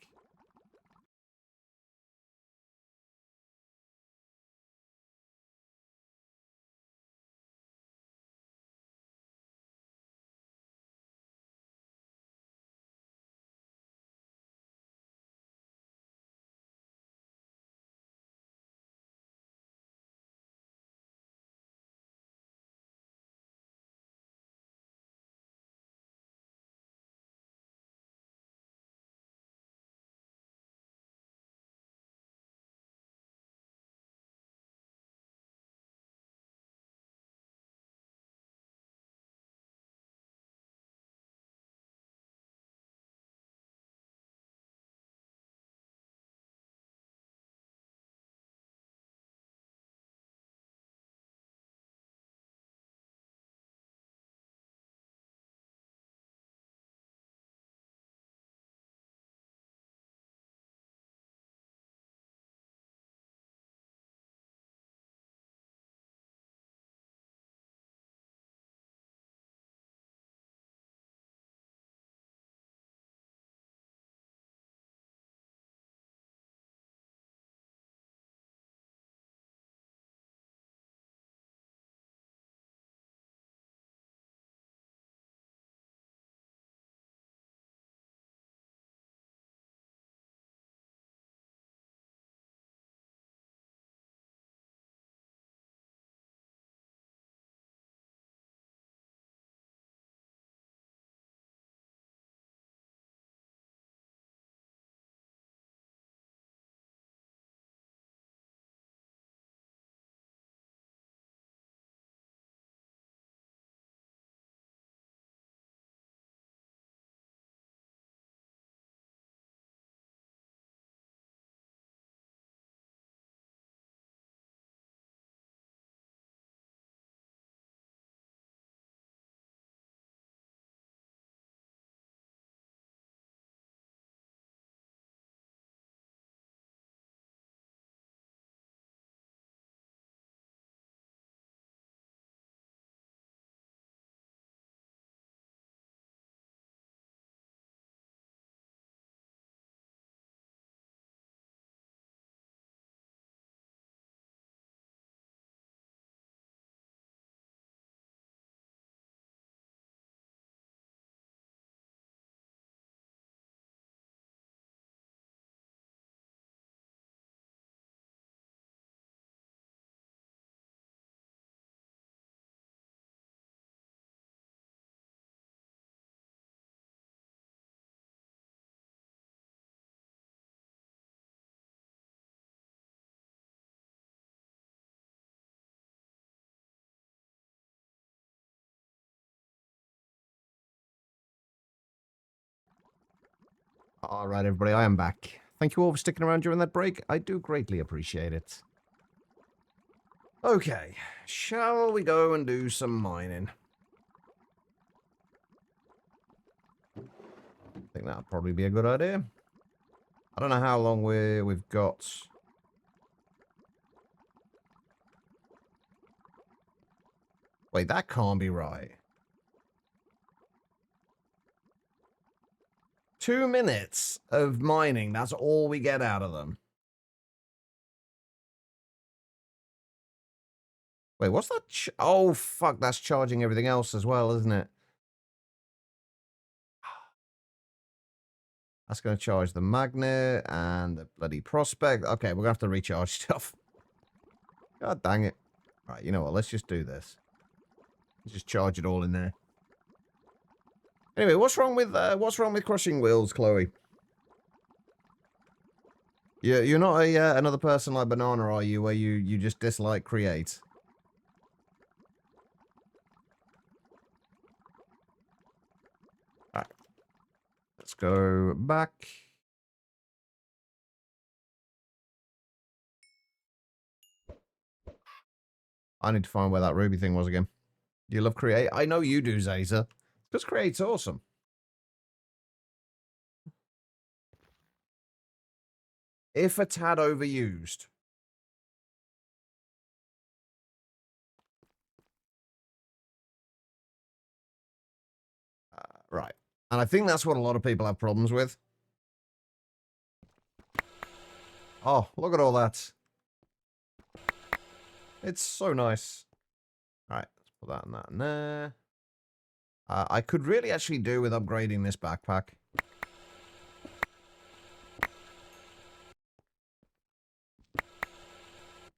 All right, everybody, I am back. Thank you all for sticking around during that break. I do greatly appreciate it. Okay, shall we go and do some mining? I think that'd probably be a good idea. I don't know how long we've got. Wait, that can't be right. 2 minutes of mining, that's all we get out of them. Wait, what's that? Oh, fuck, that's charging everything else as well, isn't it? That's going to charge the magnet and the bloody prospect. Okay, we're going to have to recharge stuff. God dang it. Right, you know what? Let's just do this. Just charge it all in there. Anyway, what's wrong with crushing wheels, Chloe? You're not another person like Banana, are you? Where you just dislike create? All right, let's go back. I need to find where that ruby thing was again. Do you love create? I know you do, Zaza. Because create's awesome. If a tad overused. Right. And I think that's what a lot of people have problems with. Oh, look at all that. It's so nice. Alright, let's put that and that in there. I could really actually do with upgrading this backpack.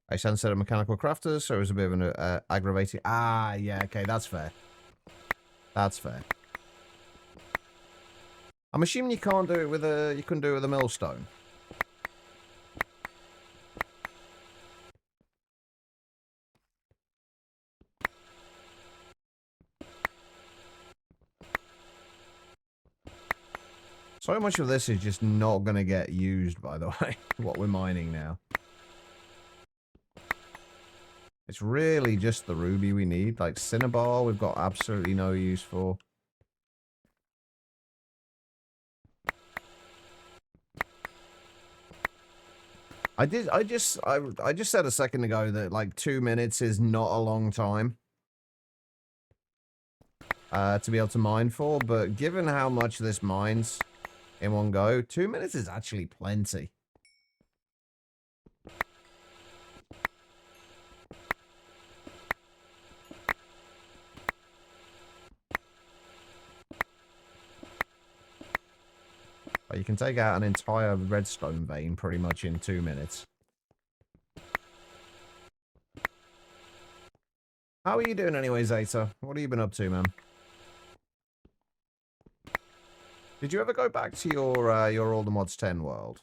I sense a mechanical crafter, so it was a bit of an aggravating. Ah, yeah, okay, that's fair. That's fair. I'm assuming you can't do it with a. You couldn't do it with a millstone. So much of this is just not going to get used, by the way, what we're mining now. It's really just the ruby we need. Like, cinnabar, we've got absolutely no use for. I just said a second ago that, like, 2 minutes is not a long time. To be able to mine for, but given how much this mines in one go, 2 minutes is actually plenty. But you can take out an entire redstone vein pretty much in 2 minutes. How are you doing anyway, Zeta? What have you been up to, man? Did you ever go back to your All the Mods 10 world?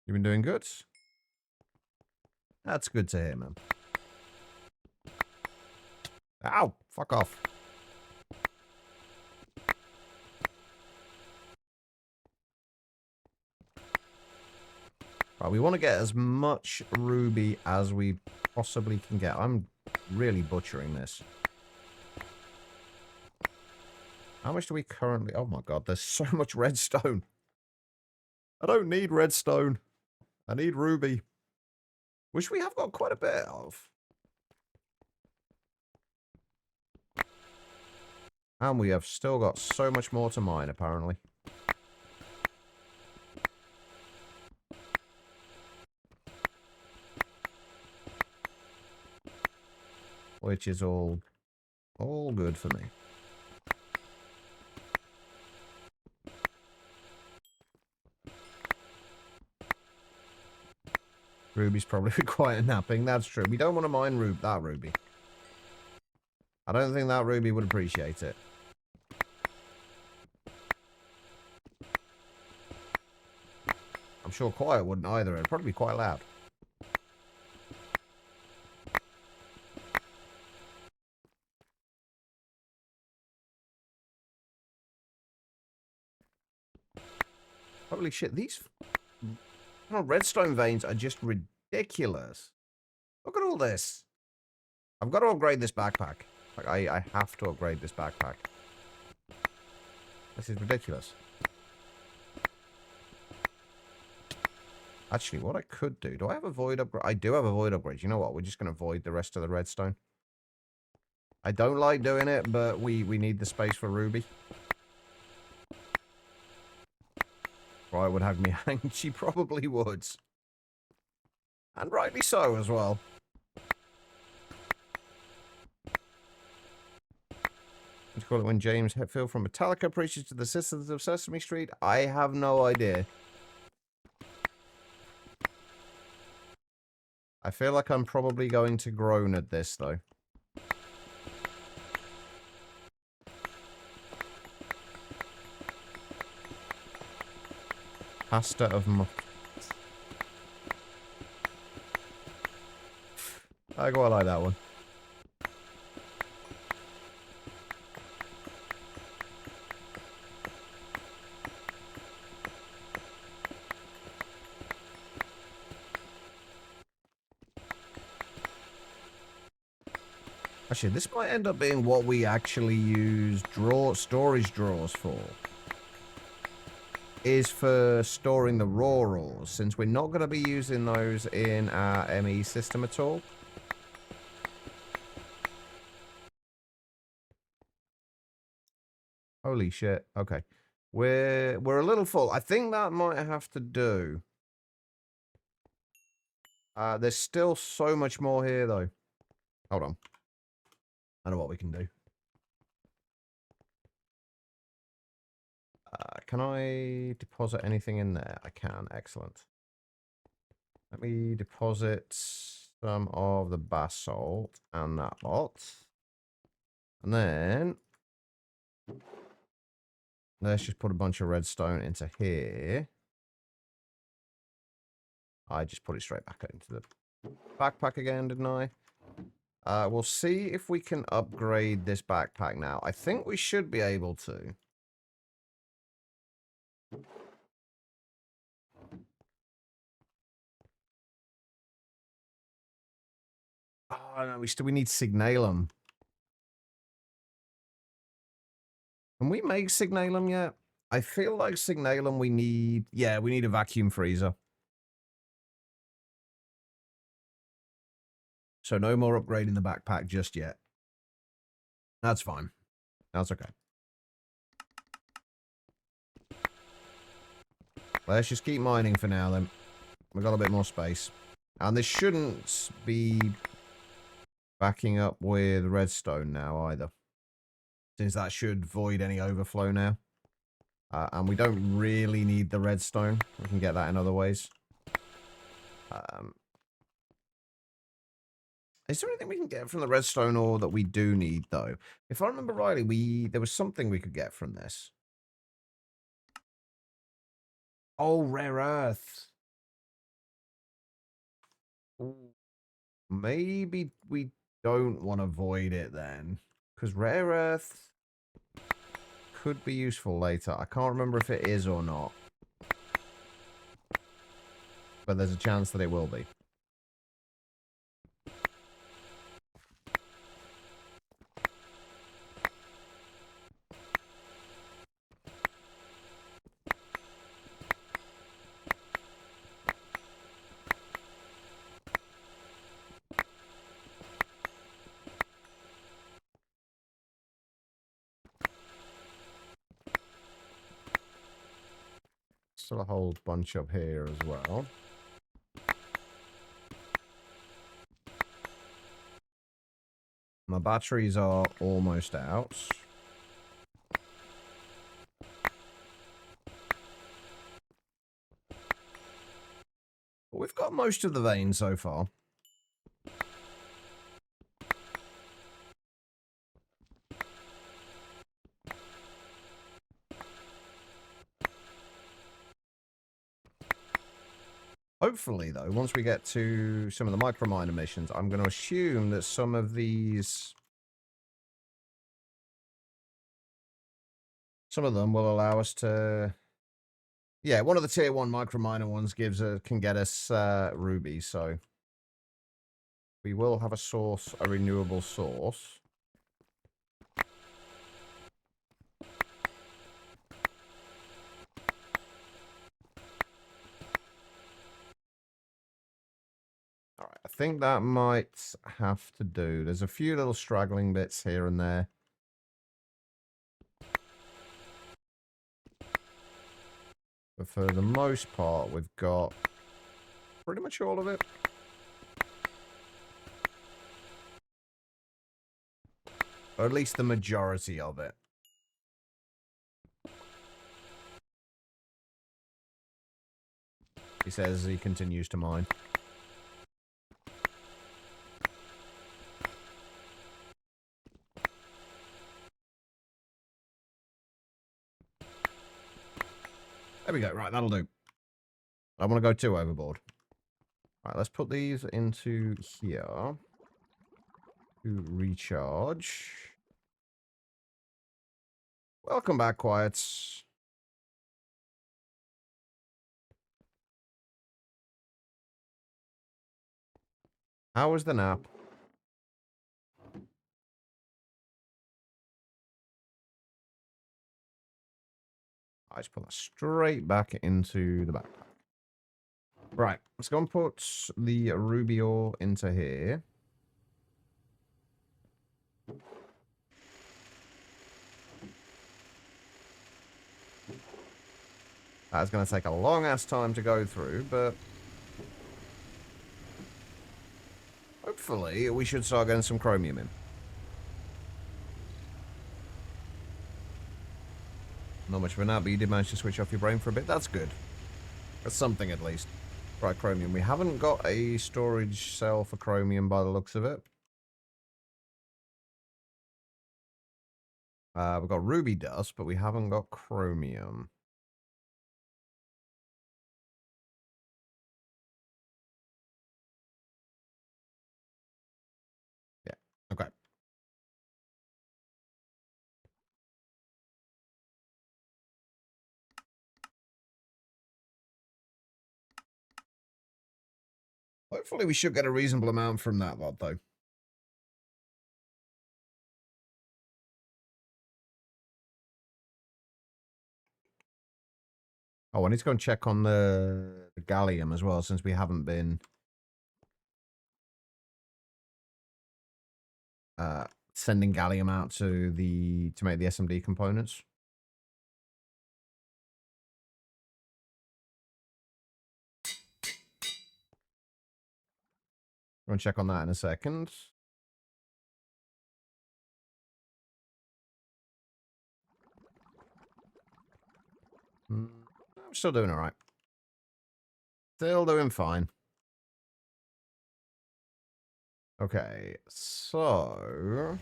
You been doing good? That's good to hear, man. Ow! Fuck off. Right, we want to get as much ruby as we possibly can get. I'm really butchering this. How much do we currently... Oh my god, there's so much redstone. I don't need redstone. I need ruby. Which we have got quite a bit of. And we have still got so much more to mine, apparently. Which is all good for me. Ruby's probably require napping. That's true. We don't want to mine that ruby. I don't think that ruby would appreciate it. I'm sure Quiet wouldn't either. It'd probably be quite loud. Holy shit, these redstone veins are just ridiculous. Look at all this. I've got to upgrade this backpack. Like, I have to upgrade this backpack. This is ridiculous. Actually, what I could do... Do I have a void upgrade? I do have a void upgrade. You know what? We're just going to void the rest of the redstone. I don't like doing it, but we need the space for Ruby. Right, would have me hang. She probably would. And rightly so as well. What do you call it when James Hetfield from Metallica preaches to the citizens of Sesame Street? I have no idea. I feel like I'm probably going to groan at this, though. Pasta of I quite like that one. Actually, this might end up being what we actually use storage drawers for. Is for storing the raw ores, since we're not going to be using those in our ME system at all. Holy shit. Okay. We're a little full. I think that might have to do. There's still so much more here, though. Hold on. I know what we can do. Can I deposit anything in there? I can. Excellent. Let me deposit some of the basalt and that lot. And then let's just put a bunch of redstone into here. I just put it straight back into the backpack again, didn't I? We'll see if we can upgrade this backpack now. I think we should be able to. Oh, no, we need signalum. Can we make signalum yet? I feel like signalum we need... Yeah, we need a vacuum freezer. So no more upgrading the backpack just yet. That's fine. That's okay. Let's just keep mining for now, then. We've got a bit more space. And this shouldn't be backing up with redstone now, either. Since that should void any overflow now. And we don't really need the redstone. We can get that in other ways. Is there anything we can get from the redstone ore that we do need, though? If I remember rightly, there was something we could get from this. Oh, rare earth. Maybe we don't want to void it then. Because rare earth could be useful later. I can't remember if it is or not. But there's a chance that it will be. Still a whole bunch up here as well. My batteries are almost out. But we've got most of the veins so far. Hopefully, though, once we get to some of the microminer missions, I'm going to assume that some of these... Some of them will allow us to Yeah, one of the tier 1 micro miner ones can get us rubies, so we will have a renewable source. All right, I think that might have to do. There's a few little straggling bits here and there. But for the most part, we've got pretty much all of it. Or at least the majority of it. He says he continues to mine. There we go. Right, that'll do. I want to go 2 overboard. Right, let's put these into here to recharge. Welcome back, Quiets. How was the nap? I just put that straight back into the backpack. Right, let's go and put the ruby ore into here. That's going to take a long-ass time to go through, but hopefully we should start getting some chromium in. Not much of a nap, but you did manage to switch off your brain for a bit. That's good. That's something, at least. Right, chromium. We haven't got a storage cell for chromium by the looks of it. We've got ruby dust, but we haven't got chromium. Yeah, okay. Hopefully we should get a reasonable amount from that lot, though. Oh, I need to go and check on the gallium as well, since we haven't been sending gallium out to make the SMD components. I'm going to check on that in a second. I'm still doing all right. Still doing fine. Okay, so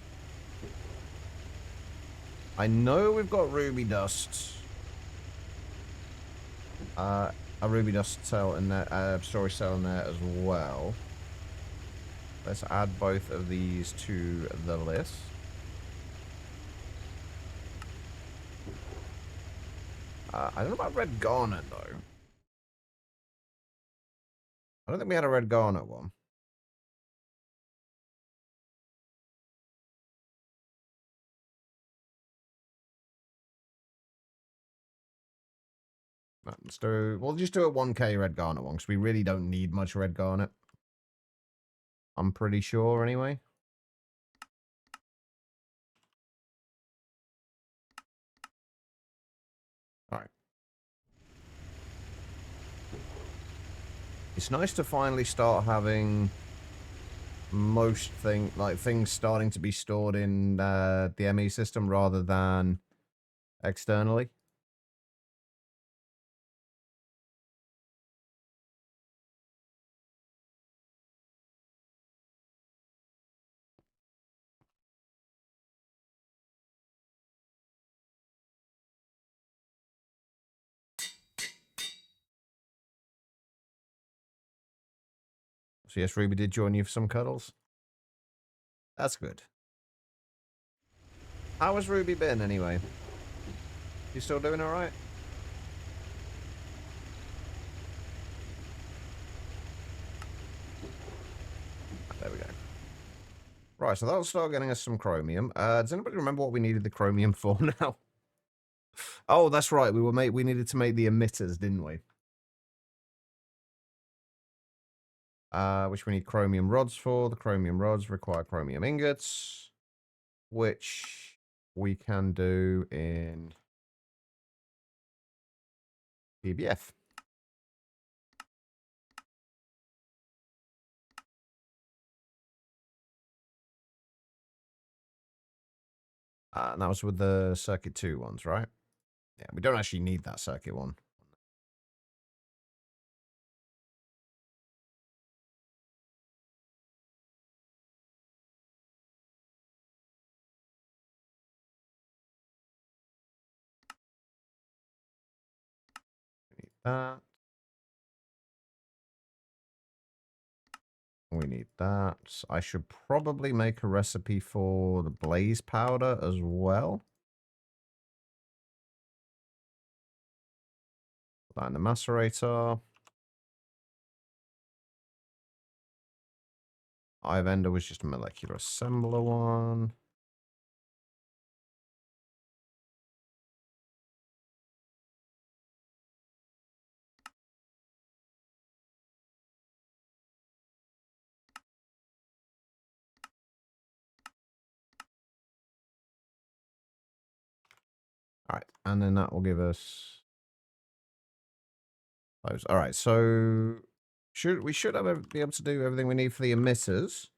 I know we've got ruby dust. A ruby dust cell in there, storage cell in there as well. Let's add both of these to the list. I don't know about red garnet, though. I don't think we had a red garnet one. Right, we'll just do a 1k red garnet one, because we really don't need much red garnet. I'm pretty sure, anyway. Alright. It's nice to finally start having most things starting to be stored in the ME system rather than externally. So yes, Ruby did join you for some cuddles. That's good. How has Ruby been, anyway? You still doing alright? There we go. Right, so that'll start getting us some chromium. Does anybody remember what we needed the chromium for now? Oh, that's right. We needed to make the emitters, didn't we? Which we need chromium rods for. The chromium rods require chromium ingots, which we can do in EBF. And that was with the circuit 2 ones, right? Yeah, we don't actually need that circuit one. We need that. We need that. I should probably make a recipe for the blaze powder as well. Put that in the macerator. Ivender was just a molecular assembler one. All right, and then that will give us those. All right, so we should be able to do everything we need for the emitters.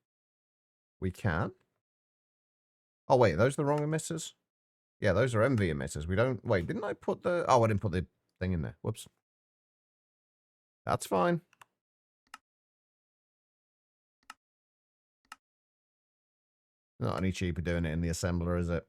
We can. Oh wait, those are the wrong emitters? Yeah, those are MV emitters. We don't wait, didn't I put the I didn't put the thing in there. Whoops. That's fine. Not any cheaper doing it in the assembler, is it?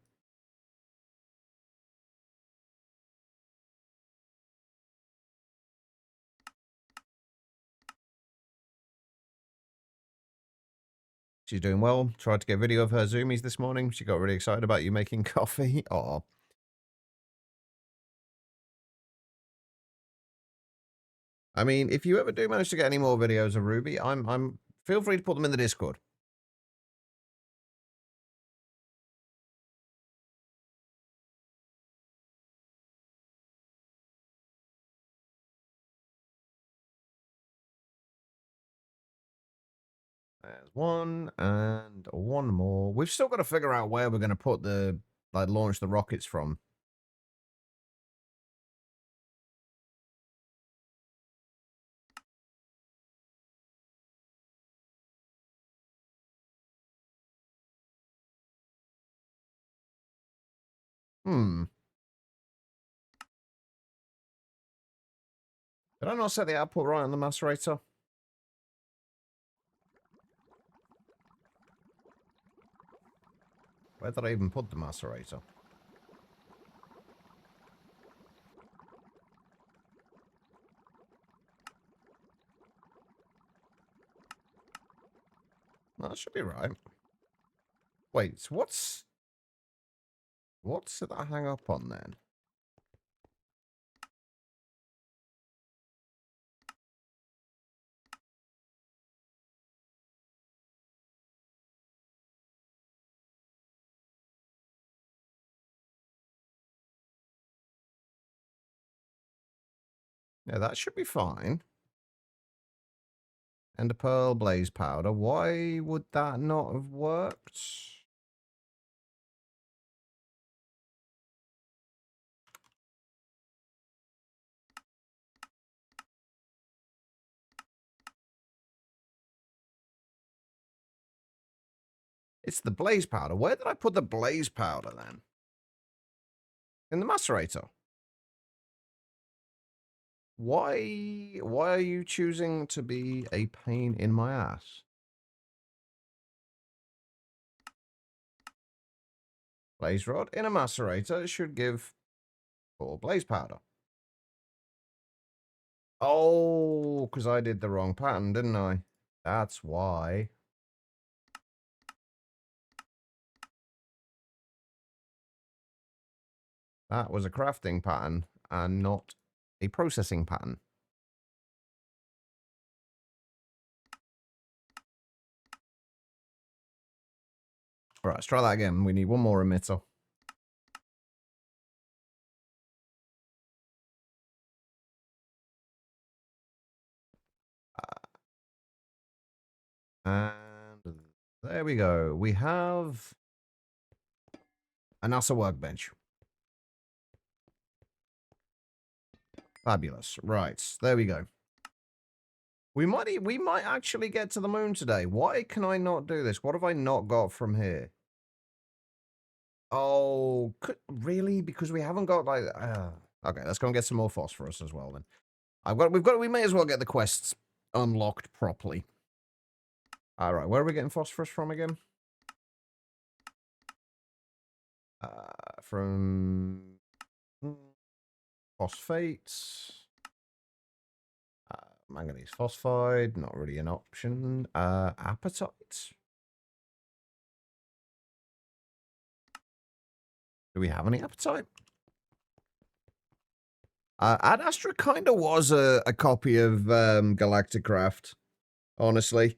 She's doing well. Tried to get a video of her zoomies this morning. She got really excited about you making coffee. Oh. I mean, if you ever do manage to get any more videos of Ruby, I'm feel free to put them in the Discord. There's one and one more. We've still got to figure out where we're going to put the launch the rockets from. Hmm. Did I not set the output right on the macerator? Where did I even put the macerator? No, that should be right. Wait, so what's did I hang up on then? Yeah, that should be fine. And a pearl blaze powder. Why would that not have worked? It's the blaze powder. Where did I put the blaze powder then? In the macerator. Why are you choosing to be a pain in my ass? Blaze rod in a macerator should give 4 blaze powder. Oh, because I did the wrong pattern, didn't I? That's why. That was a crafting pattern and not a processing pattern. All right, let's try that again. We need one more emitter. And there we go. We have a NASA workbench. Fabulous. Right, there we go. We might actually get to the moon today. Why can I not do this? What have I not got from here? Oh, really? Because we haven't got like. Okay, let's go and get some more phosphorus as well then. We may as well get the quests unlocked properly. All right, where are we getting phosphorus from again? From phosphates. Manganese phosphide, not really an option. Apatite. Do we have any apatite? Ad Astra kind of was a copy of Galacticraft, honestly.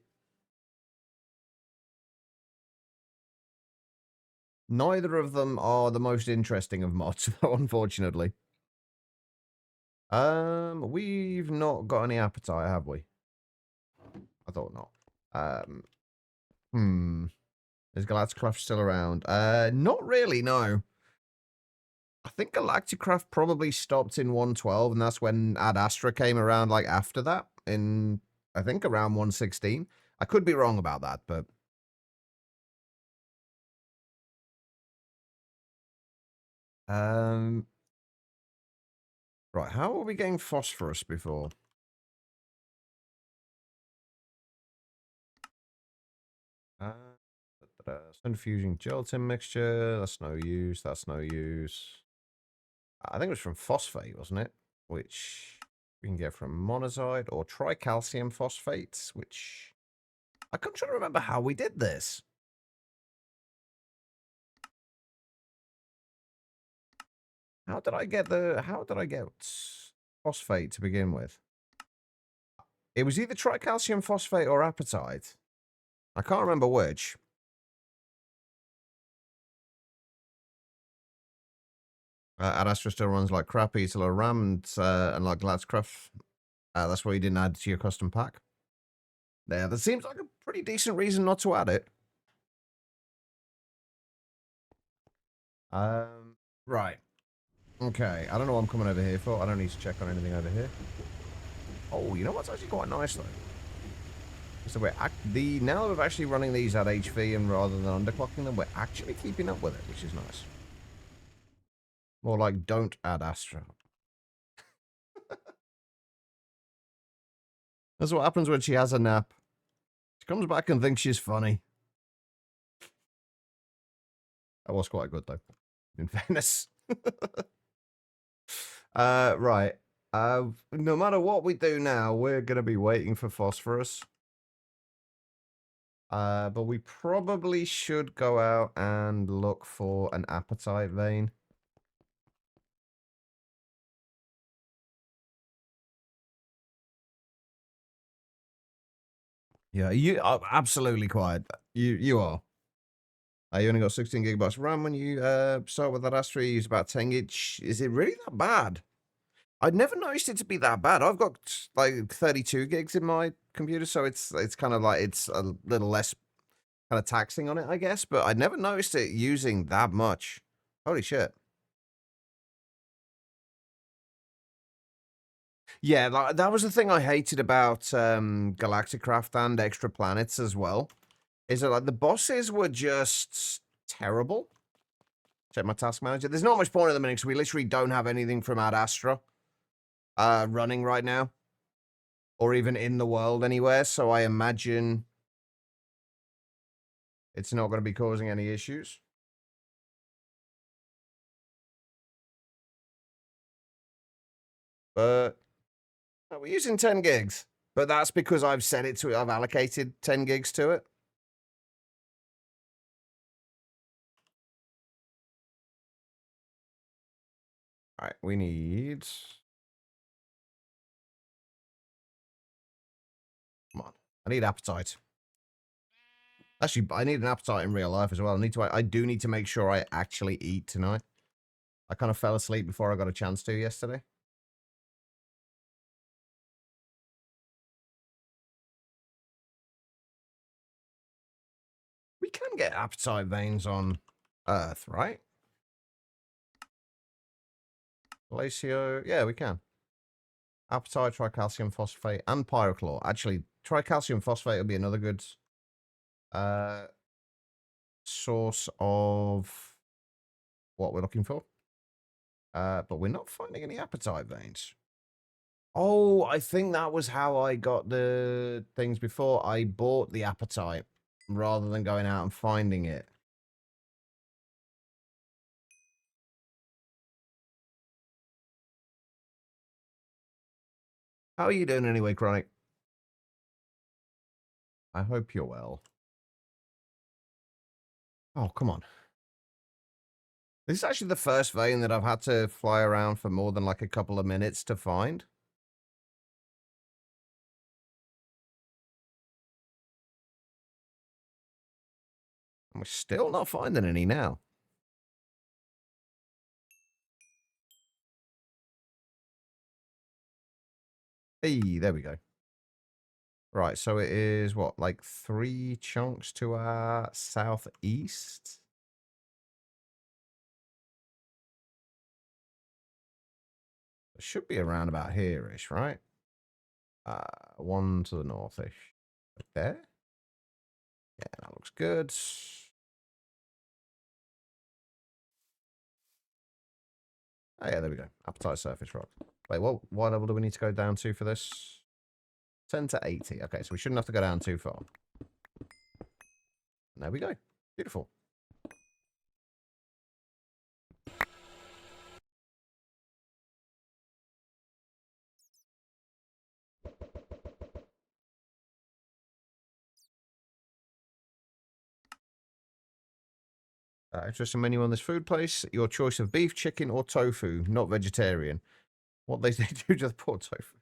Neither of them are the most interesting of mods, though, unfortunately. We've not got any appetite, have we? I thought not. Is Galacticraft still around? Not really, no. I think Galacticraft probably stopped in 112, and that's when Ad Astra came around, like, after that, in, I think, around 116. I could be wrong about that, but... Right, how are we getting phosphorus before? Centrifuging gelatin mixture, that's no use, that's no use. I think it was from phosphate, wasn't it? Which we can get from monazite or tricalcium phosphates, which I can't try to remember how we did this. How did I get phosphate to begin with? It was either tricalcium phosphate or apatite. I can't remember which. Ad Astra still runs like crap, eats a lot of RAM, and like Galacticraft. That's why you didn't add it to your custom pack. Yeah, that seems like a pretty decent reason not to add it. Right. Okay, I don't know what I'm coming over here for. I don't need to check on anything over here. Oh, you know what's actually quite nice, though? So now that we're actually running these at HV and rather than underclocking them, we're actually keeping up with it, which is nice. More like, don't add Astra. That's what happens when she has a nap. She comes back and thinks she's funny. That was quite good, though, in fairness. Right. No matter what we do now, we're going to be waiting for phosphorus. But we probably should go out and look for an apatite vein. Yeah, you are absolutely quiet. You are. You only got 16 gigabytes RAM when you start with that Astra. You use about 10 gig. Is it really that bad? I'd never noticed it to be that bad. I've got like 32 gigs in my computer, so it's kind of like it's a little less kind of taxing on it, I guess. But I'd never noticed it using that much. Holy shit. Yeah, that was the thing I hated about Galacticraft and Extra Planets as well. Is that like the bosses were just terrible. Check my task manager. There's not much point at the minute because we literally don't have anything from Ad Astra running right now. Or even in the world anywhere, so I imagine it's not going to be causing any issues. But we're using 10 gigs. But that's because I've set it to, I've allocated 10 gigs to it. All right, we need... Come on. I need apatite. Actually, I need an appetite in real life as well. I do need to make sure I actually eat tonight. I kind of fell asleep before I got a chance to yesterday. We can get appetite veins on Earth, right? Glacio, yeah, we can. Appetite, tricalcium phosphate, and pyrochlor. Actually, tricalcium phosphate will be another good source of what we're looking for. But we're not finding any appetite veins. Oh, I think that was how I got the things before. I bought the appetite rather than going out and finding it. How are you doing anyway, Chronic? I hope you're well. Oh, come on. This is actually the first vein that I've had to fly around for more than like a couple of minutes to find. And we're still not finding any now. Hey, there we go. Right, so it is what, like 3 chunks to our southeast? It should be around about here-ish, right? 1 to the northish. Right there? Yeah, that looks good. Oh, yeah, there we go. Appetite surface rock. Wait, what level do we need to go down to for this? 10 to 80. Okay, so we shouldn't have to go down too far. And there we go. Beautiful. Interesting menu on this food place. Your choice of beef, chicken, or tofu. Not vegetarian. What they do to the poor tofu.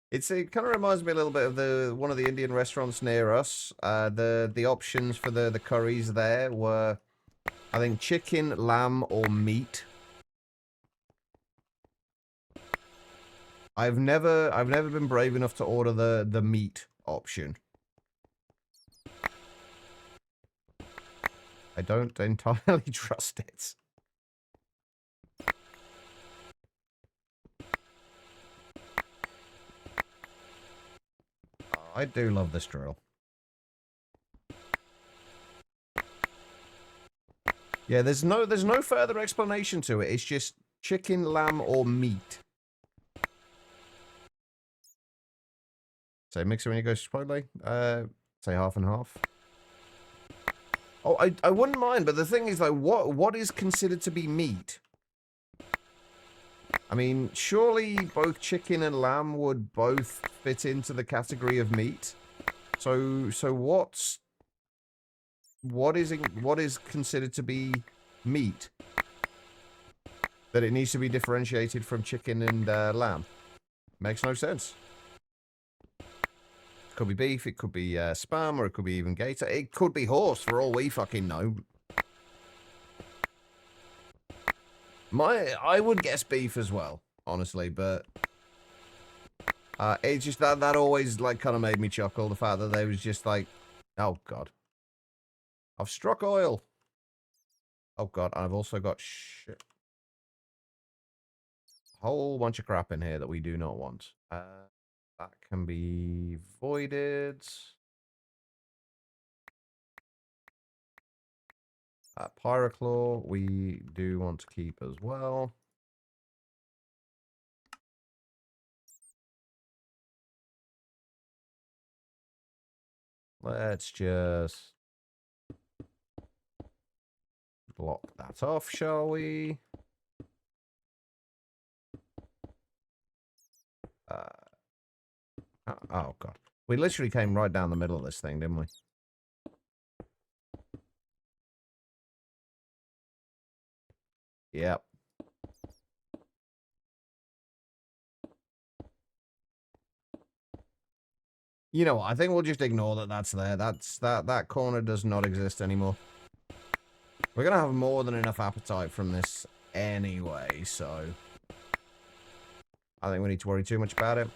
It kind of reminds me a little bit of one of the Indian restaurants near us. The options for the curries there were, I think, chicken, lamb, or meat. I've never been brave enough to order the meat option. I don't entirely trust it. I do love this drill. Yeah, there's no further explanation to it. It's just chicken, lamb, or meat. So mix it when you go Chipotle. Say half and half. Oh, I wouldn't mind, but the thing is, like, what is considered to be meat? I mean, surely both chicken and lamb would both fit into the category of meat. So what is considered to be meat? That it needs to be differentiated from chicken and lamb. Makes no sense. It could be beef, it could be spam, or it could be even gator. It could be horse, for all we fucking know. I would guess beef as well, honestly, but it's just that always like kind of made me chuckle. The fact that they was just like, oh god, I've struck oil. Oh god, I've also got shit. Whole bunch of crap in here that we do not want. That can be voided. Pyrochlor, we do want to keep as well. Let's just block that off, shall we? Oh, God. We literally came right down the middle of this thing, didn't we? Yep. You know what? I think we'll just ignore that that's there. That corner does not exist anymore. We're going to have more than enough appetite from this anyway, so I think we need to worry too much about it.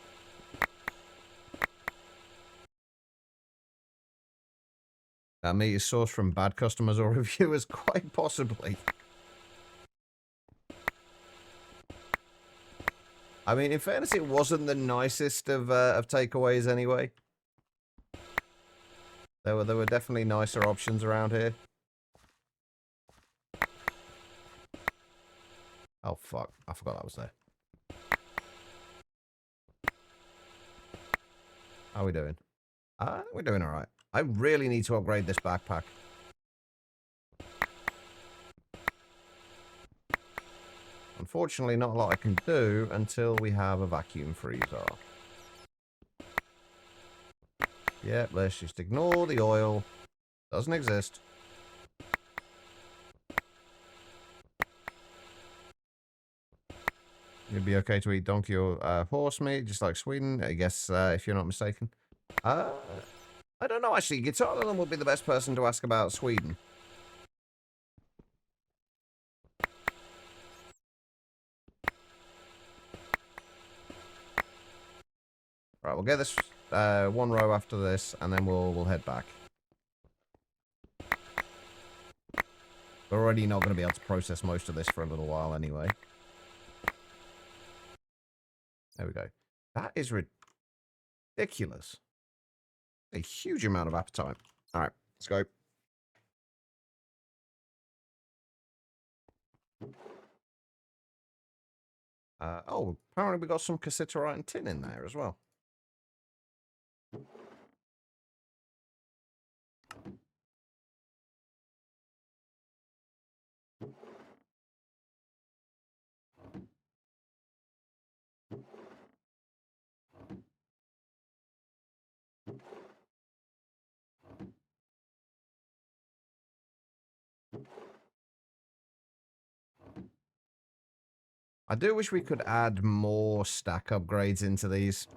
That meat is sourced from bad customers or reviewers, quite possibly. I mean, in fairness, it wasn't the nicest of takeaways anyway. There were definitely nicer options around here. Oh fuck! I forgot that was there. How are we doing? We're doing all right. I really need to upgrade this backpack. Unfortunately, not a lot I can do until we have a vacuum freezer. Yep, let's just ignore the oil. Doesn't exist. It'd be okay to eat donkey or horse meat, just like Sweden, I guess, if you're not mistaken. I don't know, actually. Guitarland would be the best person to ask about Sweden. Right, we'll get this one row after this, and then we'll head back. We're already not going to be able to process most of this for a little while anyway. There we go. That is ridiculous. A huge amount of appetite. All right, let's go. Oh, apparently we got some cassiterite and tin in there as well. I do wish we could add more stack upgrades into these.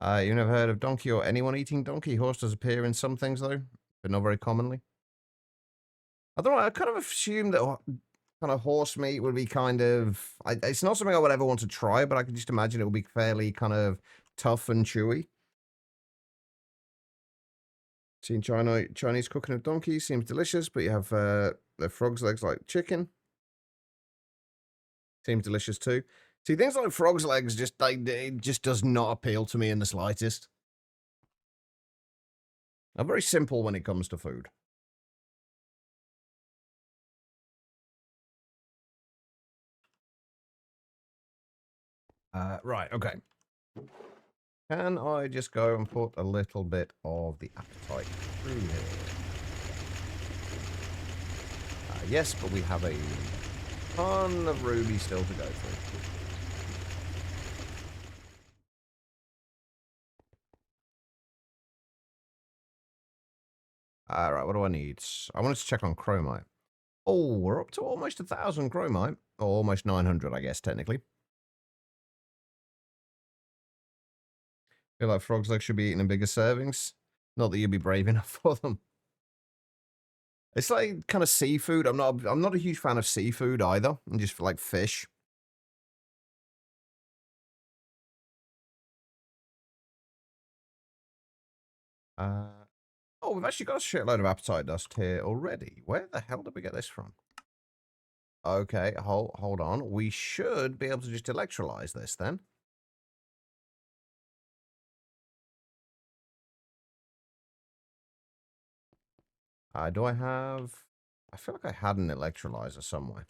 You never heard of donkey or anyone eating donkey? Horse does appear in some things, though, but not very commonly. I don't know, I kind of assumed that kind of horse meat would be kind of... it's not something I would ever want to try, but I could just imagine it would be fairly kind of tough and chewy. Seen Chinese cooking of donkey, seems delicious, but you have the frog's legs like chicken. Seems delicious too. See, things like frog's legs just it just does not appeal to me in the slightest. I'm very simple when it comes to food. Right, okay. Can I just go and put a little bit of the appetite through here? Yes, but we have a ton of ruby still to go through. Alright, what do I need? I wanted to check on chromite. Oh, we're up to almost 1,000 chromite. Or almost 900, I guess, technically. Feel like frog's legs should be eaten in bigger servings. Not that you'd be brave enough for them. It's like kind of seafood. I'm not a huge fan of seafood either. I'm just like fish. Oh, we've actually got a shitload of appetite dust here already. Where the hell did we get this from? Okay, hold on. We should be able to just electrolyze this then. Do I have... I feel like I had an electrolyzer somewhere.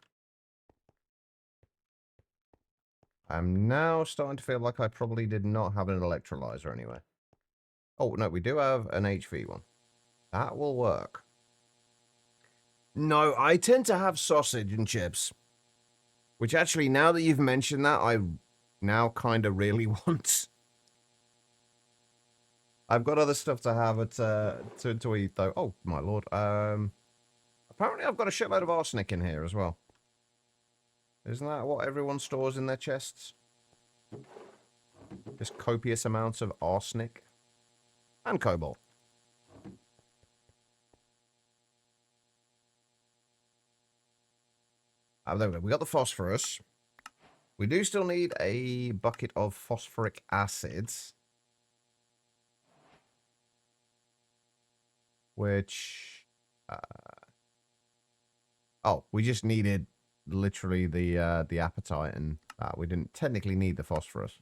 I'm now starting to feel like I probably did not have an electrolyzer anywhere. Oh, no, we do have an HV one. That will work. No, I tend to have sausage and chips. Which actually, now that you've mentioned that, I now kind of really want. I've got other stuff to have to eat, though. Oh, my lord. I Apparently I've got a shitload of arsenic in here as well. Isn't that what everyone stores in their chests? Just copious amounts of arsenic. And cobalt. There we go. We got the phosphorus. We do still need a bucket of phosphoric acids. Which... oh, we just needed literally the apatite, and we didn't technically need the phosphorus.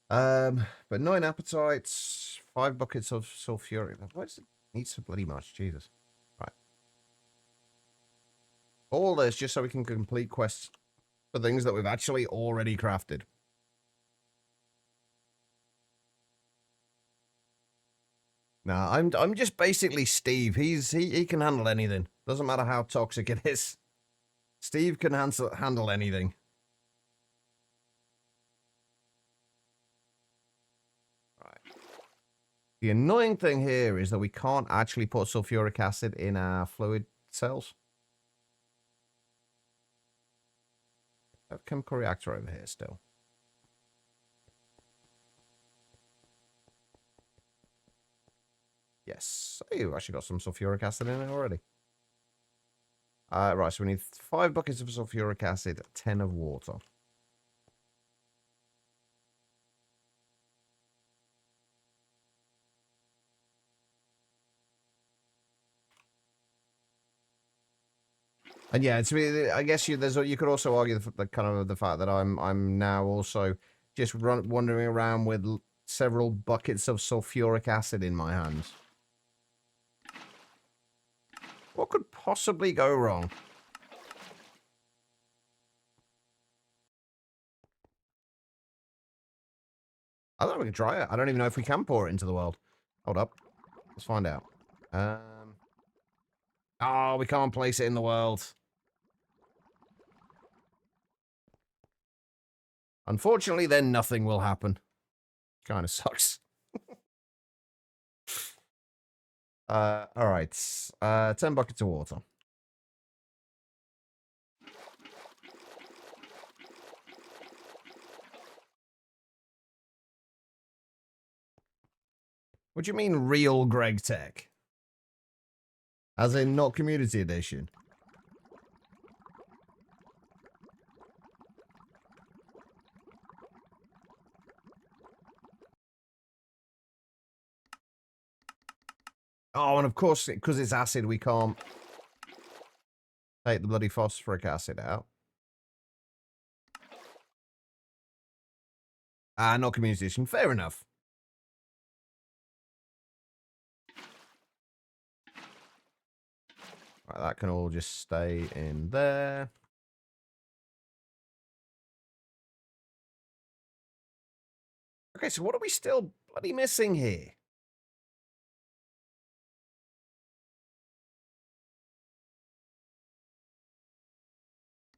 But 9 apatites, 5 buckets of sulfuric. Why does it need so bloody much? Jesus. Right. All this just so we can complete quests for things that we've actually already crafted. Nah, I'm just basically Steve. He can handle anything. Doesn't matter how toxic it is. Steve can handle anything. Right. The annoying thing here is that we can't actually put sulfuric acid in our fluid cells. I have a chemical reactor over here still. Yes. Oh, you've actually got some sulfuric acid in it already. Right, so we need 5 buckets of sulfuric acid, 10 of water. And yeah, I guess you could also argue the kind of the fact that I'm now also just wandering around with several buckets of sulfuric acid in my hands. What could possibly go wrong? I don't know if we can try it. I don't even know if we can pour it into the world. Hold up. Let's find out. Oh, we can't place it in the world. Unfortunately, then nothing will happen. Kind of sucks. Alright. 10 buckets of water. What do you mean, real Greg Tech? As in, not Community Edition? Oh, and of course, because it's acid, we can't take the bloody phosphoric acid out. Not Community Edition. Fair enough. Right, that can all just stay in there. Okay, so what are we still bloody missing here?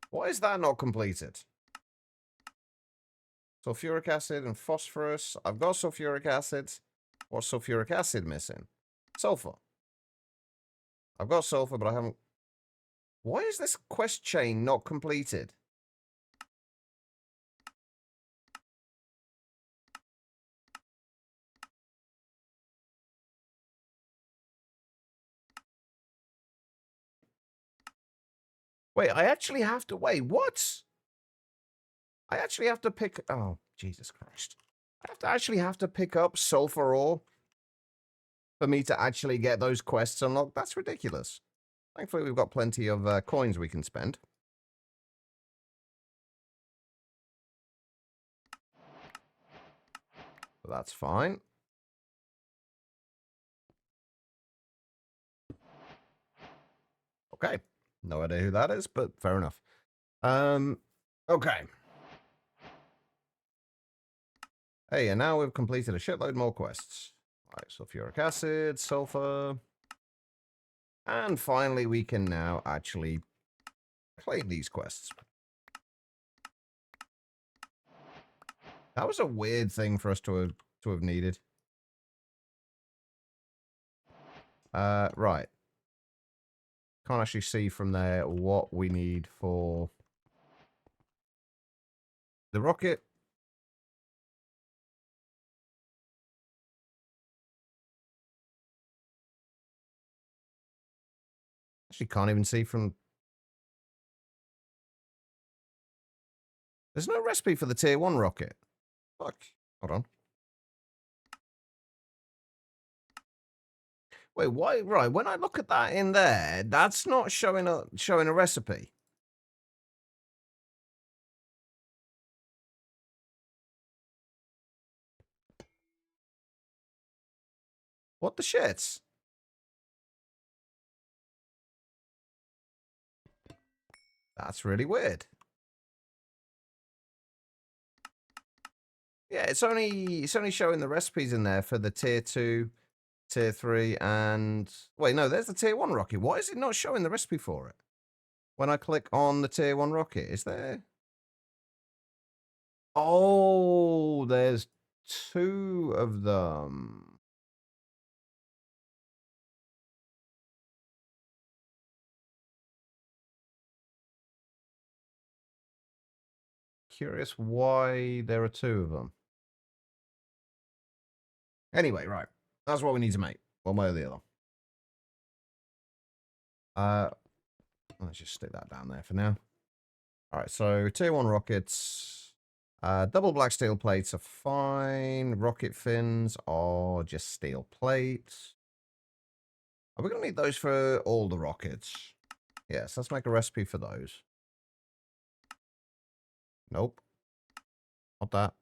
Why is that not completed? Sulfuric acid and phosphorus. I've got sulfuric acid. What's sulfuric acid missing? Sulfur. I've got sulfur, but I haven't... Why is this quest chain not completed? Wait, I actually have to... Wait, what? I actually have to pick... Oh, Jesus Christ. I have to pick up sulfur ore for me to actually get those quests unlocked? That's ridiculous. Thankfully, we've got plenty of coins we can spend. So that's fine. Okay. No idea who that is, but fair enough. Okay. Hey, and now we've completed a shitload more quests. Alright, sulfuric acid, sulfur. And finally, we can now actually claim these quests. That was a weird thing for us to have needed. Right. Can't actually see from there what we need for the rocket. Actually, can't even see from... There's no recipe for the tier 1 rocket. Fuck. Hold on. Wait, why? Right, when I look at that in there, that's not showing a recipe. What the shits? That's really weird. Yeah, it's only showing the recipes in there for the tier 2, tier 3, and... Wait, no, there's the tier 1 rocket. Why is it not showing the recipe for it? When I click on the tier 1 rocket, is there... Oh, there's 2 of them. Curious why there are 2 of them. Anyway, right. That's what we need to make, one way or the other. Let's just stick that down there for now. All right, so tier 1 rockets. Double black steel plates are fine. Rocket fins are just steel plates. Are we going to need those for all the rockets? Yes, let's make a recipe for those. Nope. Not that.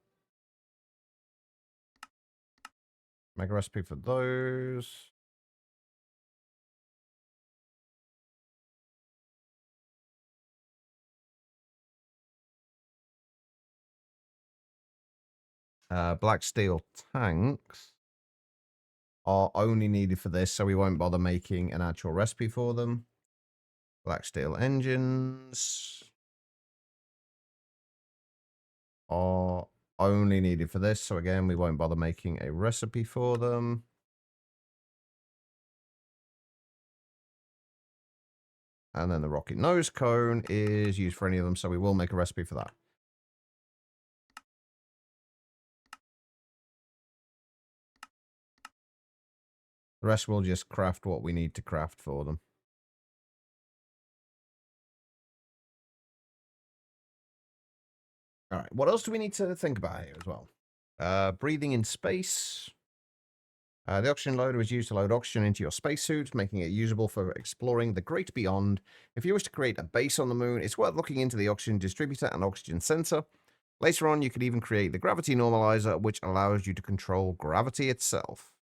Make a recipe for those. Black steel tanks are only needed for this, so we won't bother making an actual recipe for them. Black steel engines are only needed for this, so again, we won't bother making a recipe for them. And then the rocket nose cone is used for any of them, so we will make a recipe for that. The rest we'll just craft what we need to craft for them. All right, what else do we need to think about here as well? Breathing in space. The oxygen loader is used to load oxygen into your spacesuit, making it usable for exploring the great beyond. If you wish to create a base on the moon, it's worth looking into the oxygen distributor and oxygen sensor. Later on, you could even create the gravity normalizer, which allows you to control gravity itself.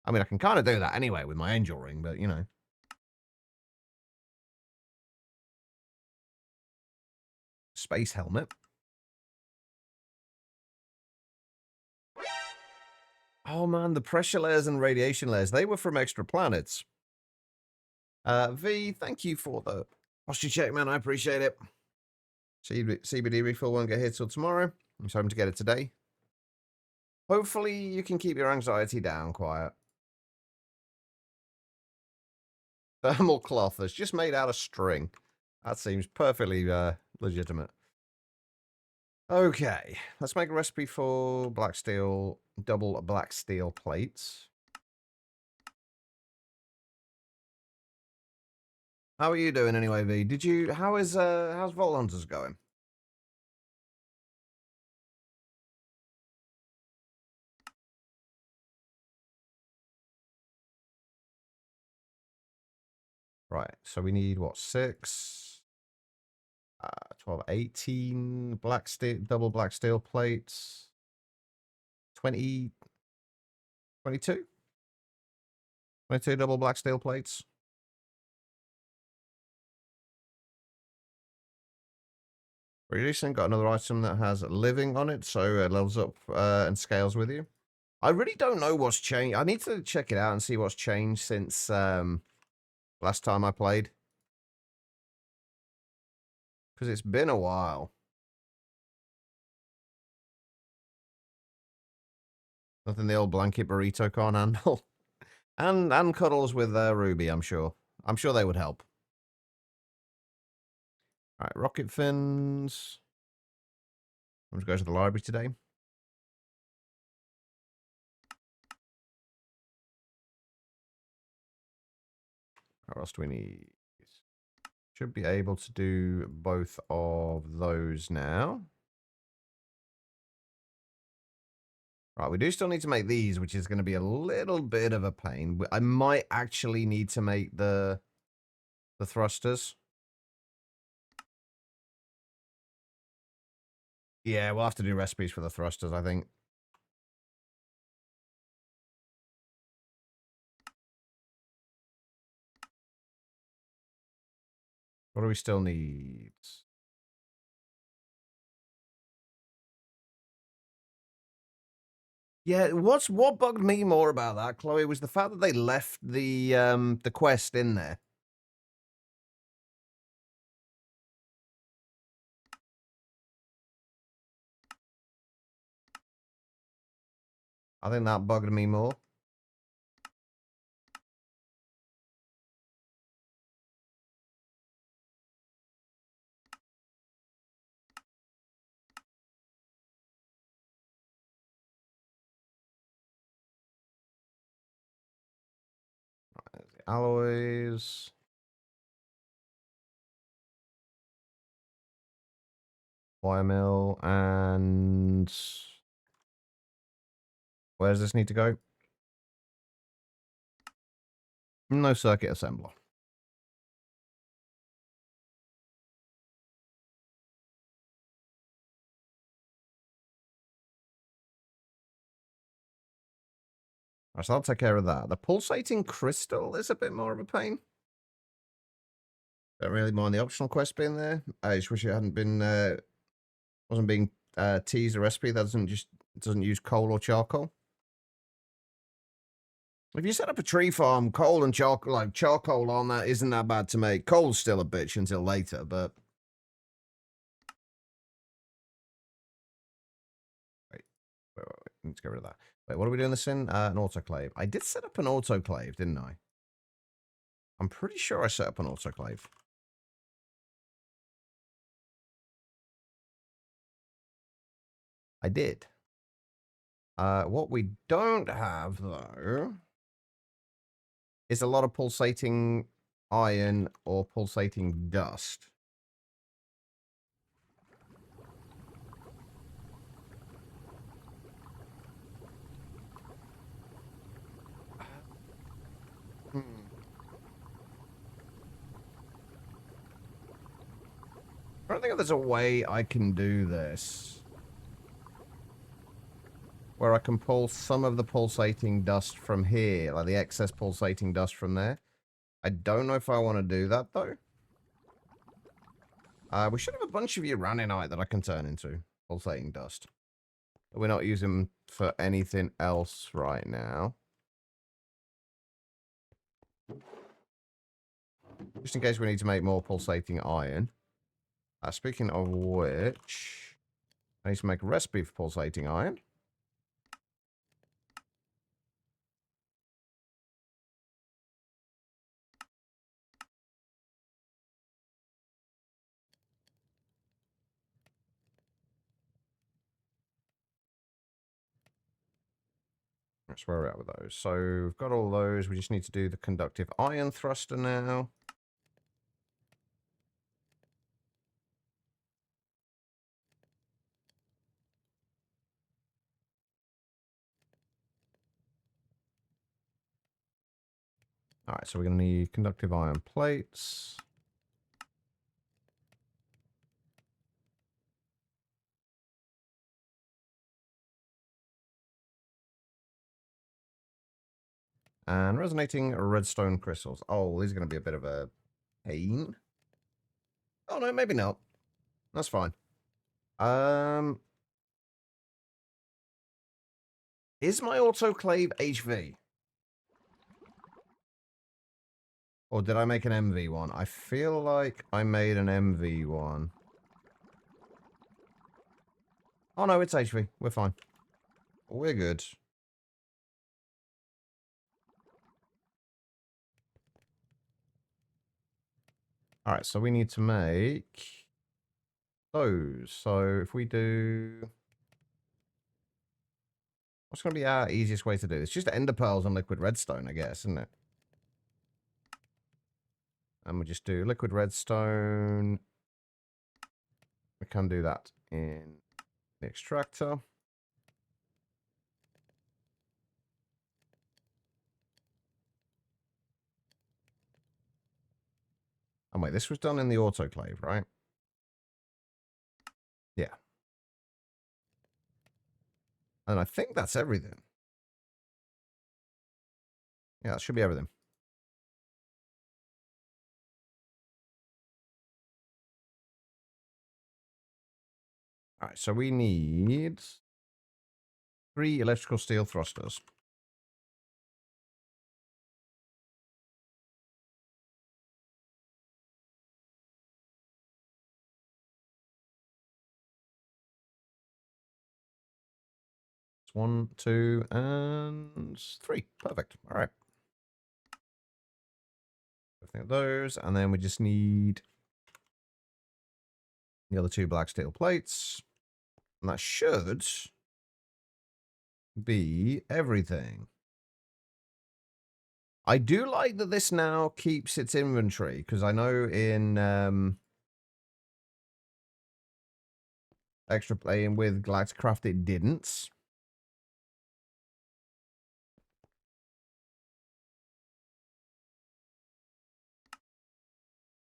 I mean, I can kind of do that anyway with my angel ring, but, you know. Space helmet. Oh, man, the pressure layers and radiation layers, they were from extra planets. V, thank you for the posture check, man. I appreciate it. CBD refill won't get here till tomorrow. I'm just hoping to get it today. Hopefully, you can keep your anxiety down, Quiet. Thermal cloth that's just made out of string. That seems perfectly legitimate. Okay, let's make a recipe for black steel, double black steel plates. How are you doing anyway, V? How's Vault Hunters going? Right, so we need what, 6, 12, 18 black steel, double black steel plates, 20, 22? 22 double black steel plates. Releasing, got another item that has living on it, so it levels up and scales with you. I really don't know what's changed. I need to check it out and see what's changed since last time I played. Because it's been a while. Nothing the old blanket burrito can't handle. and cuddles with Ruby, I'm sure. I'm sure they would help. All right, rocket fins. I'm going to go to the library today. What else do we need? Should be able to do both of those now. Right, we do still need to make these, which is going to be a little bit of a pain. I might actually need to make the thrusters. Yeah, we'll have to do recipes for the thrusters, I think. What do we still need? Yeah, what bugged me more about that, Chloe, was the fact that they left the quest in there. I think that bugged me more. There's the alloys. Wire mill, and where does this need to go? No circuit assembler. Right, so I'll take care of that. The pulsating crystal is a bit more of a pain. Don't really mind the optional quest being there. I just wish it hadn't been wasn't being teased a recipe that doesn't use coal or charcoal. If you set up a tree farm, coal and charcoal, like charcoal on that isn't that bad to make. Coal's still a bitch until later, but wait, let's get rid of that. Wait, what are we doing this in? An autoclave. I did set up an autoclave, didn't I? I'm pretty sure I set up an autoclave. I did. What we don't have, though, is a lot of pulsating iron or pulsating dust. I don't think there's a way I can do this where I can pull some of the pulsating dust from here, like the excess pulsating dust from there. I don't know if I want to do that, though. We should have a bunch of uraninite that I can turn into pulsating dust. But we're not using for anything else right now. Just in case we need to make more pulsating iron. Speaking of which, I need to make a recipe for pulsating iron. That's where we're at with those. So we've got all those. We just need to do the conductive iron thruster now. All right, so we're going to need conductive iron plates. And resonating redstone crystals. Oh, these are going to be a bit of a pain. Oh, no, maybe not. That's fine. Is my autoclave HV? Or did I make an MV one? I feel like I made an MV one. Oh, no, it's HV. We're fine. We're good. All right, so we need to make those. So if we do... What's going to be our easiest way to do this? Just ender pearls and liquid redstone, I guess, isn't it? And we just do liquid redstone. We can do that in the extractor. And wait, this was done in the autoclave, right? Yeah. And I think that's everything. Yeah, that should be everything. All right, so we need 3 electrical steel thrusters. It's 1, 2, and 3. Perfect. All right. Everything of those, and then we just need the other 2 black steel plates. And that should be everything. I do like that this now keeps its inventory, because I know in extra playing with Galacticraft it didn't.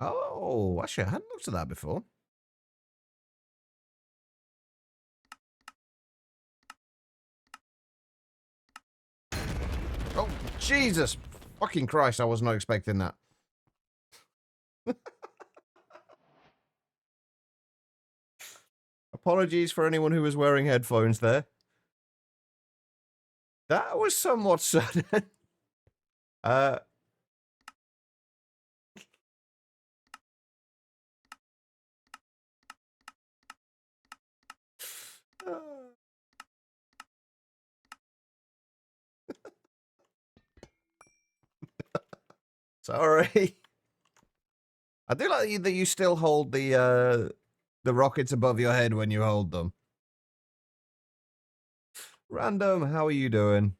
Oh, actually, I hadn't looked at that before. Oh, Jesus fucking Christ, I was not expecting that. Apologies for anyone who was wearing headphones there. That was somewhat sudden. Sorry. I do like that you still hold the rockets above your head when you hold them. Random, how are you doing?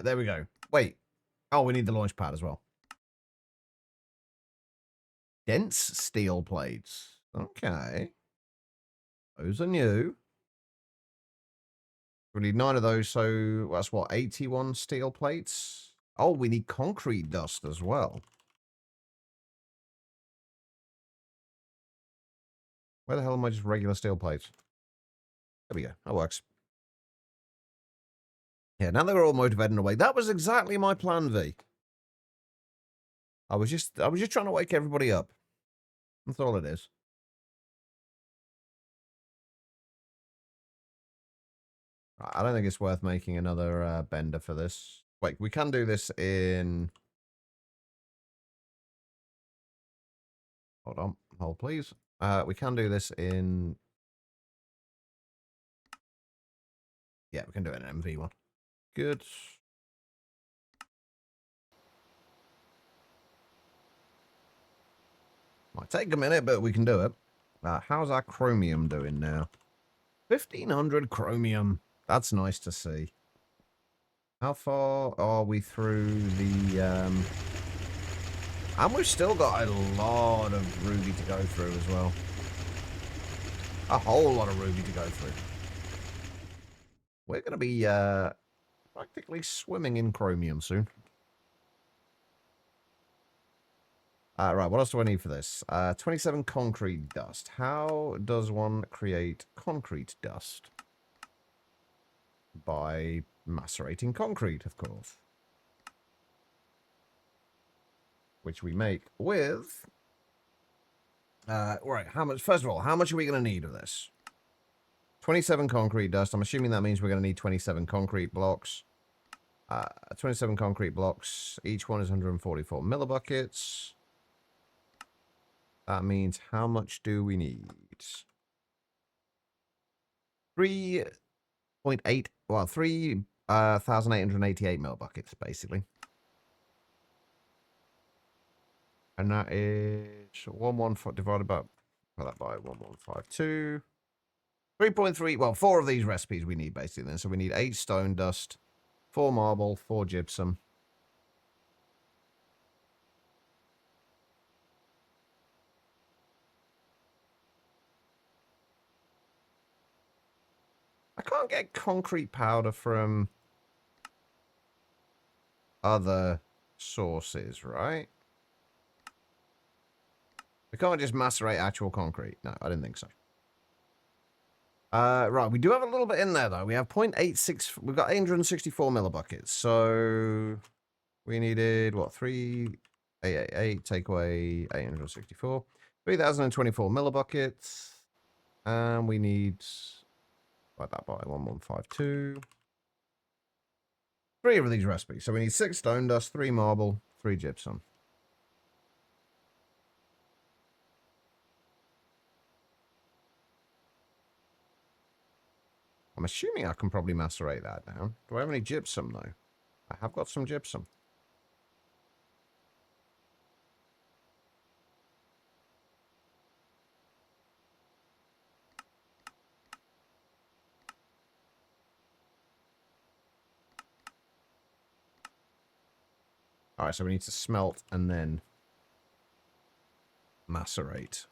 There we go. Wait. Oh, we need the launch pad as well. Dense steel plates. Okay. Those are new. We need 9 of those, so that's what, 81 steel plates? Oh, we need concrete dust as well. Where the hell am I just regular steel plates? There we go. That works. Yeah, now they're all motivating away. That was exactly my plan, V. I was just trying to wake everybody up. That's all it is. I don't think it's worth making another bender for this. Wait, we can do this in... Hold on. Hold, please. We can do this in... Yeah, we can do it in MV one. Good. Might take a minute, but we can do it. How's our chromium doing now? 1,500 chromium. That's nice to see. How far are we through the... And we've still got a lot of ruby to go through as well. A whole lot of ruby to go through. We're going to be practically swimming in chromium soon. Right, what else do I need for this? 27 concrete dust. How does one create concrete dust? By macerating concrete, of course. Which we make with... right, how much... First of all, how much are we going to need of this? 27 concrete dust. I'm assuming that means we're going to need 27 concrete blocks. 27 concrete blocks. Each one is 144 millibuckets. That means how much do we need? 3.8... Well, 3,888 millibuckets, basically. And that is 114 divided by, well, that by 1152. 3.3, well, 4 of these recipes we need basically then. So we need 8 stone dust, 4 marble, 4 gypsum. I can't get concrete powder from other sources, right? We can't just macerate actual concrete. No, I didn't think so. Right, we do have a little bit in there, though. We have 0.86... We've got 864 millibuckets. So we needed, what, 3,888, take away 864. 3,024 millibuckets. And we need... Divide that by 1152. 3 of these recipes. So we need 6 stone dust, 3 marble, 3 gypsum. I'm assuming I can probably macerate that now. Do I have any gypsum, though? I have got some gypsum. Alright, so we need to smelt and then macerate.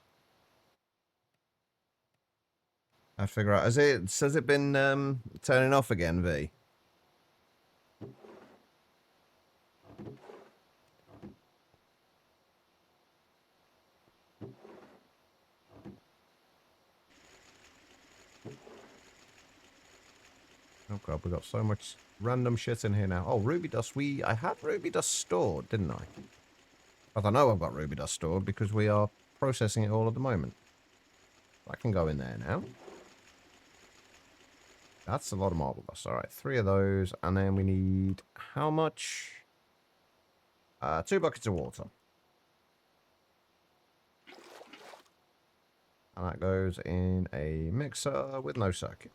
I figure out, has it been turning off again, V? Oh god, we got so much random shit in here now. Oh, ruby dust. I had ruby dust stored, didn't I? But I know I've got ruby dust stored because we are processing it all at the moment. I can go in there now. That's a lot of marble dust. Alright, 3 of those. And then we need how much? 2 buckets of water. And that goes in a mixer with no circuit.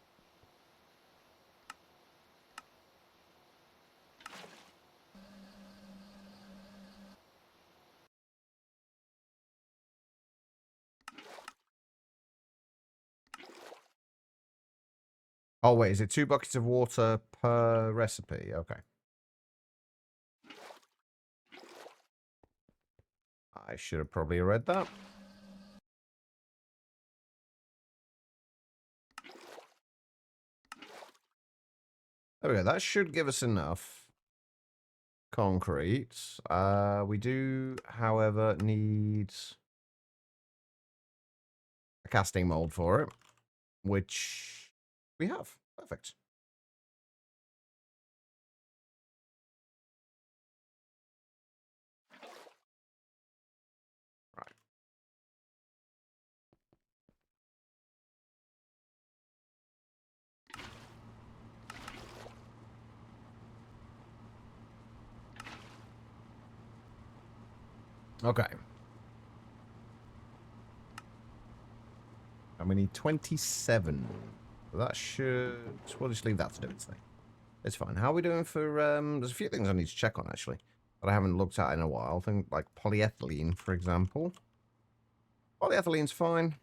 Oh, wait, is it 2 buckets of water per recipe? Okay. I should have probably read that. There we go. That should give us enough concrete. We do, however, need a casting mold for it, which we have. Perfect. Right. Okay. And we need 27. So that should... We'll just leave that to do its thing. It's fine. How are we doing for... There's a few things I need to check on, actually, that I haven't looked at in a while. Things like polyethylene, for example. Polyethylene's fine.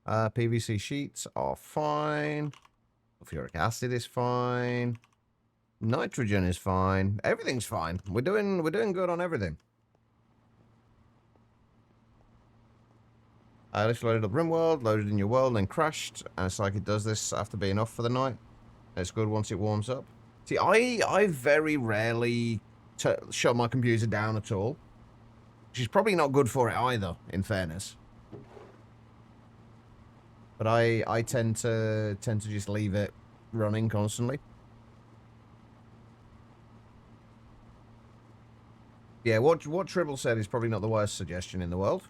PVC sheets are fine. Sulfuric acid is fine. Nitrogen is fine. Everything's fine. We're doing good on everything. Let's load up RimWorld, loaded in your world, and then crashed. And it's like it does this after being off for the night. It's good once it warms up. See, I very rarely shut my computer down at all. Which is probably not good for it either, in fairness. But I tend to just leave it running constantly. Yeah, what Tribble said is probably not the worst suggestion in the world.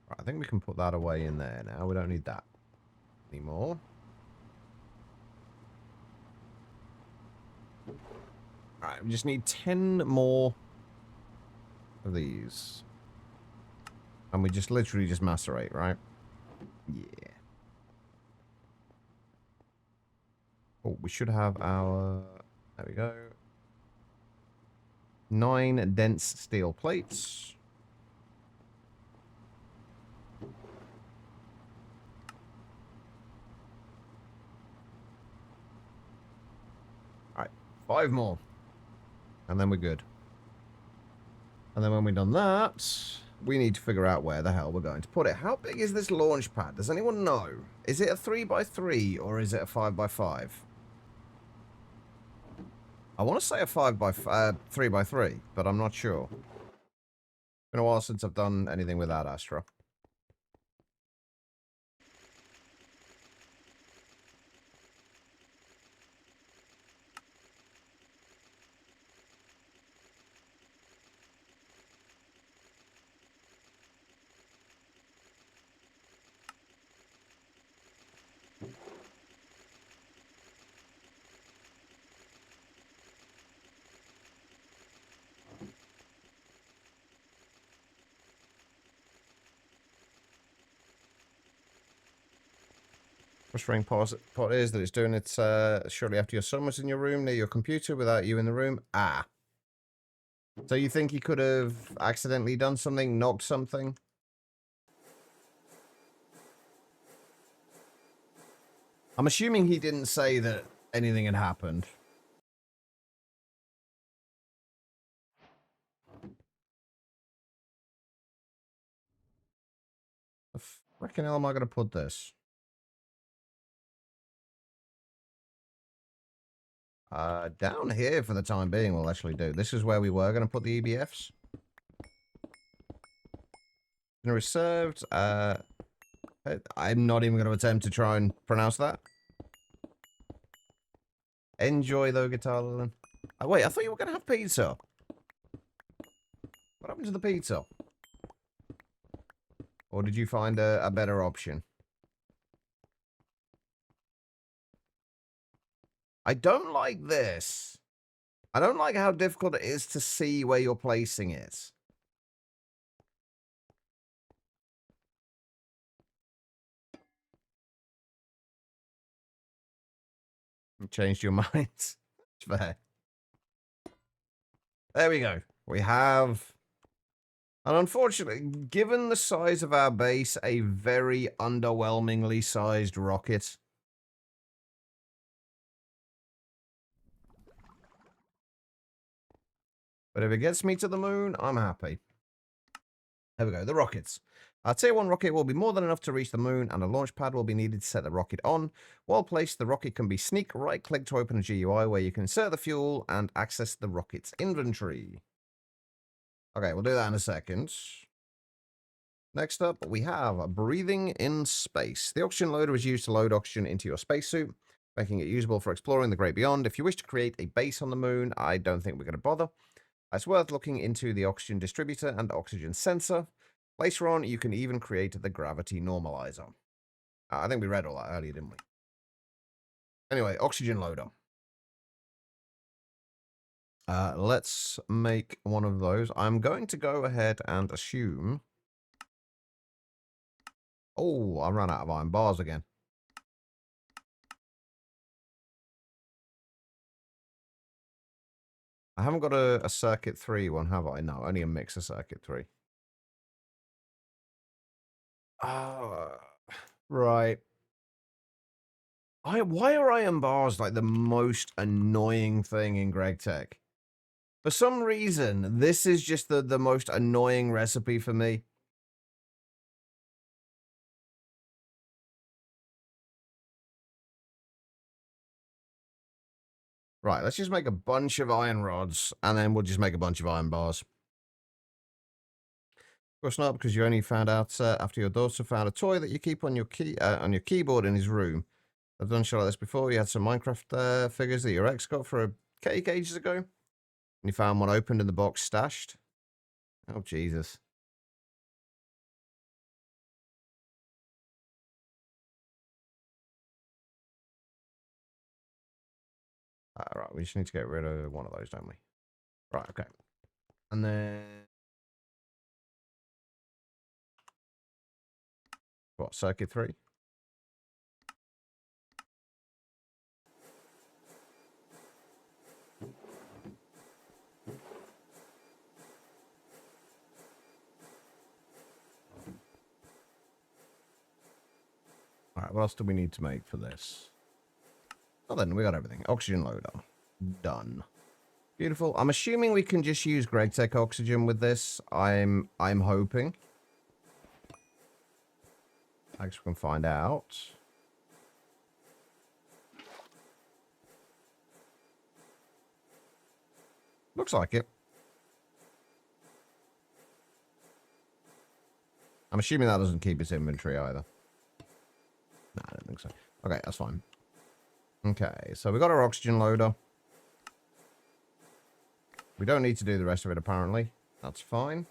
Right, I think we can put that away in there now. We don't need that anymore. Alright, we just need 10 more of these. And we just literally just macerate, right? Yeah. Oh, we should have our There we go. 9 dense steel plates. Alright, 5 more. And then we're good. And then when we've done that, we need to figure out where the hell we're going to put it. How big is this launch pad? Does anyone know? Is it a 3x3 or is it a 5x5? I want to say a 3x3, but I'm not sure. It's been a while since I've done anything with that Astra. Frustrating part is that it's doing it shortly after your son was in your room near your computer without you in the room. Ah. So you think he could have accidentally done something, knocked something? I'm assuming he didn't say that anything had happened. The frickin' hell am I going to put this? Down here for the time being we'll actually do. This is where we were going to put the EBFs. Reserved. I'm not even going to attempt to try and pronounce that. Enjoy though, Guitar Lilin. Oh, wait, I thought you were going to have pizza. What happened to the pizza? Or did you find a better option? I don't like this. I don't like how difficult it is to see where you're placing it. You changed your minds. Fair. There we go. We have... And unfortunately, given the size of our base, a very underwhelmingly sized rocket. But if it gets me to the moon, I'm happy. There we go, the rockets. Our Tier 1 rocket will be more than enough to reach the moon, and a launch pad will be needed to set the rocket on. While placed, the rocket can be sneak right-click to open a GUI where you can insert the fuel and access the rocket's inventory. Okay, we'll do that in a second. Next up, we have breathing in space. The oxygen loader is used to load oxygen into your spacesuit, making it usable for exploring the great beyond. If you wish to create a base on the moon, I don't think we're going to bother. It's worth looking into the oxygen distributor and oxygen sensor. Later on, you can even create the gravity normalizer. I think we read all that earlier, didn't we? Anyway, oxygen loader. Let's make one of those. I'm going to go ahead and assume... Oh, I ran out of iron bars again. I haven't got a circuit 3 one, have I? No, only a mixer circuit 3. Right. Why are iron bars like the most annoying thing in Greg Tech? For some reason, this is just the most annoying recipe for me. Right, let's just make a bunch of iron rods, and then we'll just make a bunch of iron bars. Of course not, because you only found out after your daughter found a toy that you keep on your keyboard in his room. I've done shit like this before. You had some Minecraft figures that your ex got for a cake ages ago, and you found one opened in the box stashed. Oh, Jesus. Right, we just need to get rid of one of those, don't we? Right, okay. And then... What, circuit 3? What else do we need to make for this? Oh, then we got everything. Oxygen loader. Done. Beautiful. I'm assuming we can just use GregTech oxygen with this. I'm hoping. I guess we can find out. Looks like it. I'm assuming that doesn't keep its inventory either. No, I don't think so. Okay, that's fine. Okay, so we got our oxygen loader. We don't need to do the rest of it, apparently. That's fine.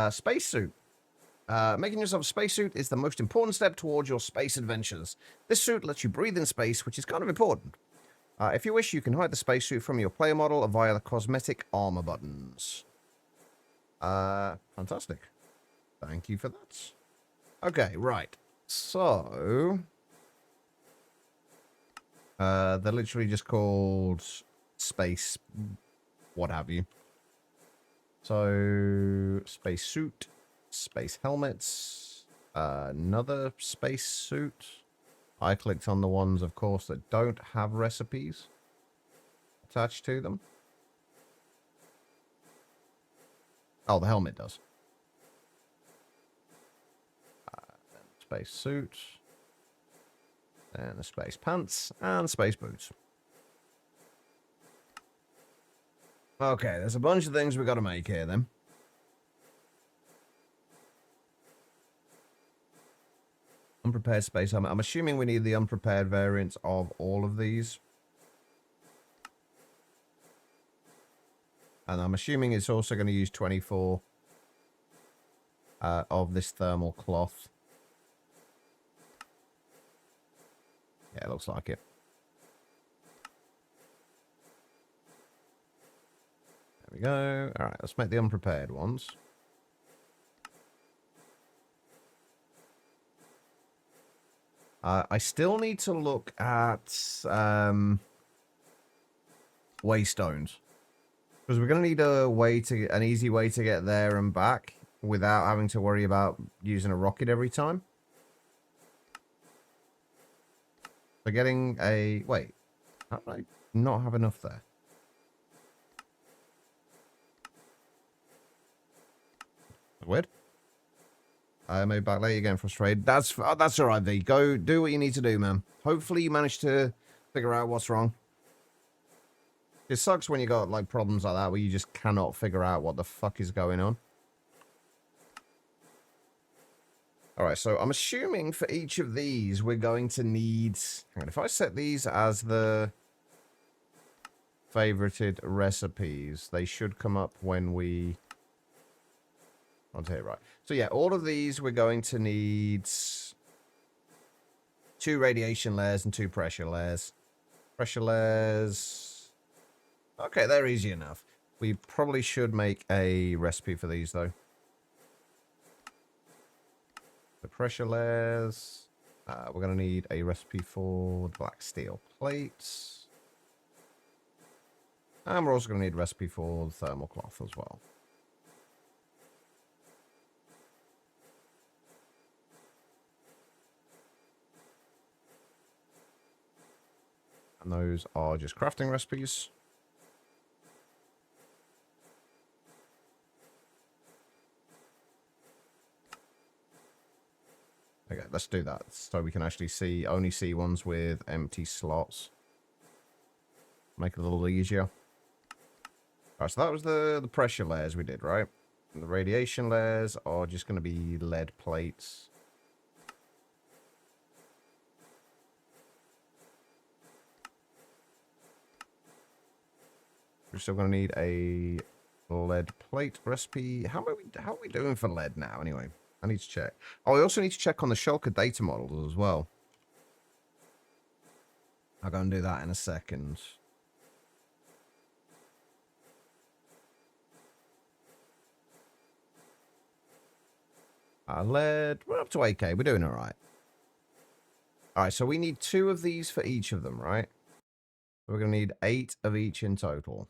Spacesuit. Making yourself a spacesuit is the most important step towards your space adventures. This suit lets you breathe in space, which is kind of important. If you wish, you can hide the spacesuit from your player model via the cosmetic armor buttons. Fantastic. Thank you for that. Okay, right. So... they're literally just called space... what have you. So... spacesuit. Space helmets. Another spacesuit. I clicked on the ones, of course, that don't have recipes attached to them. Oh, the helmet does. Space suit. And the space pants. And space boots. Okay, there's a bunch of things we've got to make here, then. Unprepared space helmet. I'm assuming we need the unprepared variants of all of these. And I'm assuming it's also going to use 24 of this thermal cloth. Yeah, it looks like it. There we go. All right, let's make the unprepared ones. I still need to look at waystones. Because we're going to need an easy way to get there and back without having to worry about using a rocket every time. So getting a... Wait. How do I not have enough there? Weird. I made back late again, frustrated. That's all right, V. Go do what you need to do, man. Hopefully you manage to figure out what's wrong. It sucks when you got like problems like that where you just cannot figure out what the fuck is going on. Alright, so I'm assuming for each of these we're going to need... Hang on, if I set these as the favorited recipes, they should come up when we... I'll tell you right. So yeah, all of these we're going to need 2 radiation layers and 2 pressure layers. Pressure layers... Okay, they're easy enough. We probably should make a recipe for these, though. The pressure layers. We're going to need a recipe for black steel plates. And we're also going to need a recipe for the thermal cloth as well. And those are just crafting recipes. Okay, let's do that so we can actually only see ones with empty slots. Make it a little easier. Alright, so that was the pressure layers we did, right? And the radiation layers are just going to be lead plates. We're still going to need a lead plate recipe. How are we doing for lead now, anyway? I need to check. Oh, I also need to check on the shulker data models as well. I'll go and do that in a second. Lead, we're up to 8k. We're doing all right. All right, so we need 2 of these for each of them, right? We're going to need 8 of each in total.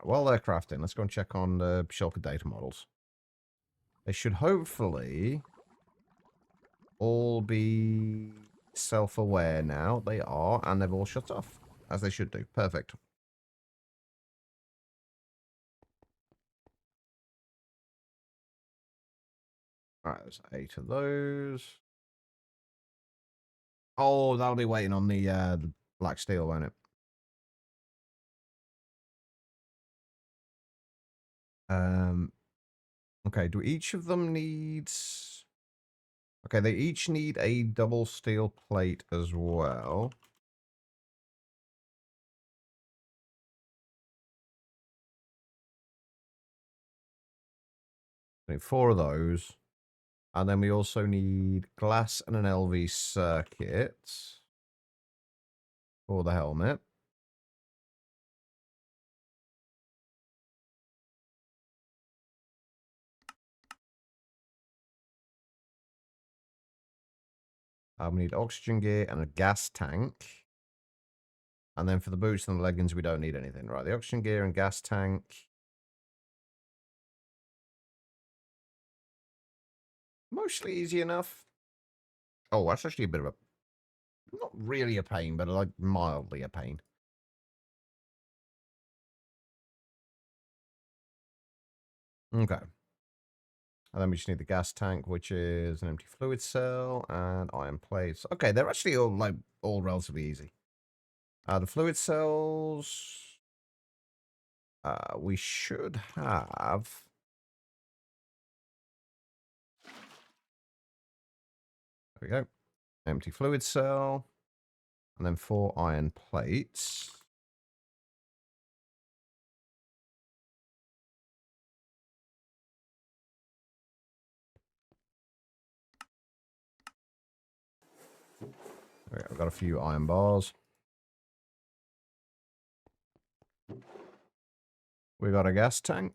Right, while they're crafting, let's go and check on the shulker data models. They should hopefully all be self-aware now. They are, and they've all shut off, as they should do. Perfect. All right, there's 8 of those. Oh, that'll be waiting on the black steel, won't it? Okay, do each of them needs... Okay, they each need a double steel plate as well. I need 4 of those. And then we also need glass and an LV circuit for the helmet. We need oxygen gear and a gas tank. And then for the boots and the leggings, we don't need anything. Right, the oxygen gear and gas tank. Mostly easy enough. Oh, that's actually a bit of a... Not really a pain, but like mildly a pain. Okay. And then we just need the gas tank, which is an empty fluid cell and iron plates. Okay, they're actually all relatively easy. The fluid cells... we should have... There we go. Empty fluid cell. And then 4 iron plates. Okay, I've got a few iron bars. We got a gas tank.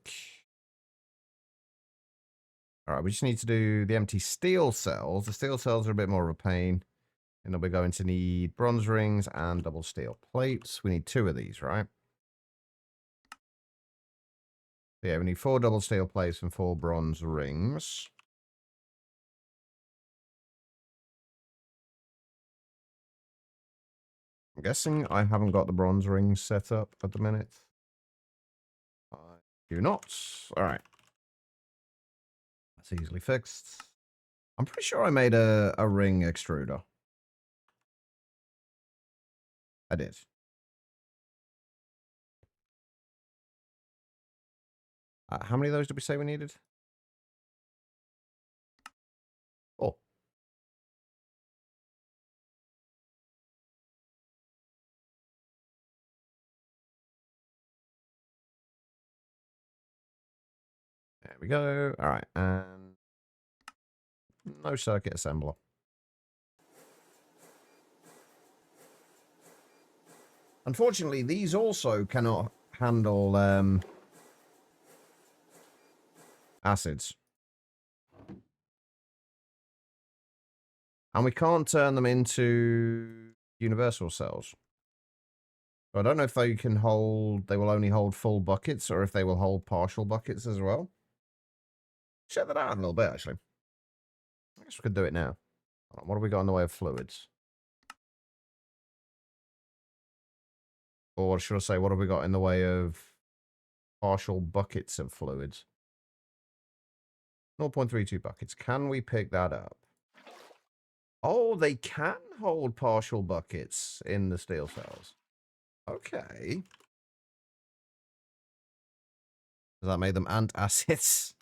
All right, we just need to do the empty steel cells. The steel cells are a bit more of a pain. And then we're going to need bronze rings and double steel plates. We need 2 of these, right? Yeah, we need 4 double steel plates and 4 bronze rings. I'm guessing I haven't got the bronze rings set up at the minute. I do not. All right. That's easily fixed. I'm pretty sure I made a ring extruder. I did. How many of those did we say we needed? Oh. There we go. All right. And no circuit assembler. Unfortunately, these also cannot handle acids. And we can't turn them into universal cells. So I don't know if they can hold, they will only hold full buckets or if they will hold partial buckets as well. Check that out a little bit, actually. I guess we could do it now. What have we got in the way of fluids? Or should I say, what have we got in the way of partial buckets of fluids? 0.32 buckets. Can we pick that up? Oh, they can hold partial buckets in the steel cells. Okay. Does that make them antacids?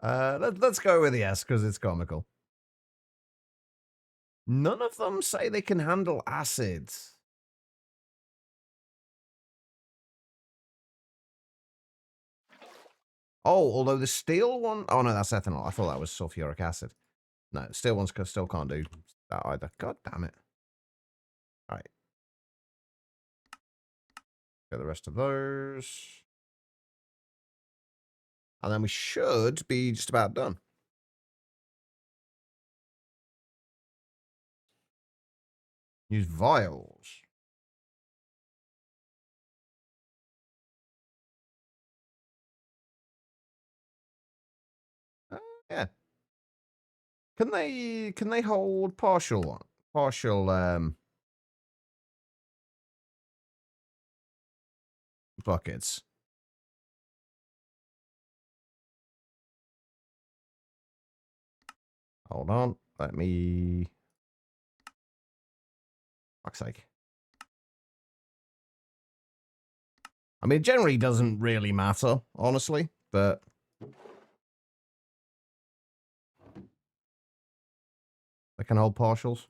Let's go with yes, because it's comical. None of them say they can handle acids. Oh, although the steel one... Oh, no, that's ethanol. I thought that was sulfuric acid. No, steel ones still can't do that either. God damn it. All right. Get the rest of those. And then we should be just about done. Use vials. Yeah. Can they hold partial buckets? Hold on. Let me... Fuck's sake. I mean, it generally doesn't really matter, honestly, but... They can hold partials.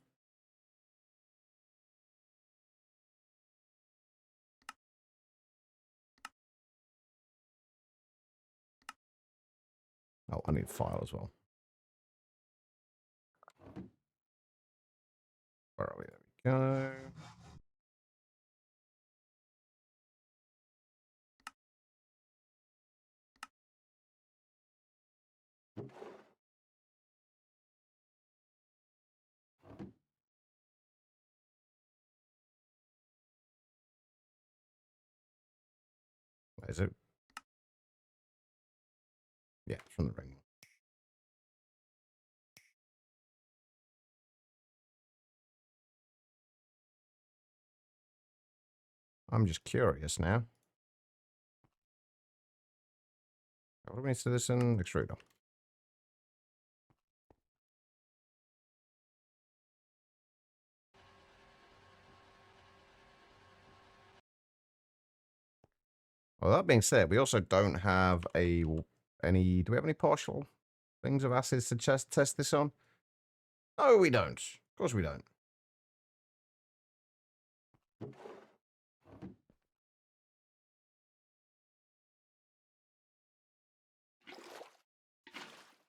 Oh, I need a file as well. Where are we? There we go. Where is it? Yeah, it's from the ring. I'm just curious now. What do we need to do this in extruder? Well, that being said, we also don't have any... Do we have any partial things of acids to test this on? No, we don't. Of course we don't.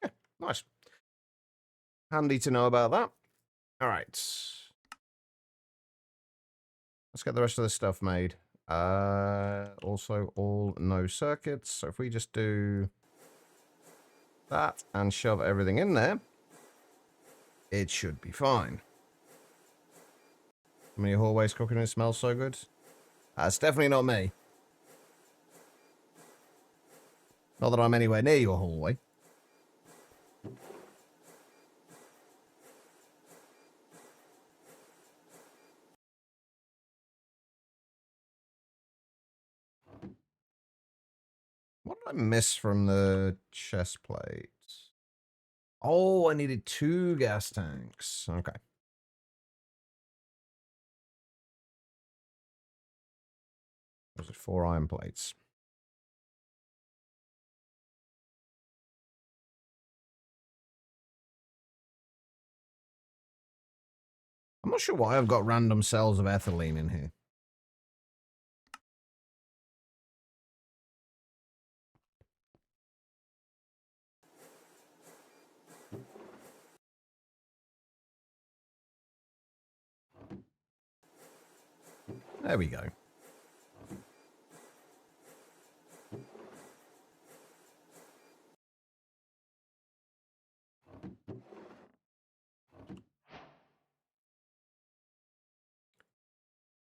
Yeah, nice. Handy to know about that. All right. Let's get the rest of this stuff made. Also, all no circuits. So if we just do that and shove everything in there, it should be fine. How many hallways cooking? It smells so good. That's definitely not me. Not that I'm anywhere near your hallway. What did I miss from the chest plate? Oh, I needed 2 gas tanks. Okay. Was it 4 iron plates? I'm not sure why I've got random cells of ethylene in here. There we go.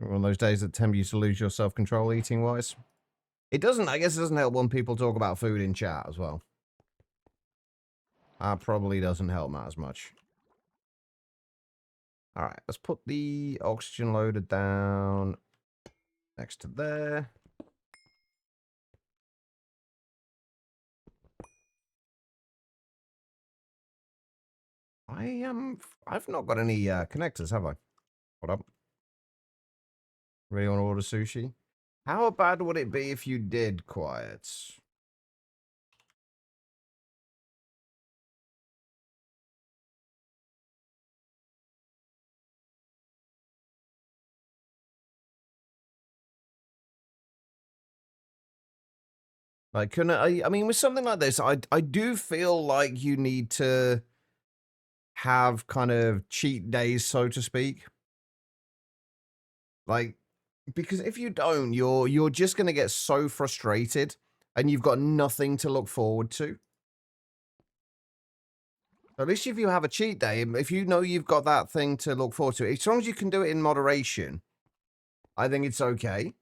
One of those days that tempt you to lose your self-control eating-wise. It doesn't, I guess it doesn't help when people talk about food in chat as well. That probably doesn't help Matt as much. Alright, let's put the oxygen loader down next to there. I've not got any connectors, have I? What up? Really want to order sushi? How bad would it be if you did, Quiet? Like, couldn't I mean, with something like this, I do feel like you need to have kind of cheat days, so to speak. Like, because if you don't, you're just going to get so frustrated and you've got nothing to look forward to. At least if you have a cheat day, if you know you've got that thing to look forward to, as long as you can do it in moderation, I think it's okay.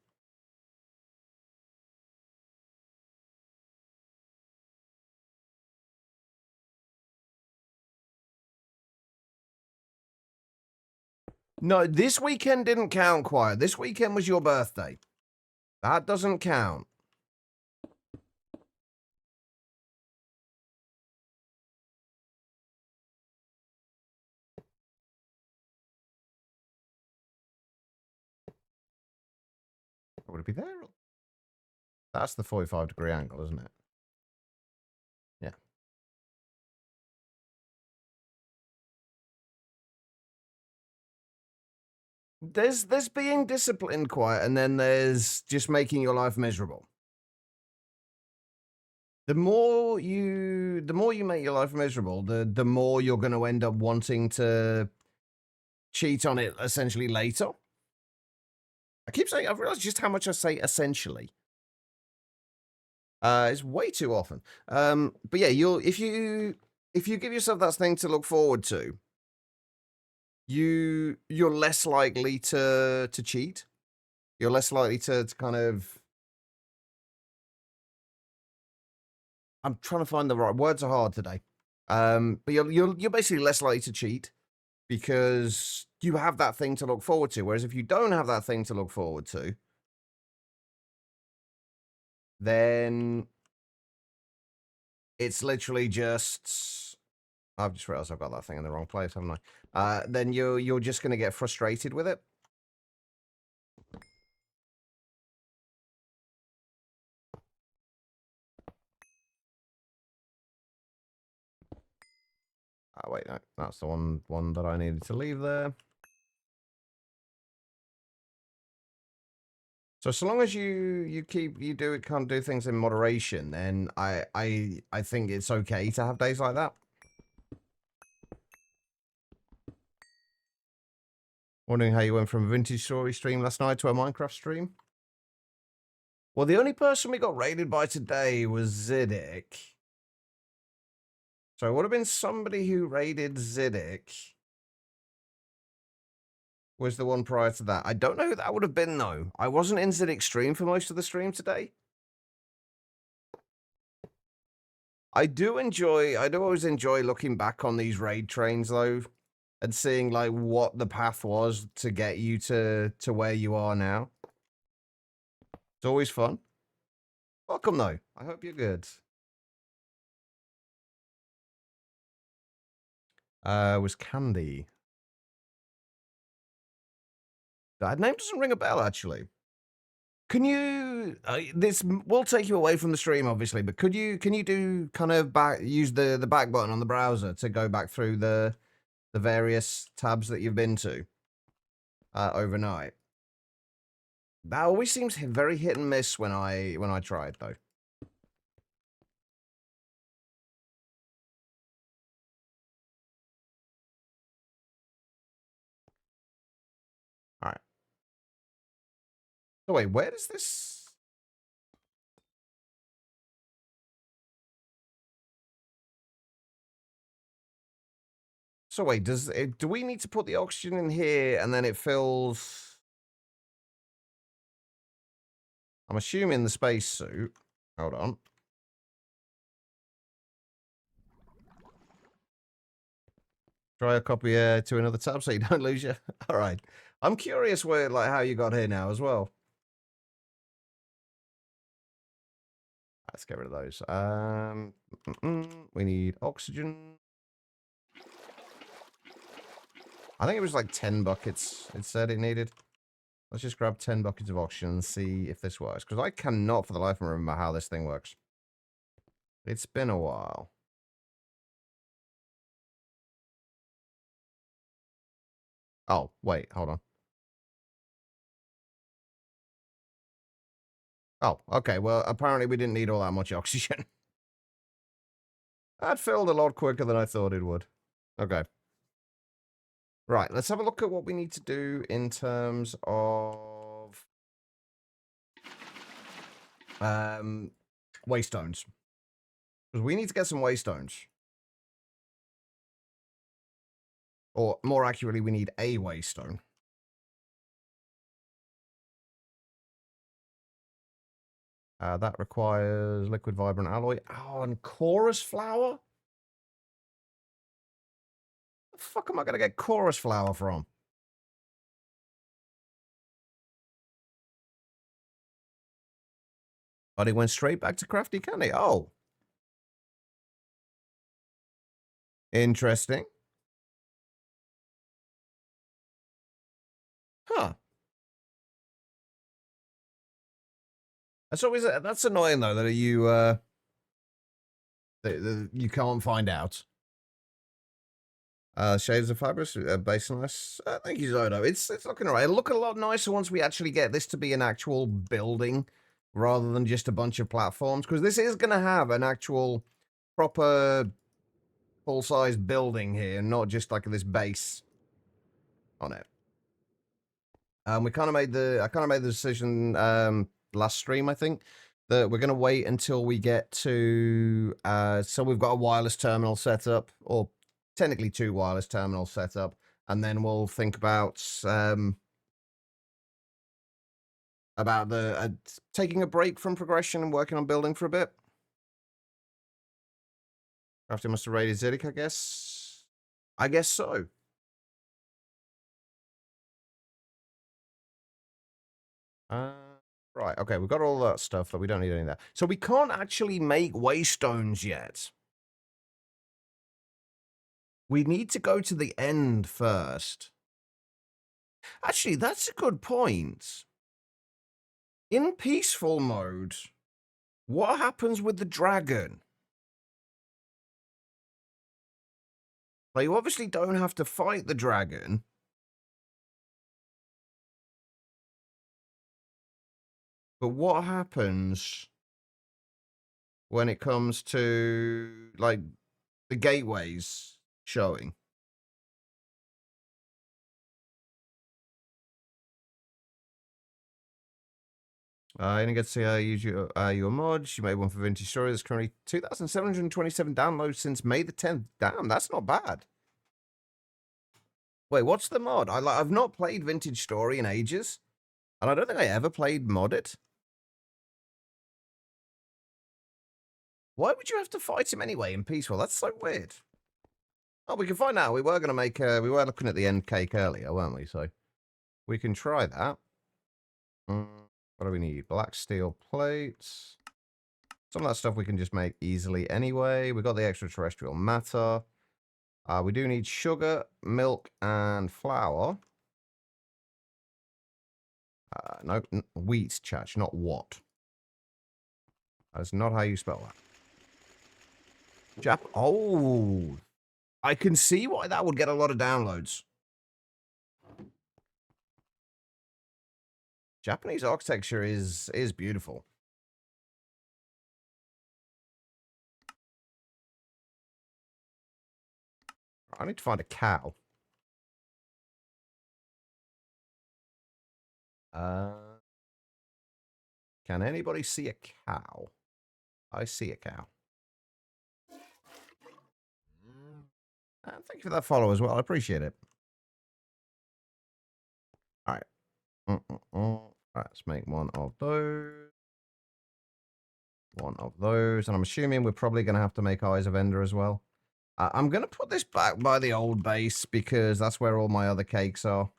No, this weekend didn't count, Quiet. This weekend was your birthday. That doesn't count. Would it be there? That's the 45-degree angle, isn't it? Yeah. There's being disciplined, Quiet, and then there's just making your life miserable. The more you make your life miserable, the more you're going to end up wanting to cheat on it essentially later. I keep saying, I've realized just how much I say essentially. It's way too often. But yeah, if you give yourself that thing to look forward to, you're less likely to cheat. You're less likely to kind of. I'm trying to find the right words. Are hard today. But you're basically less likely to cheat because you have that thing to look forward to. Whereas if you don't have that thing to look forward to, then it's literally just. I've just realized I've got that thing in the wrong place, haven't I? Then you're just going to get frustrated with it. Oh, wait, no, that's the one that I needed to leave there. So long as you can't do things in moderation, then I think it's okay to have days like that. Wondering how you went from a vintage story stream last night to a Minecraft stream? Well, the only person we got raided by today was Ziddick. So it would have been somebody who raided Ziddick. Was the one prior to that. I don't know who that would have been, though. I wasn't in Ziddick's stream for most of the stream today. I do always enjoy looking back on these raid trains, though, and seeing, like, what the path was to get you to where you are now. It's always fun. Welcome, though. I hope you're good. Was Candy. That name doesn't ring a bell, actually. Can you? This will take you away from the stream, obviously, but can you do kind of use the back button on the browser to go back through the various tabs that you've been to overnight? That always seems very hit and miss when I try it, though. All right. So wait, where does this? So wait, do we need to put the oxygen in here and then it fills? I'm assuming the spacesuit. Hold on. Try a copy to another tab so you don't lose you. All right. I'm curious how you got here now as well. Let's get rid of those. We need oxygen. I think it was like 10 buckets it said it needed. Let's just grab 10 buckets of oxygen and see if this works. Because I cannot for the life of me remember how this thing works. It's been a while. Oh, wait, hold on. Oh, okay. Well, apparently we didn't need all that much oxygen. That filled a lot quicker than I thought it would. Okay. Right, let's have a look at what we need to do in terms of waystones. Because we need to get some waystones. Or more accurately, we need a waystone. That requires liquid vibrant alloy. Oh, and chorus flower? The fuck am I going to get chorus flower from? But he went straight back to Crafty Candy. Oh. Interesting. Huh. That's always that's annoying though that you can't find out. Shades of Fibers, base nice. Thank you, Zodo. It's looking alright. It'll look a lot nicer once we actually get this to be an actual building rather than just a bunch of platforms, because this is going to have an actual proper full-size building here, not just like this base on it. We kind of made the I kind of made the decision last stream, I think, that we're going to wait until we get to so we've got a wireless terminal set up, or technically 2 wireless terminals set up, and then we'll think about the taking a break from progression and working on building for a bit. After must have raided Ziddick, I guess. I guess so. Right, okay, we've got all that stuff, that we don't need any of that. So we can't actually make waystones yet. We need to go to the end first. Actually, that's a good point. In peaceful mode, what happens with the dragon? Like, you obviously don't have to fight the dragon. But what happens when it comes to, like, the gateways showing? I didn't get to see how you use your mods. You made one for Vintage Story. There's currently 2,727 downloads since May the 10th. Damn, that's not bad. Wait, what's the mod? I've not played Vintage Story in ages, and I don't think I ever played Mod It. Why would you have to fight him anyway in peaceful? That's so weird. Oh, we can find out. We were going to make, we were looking at the end cake earlier, weren't we? So we can try that. What do we need? Black steel plates. Some of that stuff we can just make easily anyway. We got the extraterrestrial matter. We do need sugar, milk, and flour. No, wheat, chatch, not what. That's not how you spell that. Oh, I can see why that would get a lot of downloads. Japanese architecture is beautiful. I need to find a cow. Can anybody see a cow? I see a cow. Thank you for that follow as well. I appreciate it. All right. All right, let's make one of those. One of those. And I'm assuming we're probably going to have to make Eyes of Ender as well. I'm going to put this back by the old base because that's where all my other cakes are.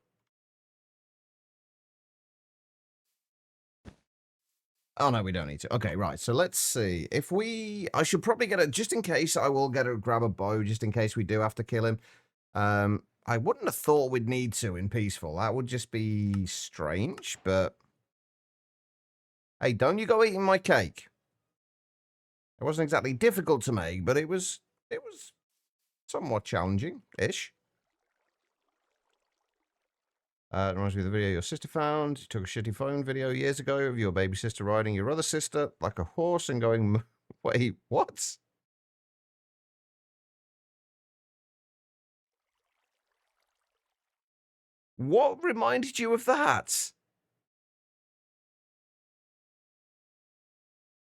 Oh, no, we don't need to. Okay, right. So let's see. If we... I should probably get a... Just in case, I will grab a bow just in case we do have to kill him. I wouldn't have thought we'd need to in peaceful. That would just be strange, but... Hey, don't you go eating my cake. It wasn't exactly difficult to make, but it was somewhat challenging-ish. It reminds me of the video your sister found. You took a shitty phone video years ago of your baby sister riding your other sister like a horse and going, wait, what? What reminded you of that?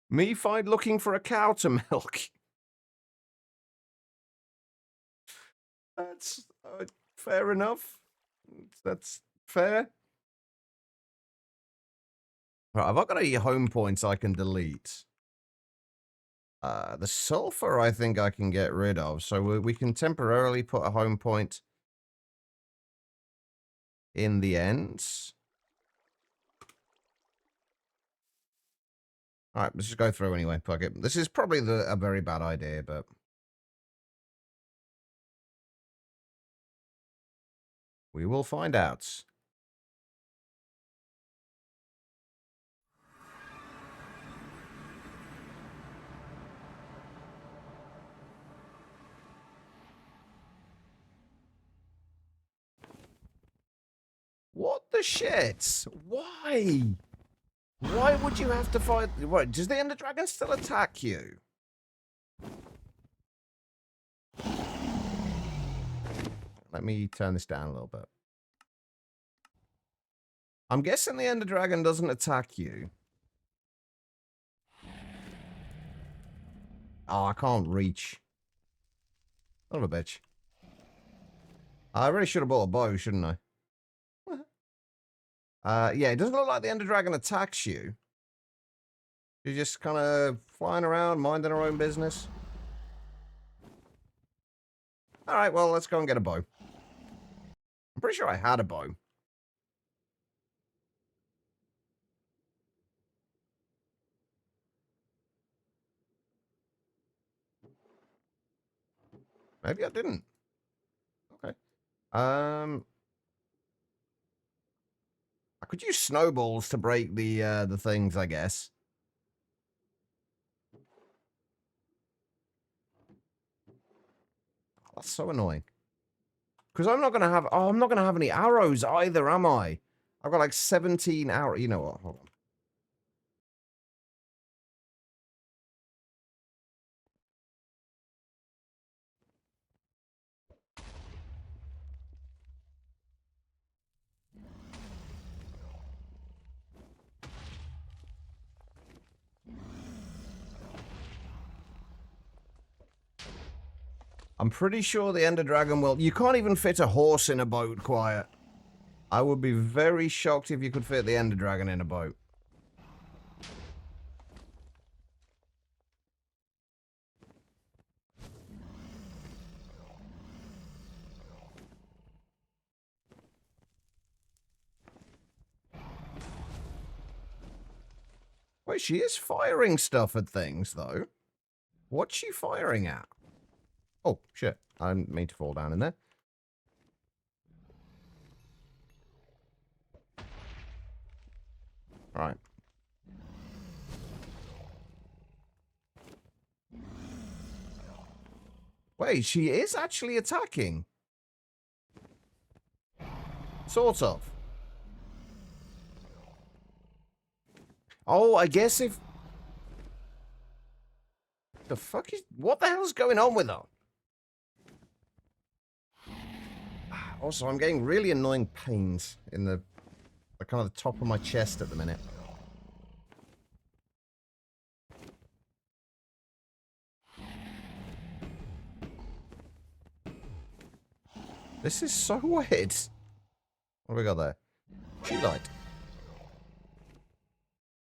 Me find looking for a cow to milk. That's fair enough. That's fair. Right, have I got any home points I can delete? The sulfur I think I can get rid of, so we can temporarily put a home point in the ends. Alright, let's just go through anyway. Fuck it. This is probably a very bad idea, but... we will find out. What the shit? Why? Why would you have to fight? What, does the Ender Dragon still attack you? Let me turn this down a little bit. I'm guessing the Ender Dragon doesn't attack you. Oh, I can't reach. Son of a bitch. I really should have bought a bow, shouldn't I? Yeah, it doesn't look like the Ender Dragon attacks you. You're just kind of flying around, minding our own business. Alright, well, let's go and get a bow. I'm pretty sure I had a bow. Maybe I didn't. Okay. I could use snowballs to break the things, I guess. That's so annoying. Because I'm not gonna have I'm not gonna have any arrows either, am I? I've got like 17 arrows. You know what? Hold on. I'm pretty sure the Ender Dragon will... You can't even fit a horse in a boat, Quiet. I would be very shocked if you could fit the Ender Dragon in a boat. Wait, she is firing stuff at things, though. What's she firing at? Oh, shit. I didn't mean to fall down in there. Right. Wait, she is actually attacking. Sort of. Oh, I guess if... The fuck is... What the hell's going on with her? Also, I'm getting really annoying pains in the kind of the top of my chest at the minute. This is so weird. What have we got there? Sheet light.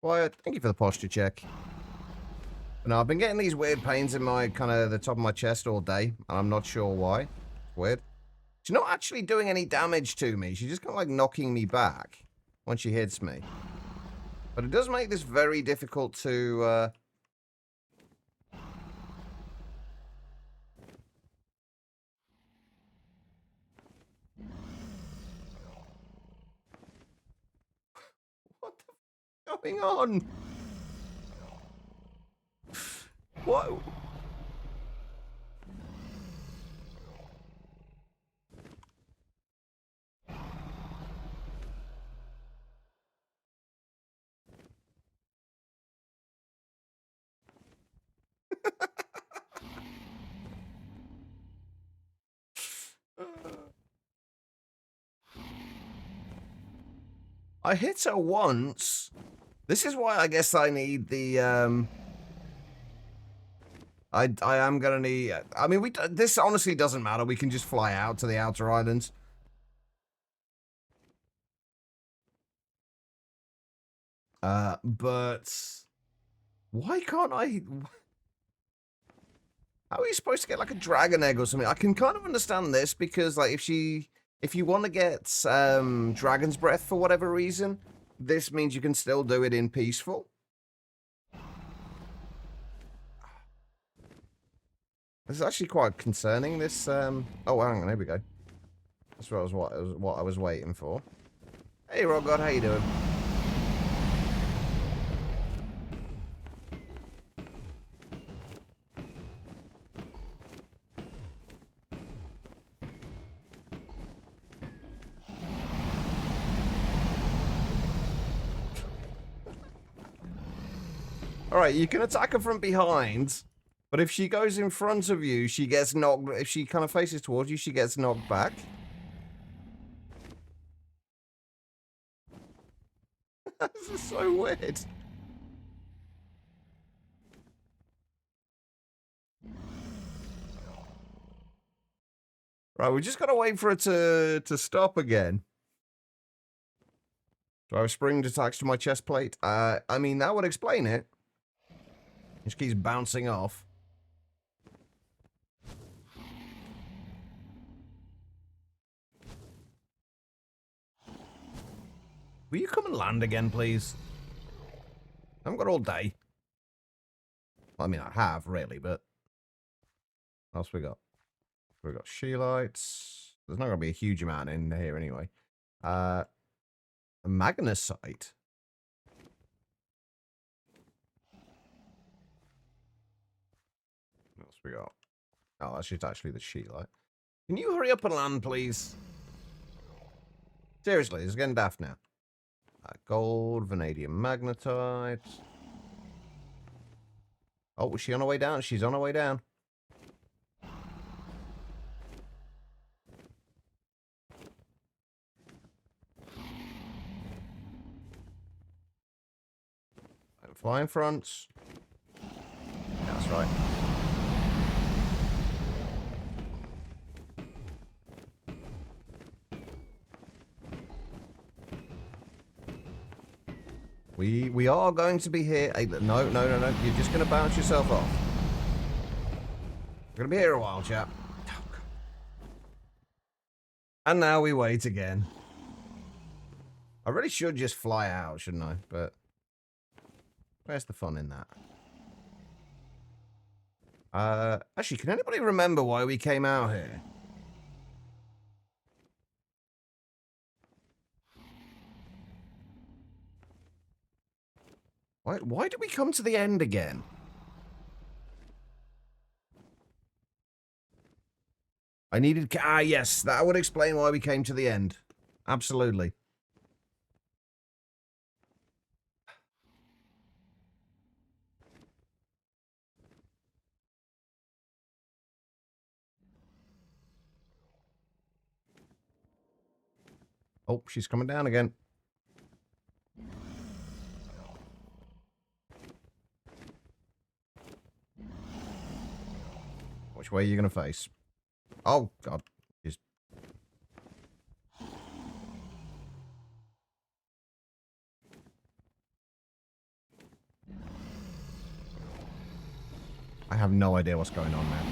Wyatt, thank you for the posture check. No, I've been getting these weird pains in my kind of the top of my chest all day, and I'm not sure why. It's weird. She's not actually doing any damage to me. She's just kind of like knocking me back when she hits me. But it does make this very difficult to... What the f*** going on? What? I hit her once. This is why I guess I need the, I am gonna need... I mean, this honestly doesn't matter. We can just fly out to the outer islands. But... Why can't I... How are you supposed to get, like, a dragon egg or something? I can kind of understand this, because, like, if you want to get, dragon's breath for whatever reason, this means you can still do it in peaceful. It's actually quite concerning, this, Oh, hang on, here we go. That's what I was waiting for. Hey, Rock God, how you doing? Alright, you can attack her from behind, but if she goes in front of you, she gets knocked. If she kind of faces towards you, she gets knocked back. This is so weird. Right, we just gotta wait for it to stop again. Do I have springed attached to my chest plate? I mean, that would explain it. It just keeps bouncing off. Will you come and land again, please? I haven't got all day. Well, I mean, I have, really, but... What else we got? We got Sheelites. There's not going to be a huge amount in here anyway. A Magnesite. What else we got? Oh, that's just actually the Sheelite. Can you hurry up and land, please? Seriously, it's getting daft now. Gold, vanadium magnetite. Oh, was she on her way down? She's on her way down. Flying fronts. That's right. We are going to be here. Hey, no. You're just going to bounce yourself off. We're going to be here a while, chap. Oh, and now we wait again. I really should just fly out, shouldn't I? But where's the fun in that? Actually, can anybody remember why we came out here? Why did we come to the end again? I needed... yes, that would explain why we came to the end. Absolutely. Oh, she's coming down again. Which way are you going to face? Oh, God. Just... I have no idea what's going on now.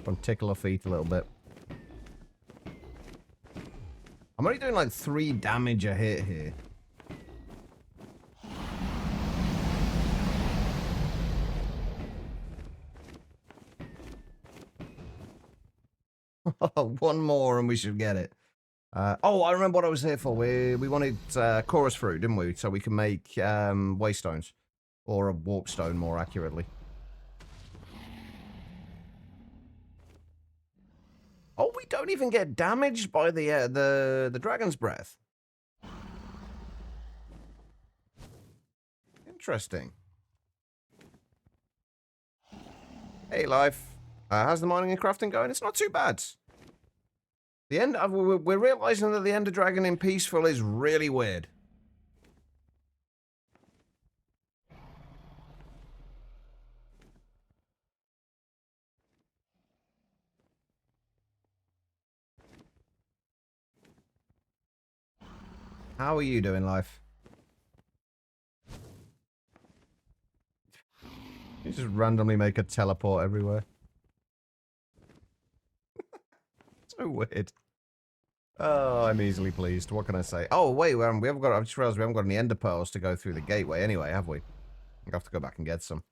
I'm tickle her feet a little bit. I'm only doing like 3 damage a hit here. One more and we should get it. Oh, I remember what I was here for. We wanted chorus fruit, didn't we? So we can make waystones. Or a warp stone, more accurately. Oh, we don't even get damaged by the dragon's breath. Interesting. Hey, life. How's the mining and crafting going? It's not too bad. The end. We're realizing that the Ender Dragon in Peaceful is really weird. How are you doing, life? You just randomly make a teleport everywhere. So weird. Oh, I'm easily pleased. What can I say? Oh, wait, we haven't got... I just realized we haven't got any ender pearls to go through the gateway anyway, have we? I have to go back and get some.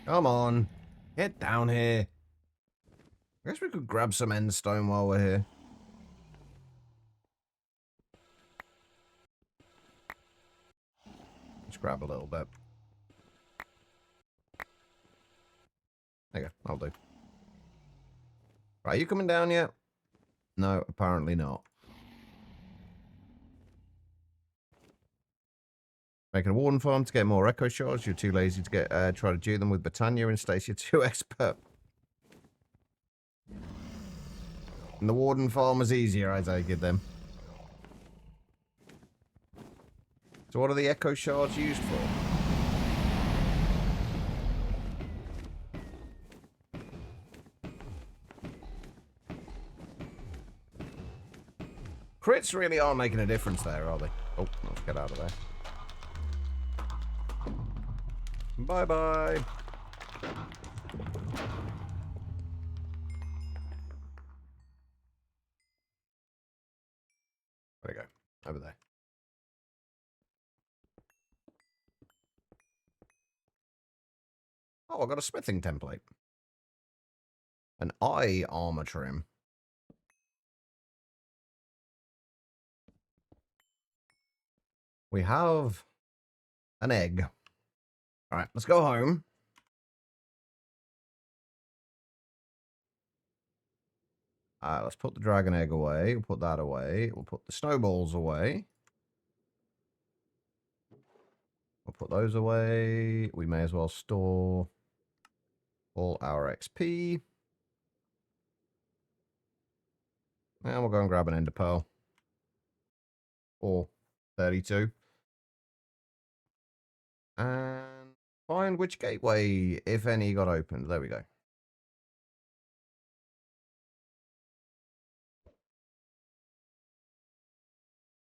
Come on. Get down here. I guess we could grab some end stone while we're here. Just grab a little bit. There you go. I'll do. Right, you coming down yet? No, apparently not. Making a warden farm to get more echo shards. You're too lazy to get try to do them with Britannia in Stace. You're too expert. And the warden farm was easier, I take it then. So what are the echo shards used for? Crits really aren't making a difference there, are they? Oh, let's get out of there. Bye-bye. There we go. Over there. Oh, I got a smithing template. An eye armor trim. We have an egg. All right, let's go home. Let's put the dragon egg away. We'll put that away. We'll put the snowballs away. We'll put those away. We may as well store all our XP. And we'll go and grab an ender pearl. Or 32. And find which gateway, if any, got opened. There we go.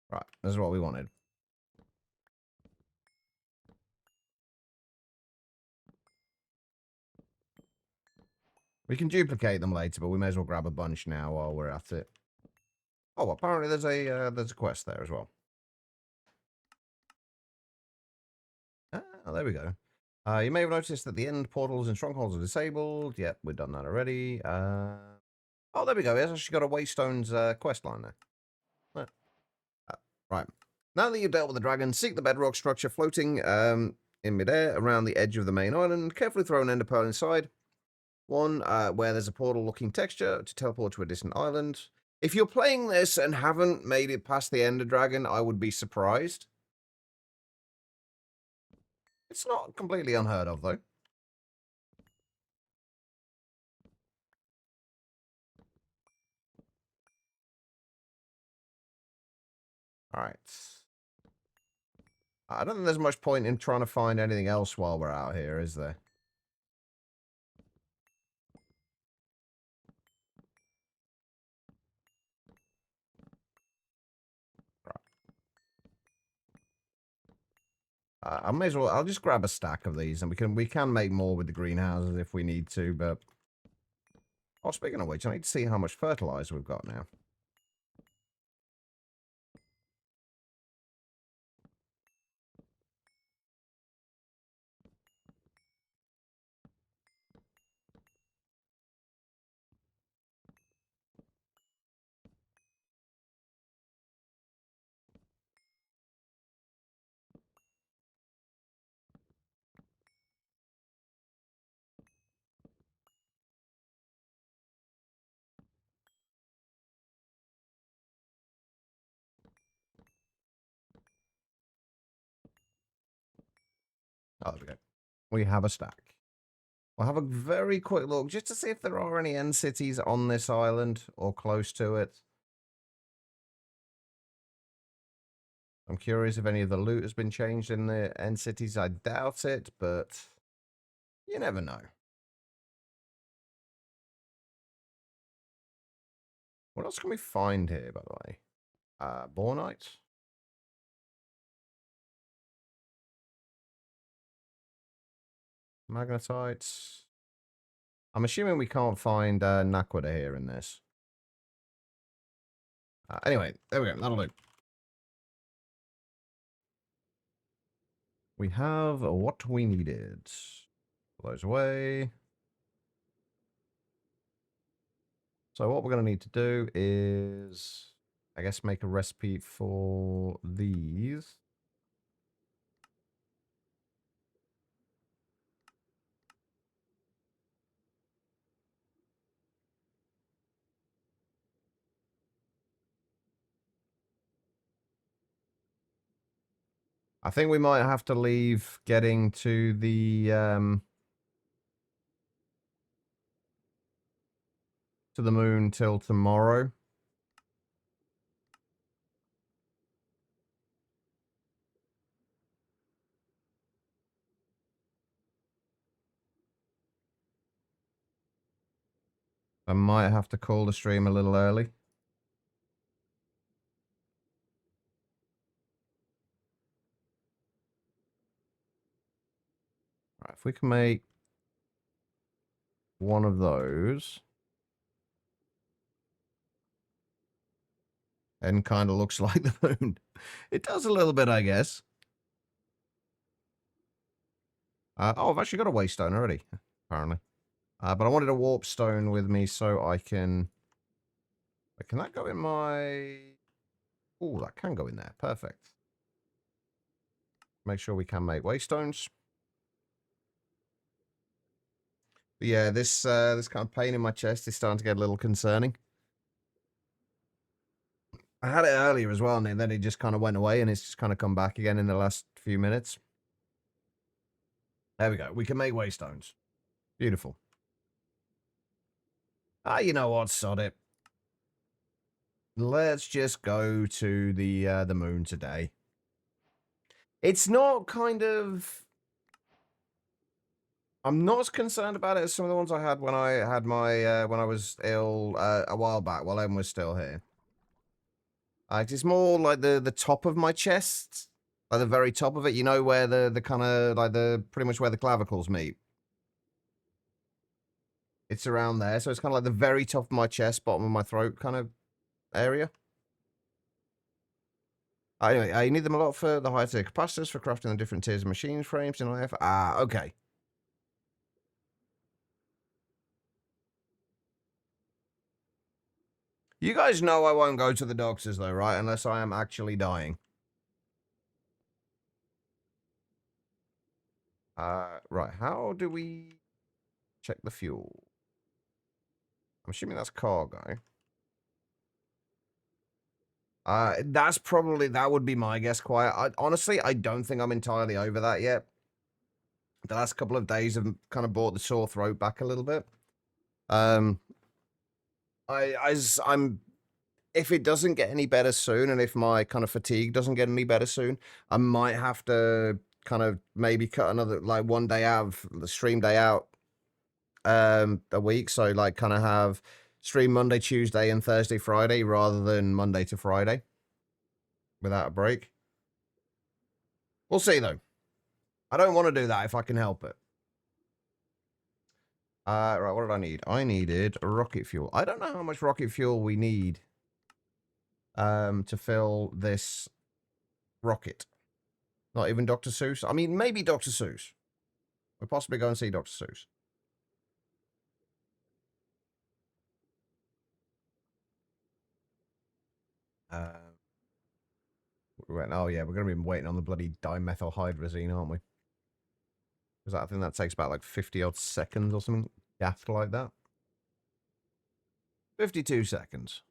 Right, this is what we wanted. We can duplicate them later, but we may as well grab a bunch now while we're at it. Oh, apparently there's a quest there as well. Ah, there we go. You may have noticed that the end portals and strongholds are disabled. Yep, we've done that already. Oh, there we go. It's actually got a Waystones quest line there. Right. Now that you've dealt with the dragon, seek the bedrock structure floating in midair around the edge of the main island. Carefully throw an ender pearl inside. One where there's a portal-looking texture to teleport to a distant island. If you're playing this and haven't made it past the ender dragon, I would be surprised. It's not completely unheard of, though. Alright. I don't think there's much point in trying to find anything else while we're out here, is there? I may as well. I'll just grab a stack of these, and we can make more with the greenhouses if we need to. But oh, speaking of which, I need to see how much fertilizer we've got now. Oh, there we go. We have a stack. We'll have a very quick look just to see if there are any end cities on this island or close to it. I'm curious if any of the loot has been changed in the end cities. I doubt it, but you never know. What else can we find here, by the way? Bornite? Magnetites? I'm assuming we can't find Naquita here in this. Anyway, there we go. That'll do. We have what we needed. Put those away. So what we're going to need to do is, I guess, make a recipe for these. I think we might have to leave getting to the moon till tomorrow. I might have to call the stream a little early. Right, if we can make one of those. And kind of looks like the moon. It does a little bit, I guess. Oh, I've actually got a waystone already, apparently. But I wanted a warp stone with me so I can... Can that go in my... Oh, that can go in there. Perfect. Make sure we can make waystones. But yeah, this kind of pain in my chest is starting to get a little concerning. I had it earlier as well, and then it just kind of went away, and it's just kind of come back again in the last few minutes. There we go. We can make waystones. Beautiful. You know what? Sod it. Let's just go to the moon today. It's not kind of... I'm not as concerned about it as some of the ones I had when I had my when I was ill a while back while Em was still here. It's more like the top of my chest, like the very top of it. You know where the kind of like pretty much where the clavicles meet. It's around there, so it's kind of like the very top of my chest, bottom of my throat kind of area. Anyway, you need them a lot for the high tier capacitors for crafting the different tiers of machine frames in IF. Okay. You guys know I won't go to the doctors, though, right? Unless I am actually dying. Right. How do we check the fuel? I'm assuming that's cargo. That would be my guess, Quiet. Honestly, I don't think I'm entirely over that yet. The last couple of days have kind of brought the sore throat back a little bit. I'm if it doesn't get any better soon, and if my kind of fatigue doesn't get any better soon, I might have to kind of maybe cut another, like, one day out of the stream day out a week. So, like, kind of have stream Monday, Tuesday, and Thursday, Friday, rather than Monday to Friday without a break. We'll see, though. I don't want to do that if I can help it. Right, what did I need? I needed rocket fuel. I don't know how much rocket fuel we need to fill this rocket. Not even Dr. Seuss. I mean, maybe Dr. Seuss. We'll possibly go and see Dr. Seuss. Oh, yeah, we're going to be waiting on the bloody dimethylhydrazine, aren't we? Because I think that takes about like 50-odd seconds or something. Daft like that. 52 seconds.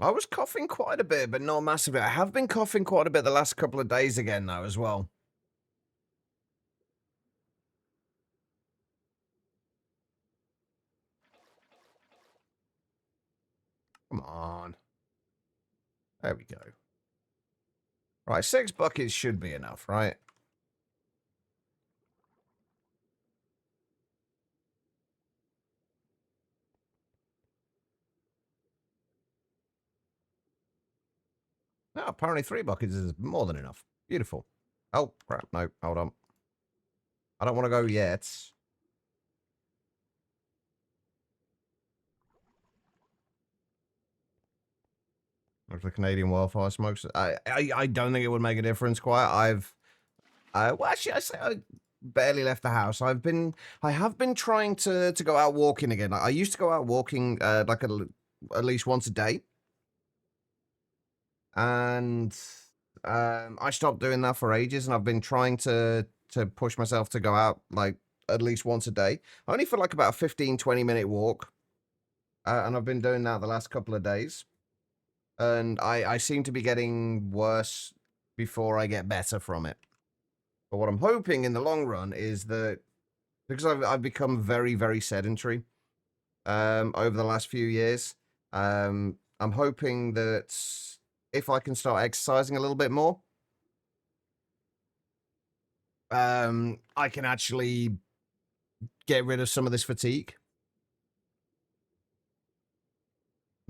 I was coughing quite a bit, but not massively. I have been coughing quite a bit the last couple of days again, though, as well. Come on. There we go. Right, 6 buckets should be enough, right? No, apparently 3 buckets is more than enough. Beautiful. Oh, crap. No, hold on. I don't want to go yet. Like the Canadian wildfire smokes. I don't think it would make a difference quite. Well, actually, I say I barely left the house. I have been trying to go out walking again. I used to go out walking like at least once a day, and I stopped doing that for ages. And I've been trying to push myself to go out like at least once a day, only for like about a 15-20 minute walk. And I've been doing that the last couple of days, and I seem to be getting worse before I get better from it. But what I'm hoping in the long run is that, because I've become very, very sedentary over the last few years, I'm hoping that if I can start exercising a little bit more, I can actually get rid of some of this fatigue.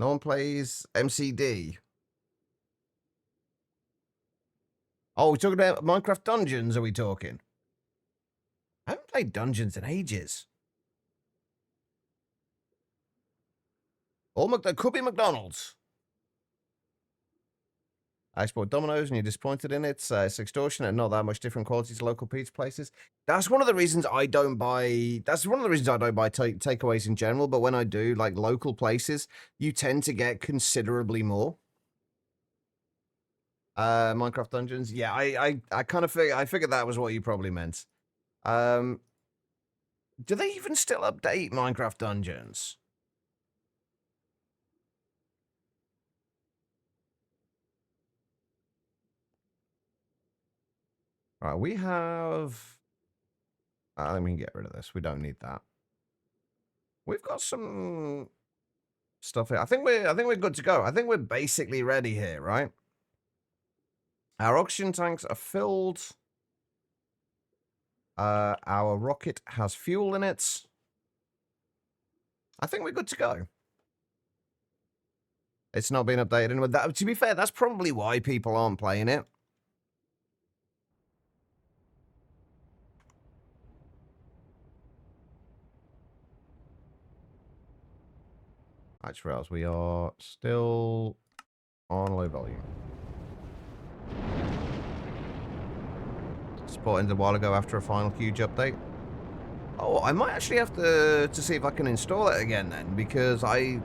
No one plays MCD. Oh, we're talking about Minecraft Dungeons, are we talking? I haven't played Dungeons in ages. There could be McDonald's. I export Domino's and you're disappointed in it. It's extortionate, not that much different quality to local pizza places. That's one of the reasons I don't buy. That's one of the reasons I don't buy takeaways in general. But when I do, like local places, you tend to get considerably more. Minecraft Dungeons. Yeah, I kind of figured that was what you probably meant. Do they even still update Minecraft Dungeons? All right, we have. Let me get rid of this. We don't need that. We've got some stuff here. I think we're good to go. I think we're basically ready here, right? Our oxygen tanks are filled. Our rocket has fuel in it. I think we're good to go. It's not been updated anyway. To be fair, that's probably why people aren't playing it. Actually, else we are still on low volume. Spotted a while ago after a final huge update. Oh, I might actually have to see if I can install it again then, because I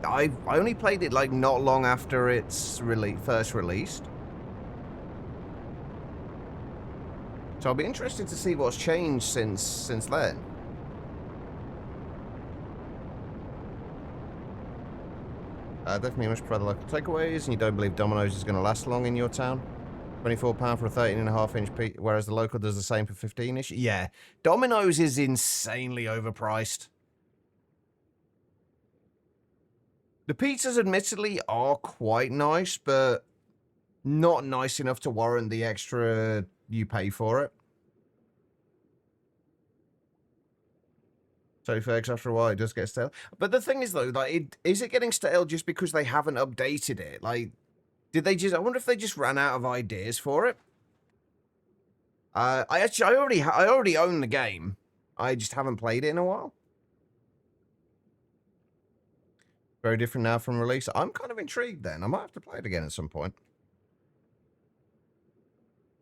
only played it like not long after its first released. So I'll be interested to see what's changed since then. Definitely much prefer the local takeaways, and you don't believe Domino's is going to last long in your town? £24 for a 13.5-inch pizza, whereas the local does the same for 15-ish. Yeah, Domino's is insanely overpriced. The pizzas, admittedly, are quite nice, but not nice enough to warrant the extra you pay for it. So eggs after a while, it does get stale. But the thing is, though, like, is it getting stale just because they haven't updated it? Like, did they just? I wonder if they just ran out of ideas for it. I already own the game. I just haven't played it in a while. Very different now from release. I'm kind of intrigued. Then I might have to play it again at some point.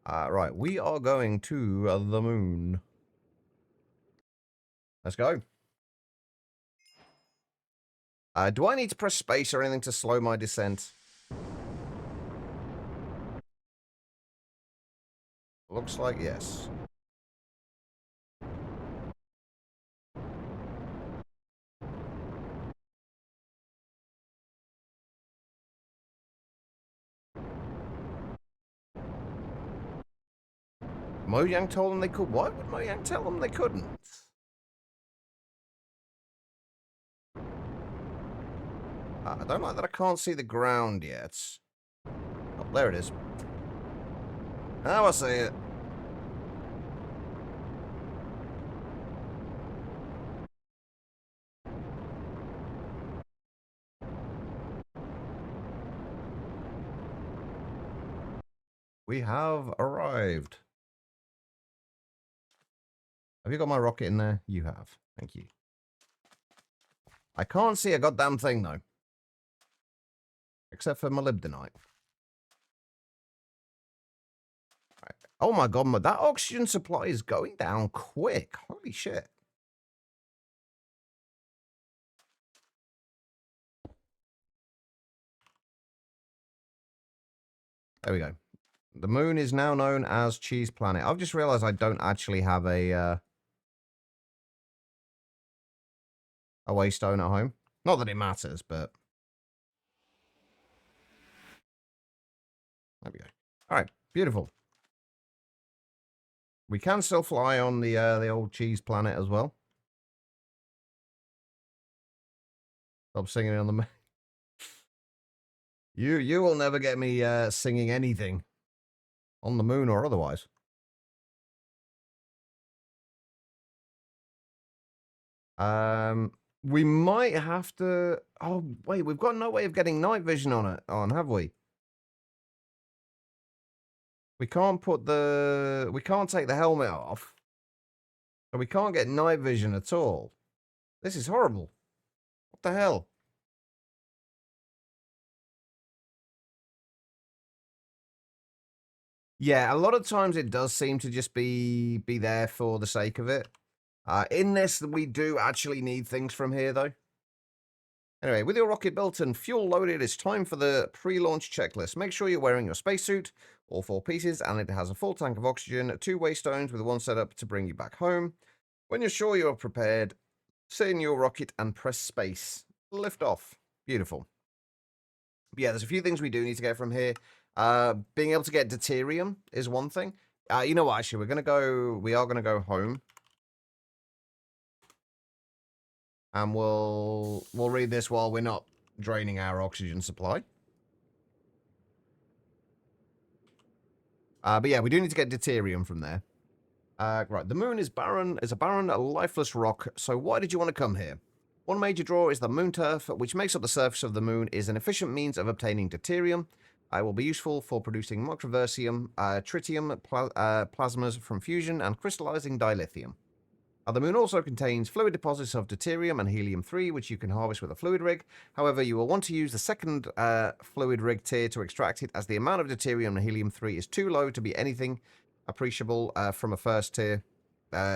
Right, we are going to the moon. Let's go. Do I need to press space or anything to slow my descent? Looks like yes. Mojang told them they could. Why would Mojang tell them they couldn't? I don't like that I can't see the ground yet. Oh, there it is. Now I see it. We have arrived. Have you got my rocket in there? You have. Thank you. I can't see a goddamn thing, though. Except for molybdenite. Oh my god, that oxygen supply is going down quick. Holy shit. There we go. The moon is now known as Cheese Planet. I've just realized I don't actually have a waystone at home. Not that it matters, but there we go. All right, beautiful. We can still fly on the old Cheese Planet as well. Stop singing on the moon. You will never get me singing anything on the moon or otherwise. We might have to. Oh wait, we've got no way of getting night vision on it. Have we? We can't put the. We can't take the helmet off, so we can't get night vision at all. This is horrible. What the hell? Yeah, a lot of times it does seem to just be there for the sake of it. In this, we do actually need things from here, though. Anyway, with your rocket built and fuel loaded, it's time for the pre-launch checklist. Make sure you're wearing your spacesuit, all 4 pieces, and it has a full tank of oxygen, 2 waystones with 1 setup to bring you back home. When you're sure you're prepared, sit in your rocket and press space. Lift off. Beautiful. But yeah, there's a few things we do need to get from here. Being able to get deuterium is one thing. You know what? Actually, we are gonna go home, and we'll read this while we're not draining our oxygen supply. But yeah, we do need to get deuterium from there. Right, the moon is a barren, lifeless rock. So why did you want to come here? One major draw is the moon turf, which makes up the surface of the moon, is an efficient means of obtaining deuterium. It will be useful for producing microversium, tritium, plasmas from fusion, and crystallizing dilithium. The moon also contains fluid deposits of deuterium and helium-3, which you can harvest with a fluid rig. However, you will want to use the second fluid rig tier to extract it, as the amount of deuterium and helium-3 is too low to be anything appreciable from a first tier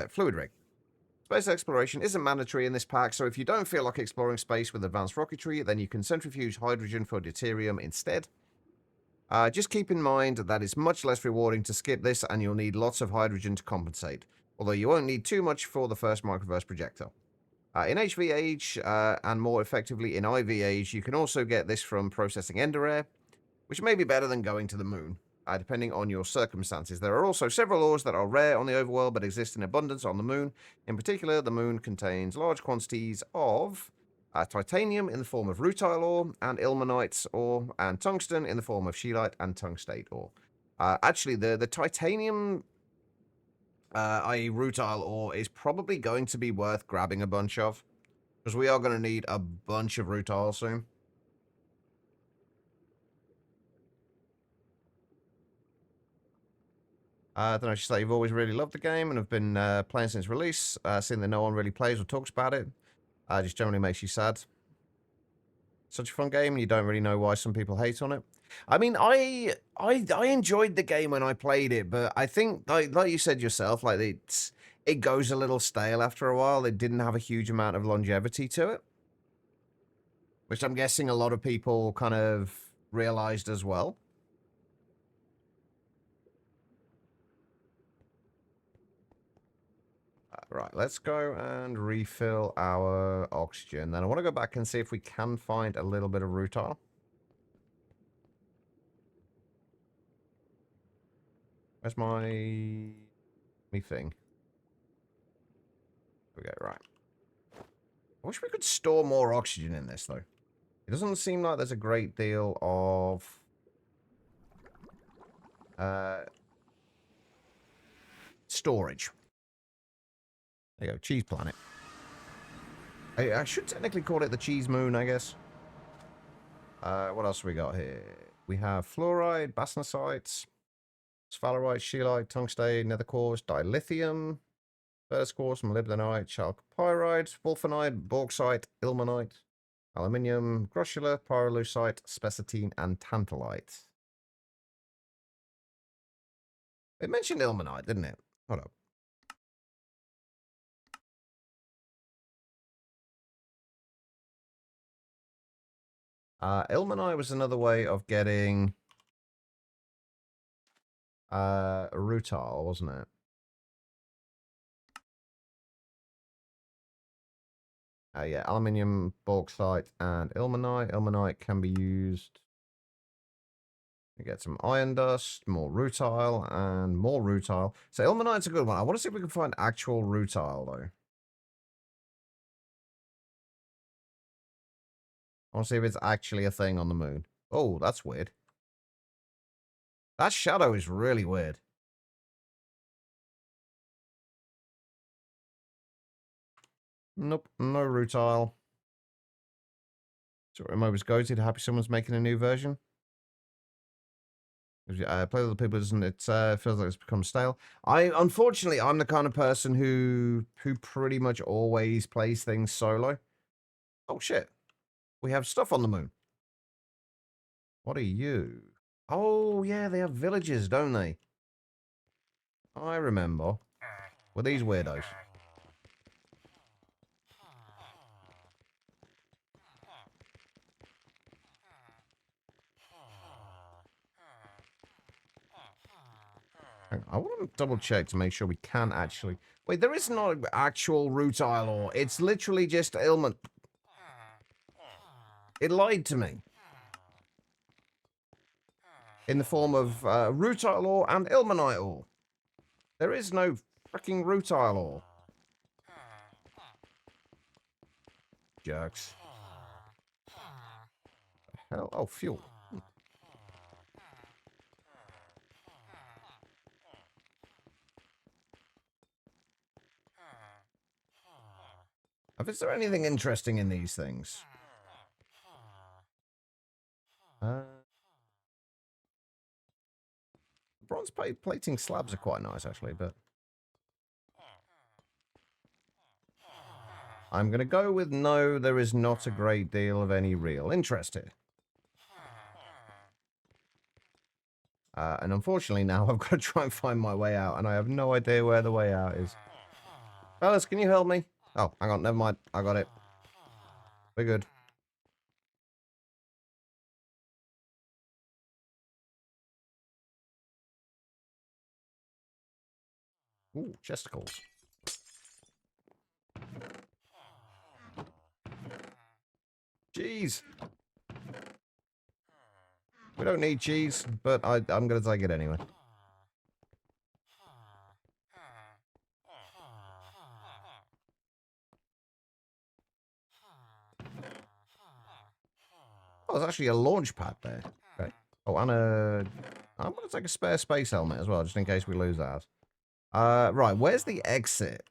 fluid rig. Space exploration isn't mandatory in this pack, so if you don't feel like exploring space with advanced rocketry, then you can centrifuge hydrogen for deuterium instead. Just keep in mind that it's much less rewarding to skip this, and you'll need lots of hydrogen to compensate, although you won't need too much for the first microverse projector. In HVH, and more effectively in IVH, you can also get this from processing ender air, which may be better than going to the moon, depending on your circumstances. There are also several ores that are rare on the overworld but exist in abundance on the moon. In particular, the moon contains large quantities of titanium in the form of rutile ore, and ilmenite ore, and tungsten in the form of scheelite and tungstate ore. Actually, the titanium, i.e. rutile ore, is probably going to be worth grabbing a bunch of, because we are going to need a bunch of rutile soon. I don't know, she's like, you've always really loved the game and have been playing since release. Seeing that no one really plays or talks about it just generally makes you sad. Such a fun game, and you don't really know why some people hate on it. I mean, I enjoyed the game when I played it, but I think, like you said yourself, like it goes a little stale after a while. It didn't have a huge amount of longevity to it, which I'm guessing a lot of people kind of realized as well. Right, let's go and refill our oxygen. Then I want to go back and see if we can find a little bit of rutile. Where's my thing? There we go, right. I wish we could store more oxygen in this, though. It doesn't seem like there's a great deal of storage. There you go, Cheese Planet. I should technically call it the Cheese Moon, I guess. What else have we got here? We have fluoride, bastnasite, sphalerite, scheelite, tungstate, nether quartz, dilithium, first quartz, molybdenite, chalcopyrite, wolfenite, bauxite, ilmenite, aluminium, grossula, pyrolusite, spessartine, and tantalite. It mentioned ilmenite, didn't it? Hold up. Ilmenite was another way of getting rutile, wasn't it? Yeah, aluminium, bauxite, and ilmenite. Ilmenite can be used to get some iron dust, more rutile, and more rutile. So ilmenite's a good one. I want to see if we can find actual rutile, though. I want to see if it's actually a thing on the moon. Oh, that's weird. That shadow is really weird. Nope, no rutile. So Remote was goated. Happy someone's making a new version. Play with other people, doesn't it? Feels like it's become stale. Unfortunately, I'm the kind of person who pretty much always plays things solo. Oh shit, we have stuff on the moon. What are you? Oh yeah, they have villages, don't they? I remember. Were these weirdos? I want to double check to make sure we can actually... Wait, there is not actual rutile ore. It's literally just ailment. It lied to me. In the form of rutile ore and ilmenite ore. There is no freaking rutile ore. Jerks. Hell, oh, fuel. Is there anything interesting in these things? Bronze plating slabs are quite nice, actually, but... I'm going to go with no, there is not a great deal of any real interest here. And unfortunately now I've got to try and find my way out, and I have no idea where the way out is. Fellas, can you help me? Oh, hang on, never mind. I got it. We're good. Ooh, chesticles. Cheese. We don't need cheese, but I'm going to take it anyway. Oh, there's actually a launch pad there. Okay. Oh, and I'm going to take a spare space helmet as well, just in case we lose that. Right, where's the exit?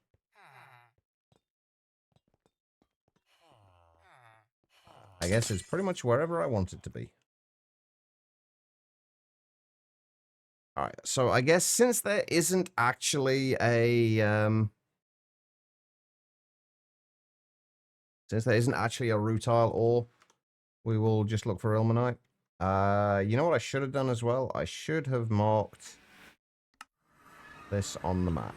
I guess it's pretty much wherever I want it to be. Alright, so I guess since there isn't actually a, since there isn't actually a rutile ore, we will just look for ilmenite. You know what I should have done as well? I should have marked this on the map.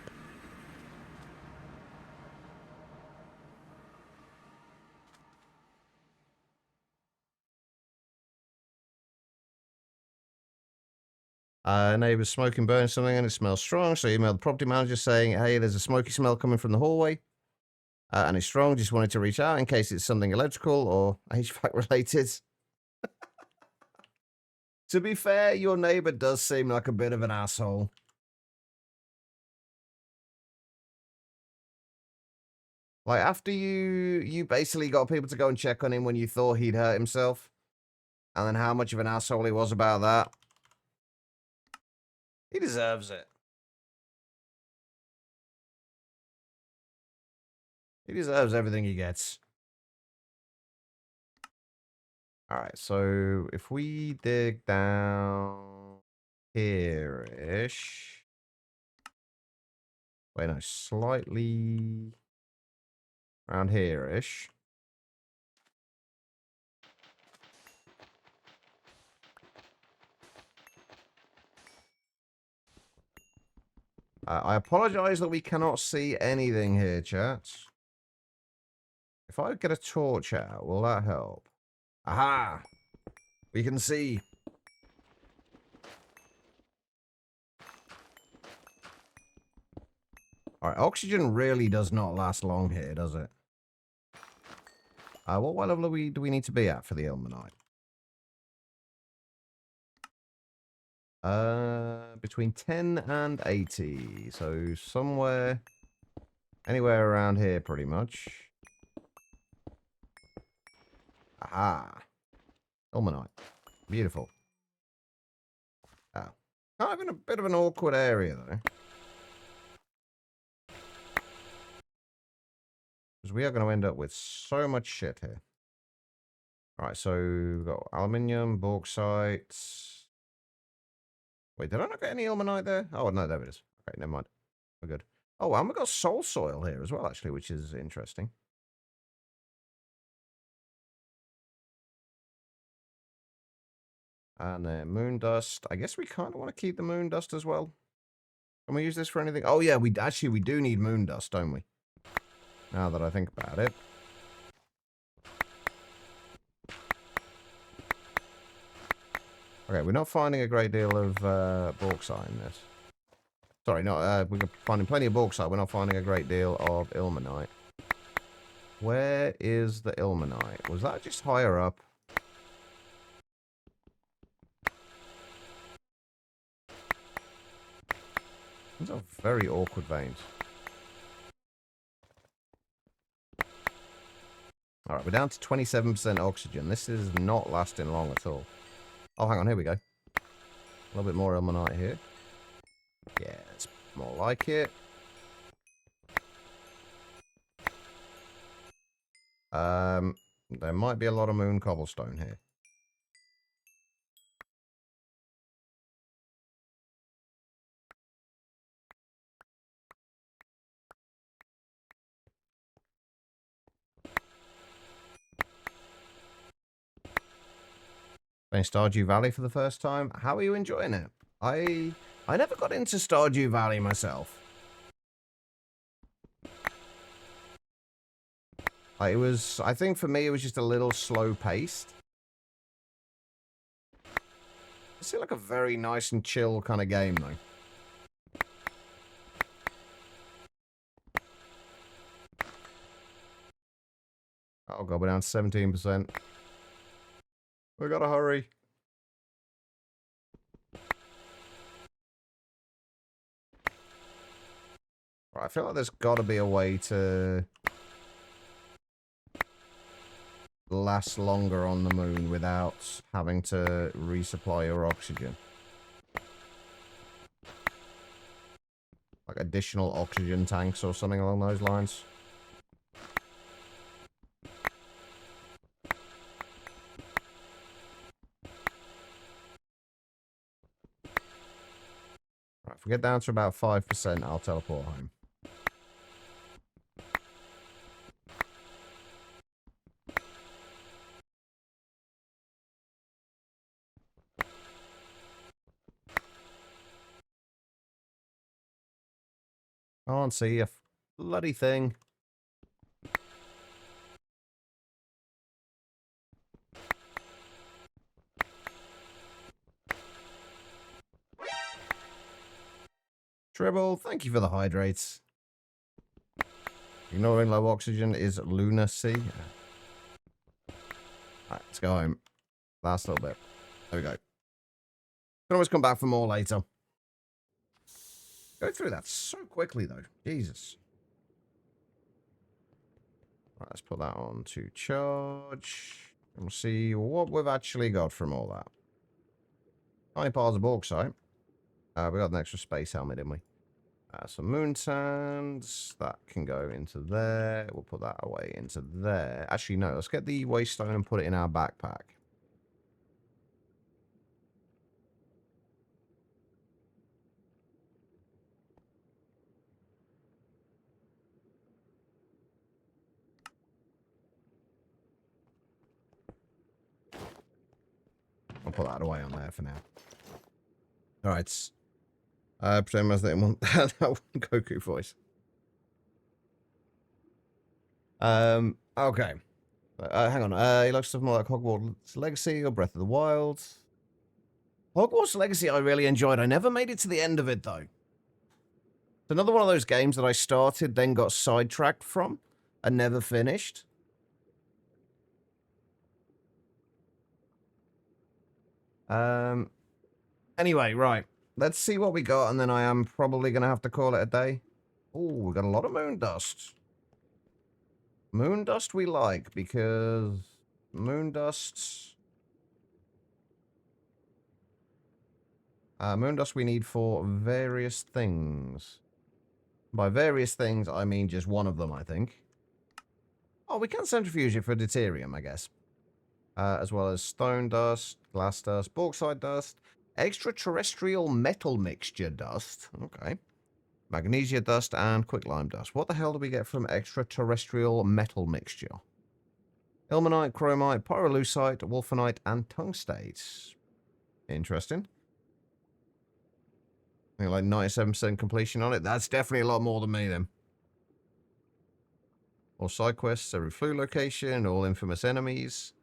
Neighbors smoking, burning something, and it smells strong. So I emailed the property manager saying, hey, there's a smoky smell coming from the hallway. And it's strong. Just wanted to reach out in case it's something electrical or HVAC related. To be fair, your neighbor does seem like a bit of an asshole. Like, after you basically got people to go and check on him when you thought he'd hurt himself. And then how much of an asshole he was about that. He deserves it. He deserves everything he gets. Alright, so if we dig down here-ish. Wait, no, slightly around here-ish. I apologize that we cannot see anything here, chat. If I get a torch out, will that help? Aha! We can see. Alright, oxygen really does not last long here, does it? What level do we need to be at for the ilmenite? Between 10 and 80. So somewhere, anywhere around here pretty much. Aha. Ilmenite. Beautiful. Oh. Kind of in a bit of an awkward area though. Because we are going to end up with so much shit here. Alright, so we've got aluminium, bauxite. Wait, did I not get any ilmenite there? Oh, no, there it is. Okay, never mind. We're good. Oh, and we've got soul soil here as well, actually, which is interesting. And then moon dust. I guess we kind of want to keep the moon dust as well. Can we use this for anything? Oh, yeah, we do need moon dust, don't we? Now that I think about it. Okay, we're not finding a great deal of bauxite in this. Sorry, no, we're finding plenty of bauxite. We're not finding a great deal of ilmenite. Where is the ilmenite? Was that just higher up? These are very awkward veins. Alright, we're down to 27% oxygen. This is not lasting long at all. Oh, hang on, here we go. A little bit more ilmenite here. Yeah, that's more like it. There might be a lot of moon cobblestone here. Playing Stardew Valley for the first time. How are you enjoying it? I never got into Stardew Valley myself. I think for me it was just a little slow paced. It seemed like a very nice and chill kind of game though. Oh god, we're down to 17%. We gotta hurry. Right, I feel like there's gotta be a way to last longer on the moon without having to resupply your oxygen. Like additional oxygen tanks or something along those lines. Right, if we get down to about 5%, I'll teleport home. I can't see a bloody thing. Tribble, thank you for the hydrates. Ignoring low oxygen is lunacy. Alright, let's go home. Last little bit. There we go. Can always come back for more later. Go through that so quickly, though. Jesus. Right, let's put that on to charge. And we'll see what we've actually got from all that. 9 piles of bauxite. We got an extra space helmet, didn't we? Some moon sands. That can go into there. We'll put that away into there. Actually, no. Let's get the waste stone and put it in our backpack. I'll put that away on there for now. Alright. Pretend as they want that one Goku voice. Okay. Hang on. He likes stuff more like Hogwarts Legacy or Breath of the Wild. Hogwarts Legacy I really enjoyed. I never made it to the end of it, though. It's another one of those games that I started, then got sidetracked from, and never finished. Anyway, right. Let's see what we got, and then I am probably going to have to call it a day. Oh, we got a lot of moon dust. Moon dust we like, because moon dust... moon dust we need for various things. By various things, I mean just one of them, I think. Oh, we can centrifuge it for deuterium, I guess. As well as stone dust, glass dust, bauxite dust, extraterrestrial metal mixture dust. Okay. Magnesia dust and quicklime dust. What the hell do we get from extraterrestrial metal mixture? Ilmenite, chromite, pyrolusite, wolfenite, and tungstate. Interesting. I think like 97% completion on it. That's definitely a lot more than me, then. All side quests, every flu location, all infamous enemies.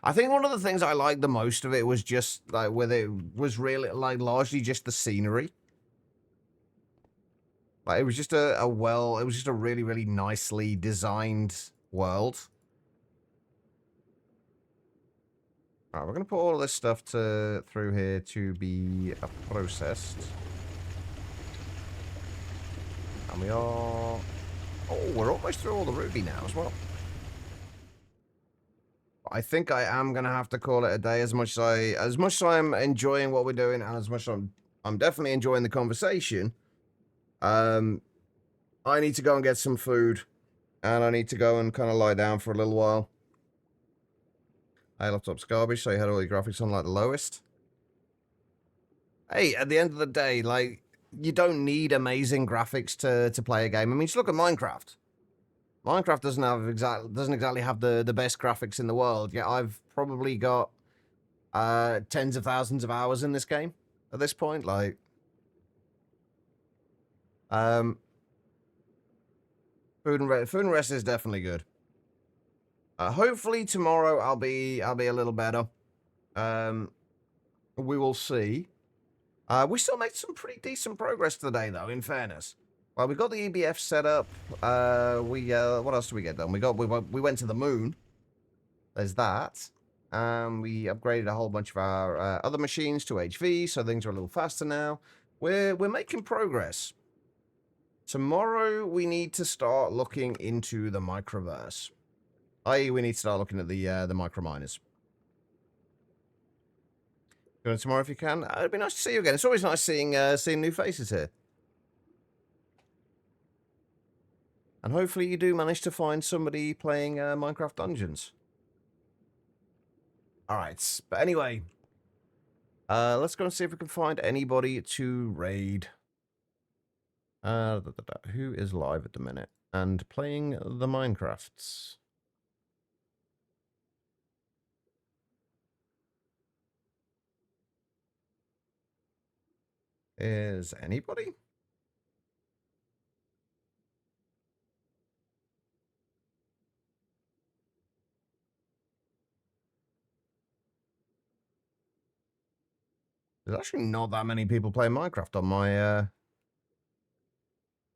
I think one of the things I liked the most of it was just like whether it was really like largely just the scenery. Like it was just it was just a really, really nicely designed world. Alright, we're gonna put all of this stuff through here to be processed. And we are... Oh, we're almost through all the ruby now as well. I think I am gonna have to call it a day. As much as I'm enjoying what we're doing, and as much as I'm definitely enjoying the conversation. I need to go and get some food, and I need to go and kind of lie down for a little while. Hey, laptop's garbage, so you had all your graphics on like the lowest. Hey, at the end of the day, like you don't need amazing graphics to play a game. I mean, just look at Minecraft. Minecraft doesn't exactly have the best graphics in the world. Yeah, I've probably got tens of thousands of hours in this game at this point. Like, food and rest is definitely good. Hopefully tomorrow I'll be a little better. We will see. We still made some pretty decent progress today, though. In fairness, well, we got the EBF set up. What else did we get done? We went to the moon. There's that. We upgraded a whole bunch of our other machines to HV, so things are a little faster now. We're making progress. Tomorrow we need to start looking into the microverse. I.e., we need to start looking at the micro miners. Go in tomorrow if you can. It'd be nice to see you again. It's always nice seeing new faces here. And hopefully you do manage to find somebody playing Minecraft Dungeons. Alright, but anyway. Let's go and see if we can find anybody to raid. Who is live at the minute and playing the Minecrafts? Is anybody? There's actually not that many people playing Minecraft on my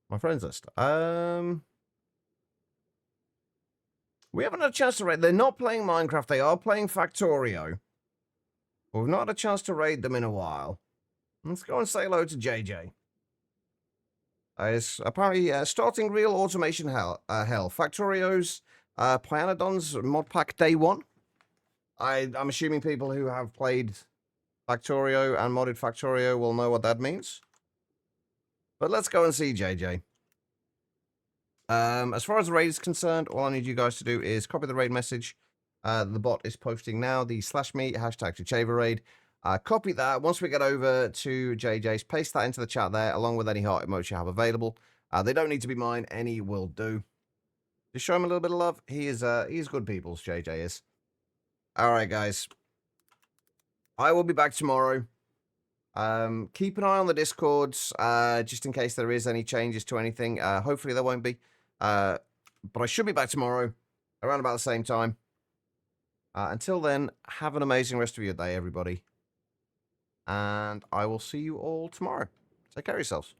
my friends list. We haven't had a chance to raid. They're not playing Minecraft. They are playing Factorio. But we've not had a chance to raid them in a while. Let's go and say hello to JJ. It's apparently starting real automation hell. Factorio's Pyanodon's mod pack day 1. I'm assuming people who have played Factorio and modded Factorio will know what that means. But let's go and see JJ. As far as the raid is concerned, all I need you guys to do is copy the raid message. The bot is posting now the /me #Chachava raid. Copy that. Once we get over to JJ's, paste that into the chat there, along with any heart emotes you have available. They don't need to be mine. Any will do. Just show him a little bit of love. He is good people's, JJ is. All right, guys. I will be back tomorrow. Keep an eye on the Discords, just in case there is any changes to anything. Hopefully there won't be. But I should be back tomorrow, around about the same time. Until then, have an amazing rest of your day, everybody. And I will see you all tomorrow. Take care of yourselves.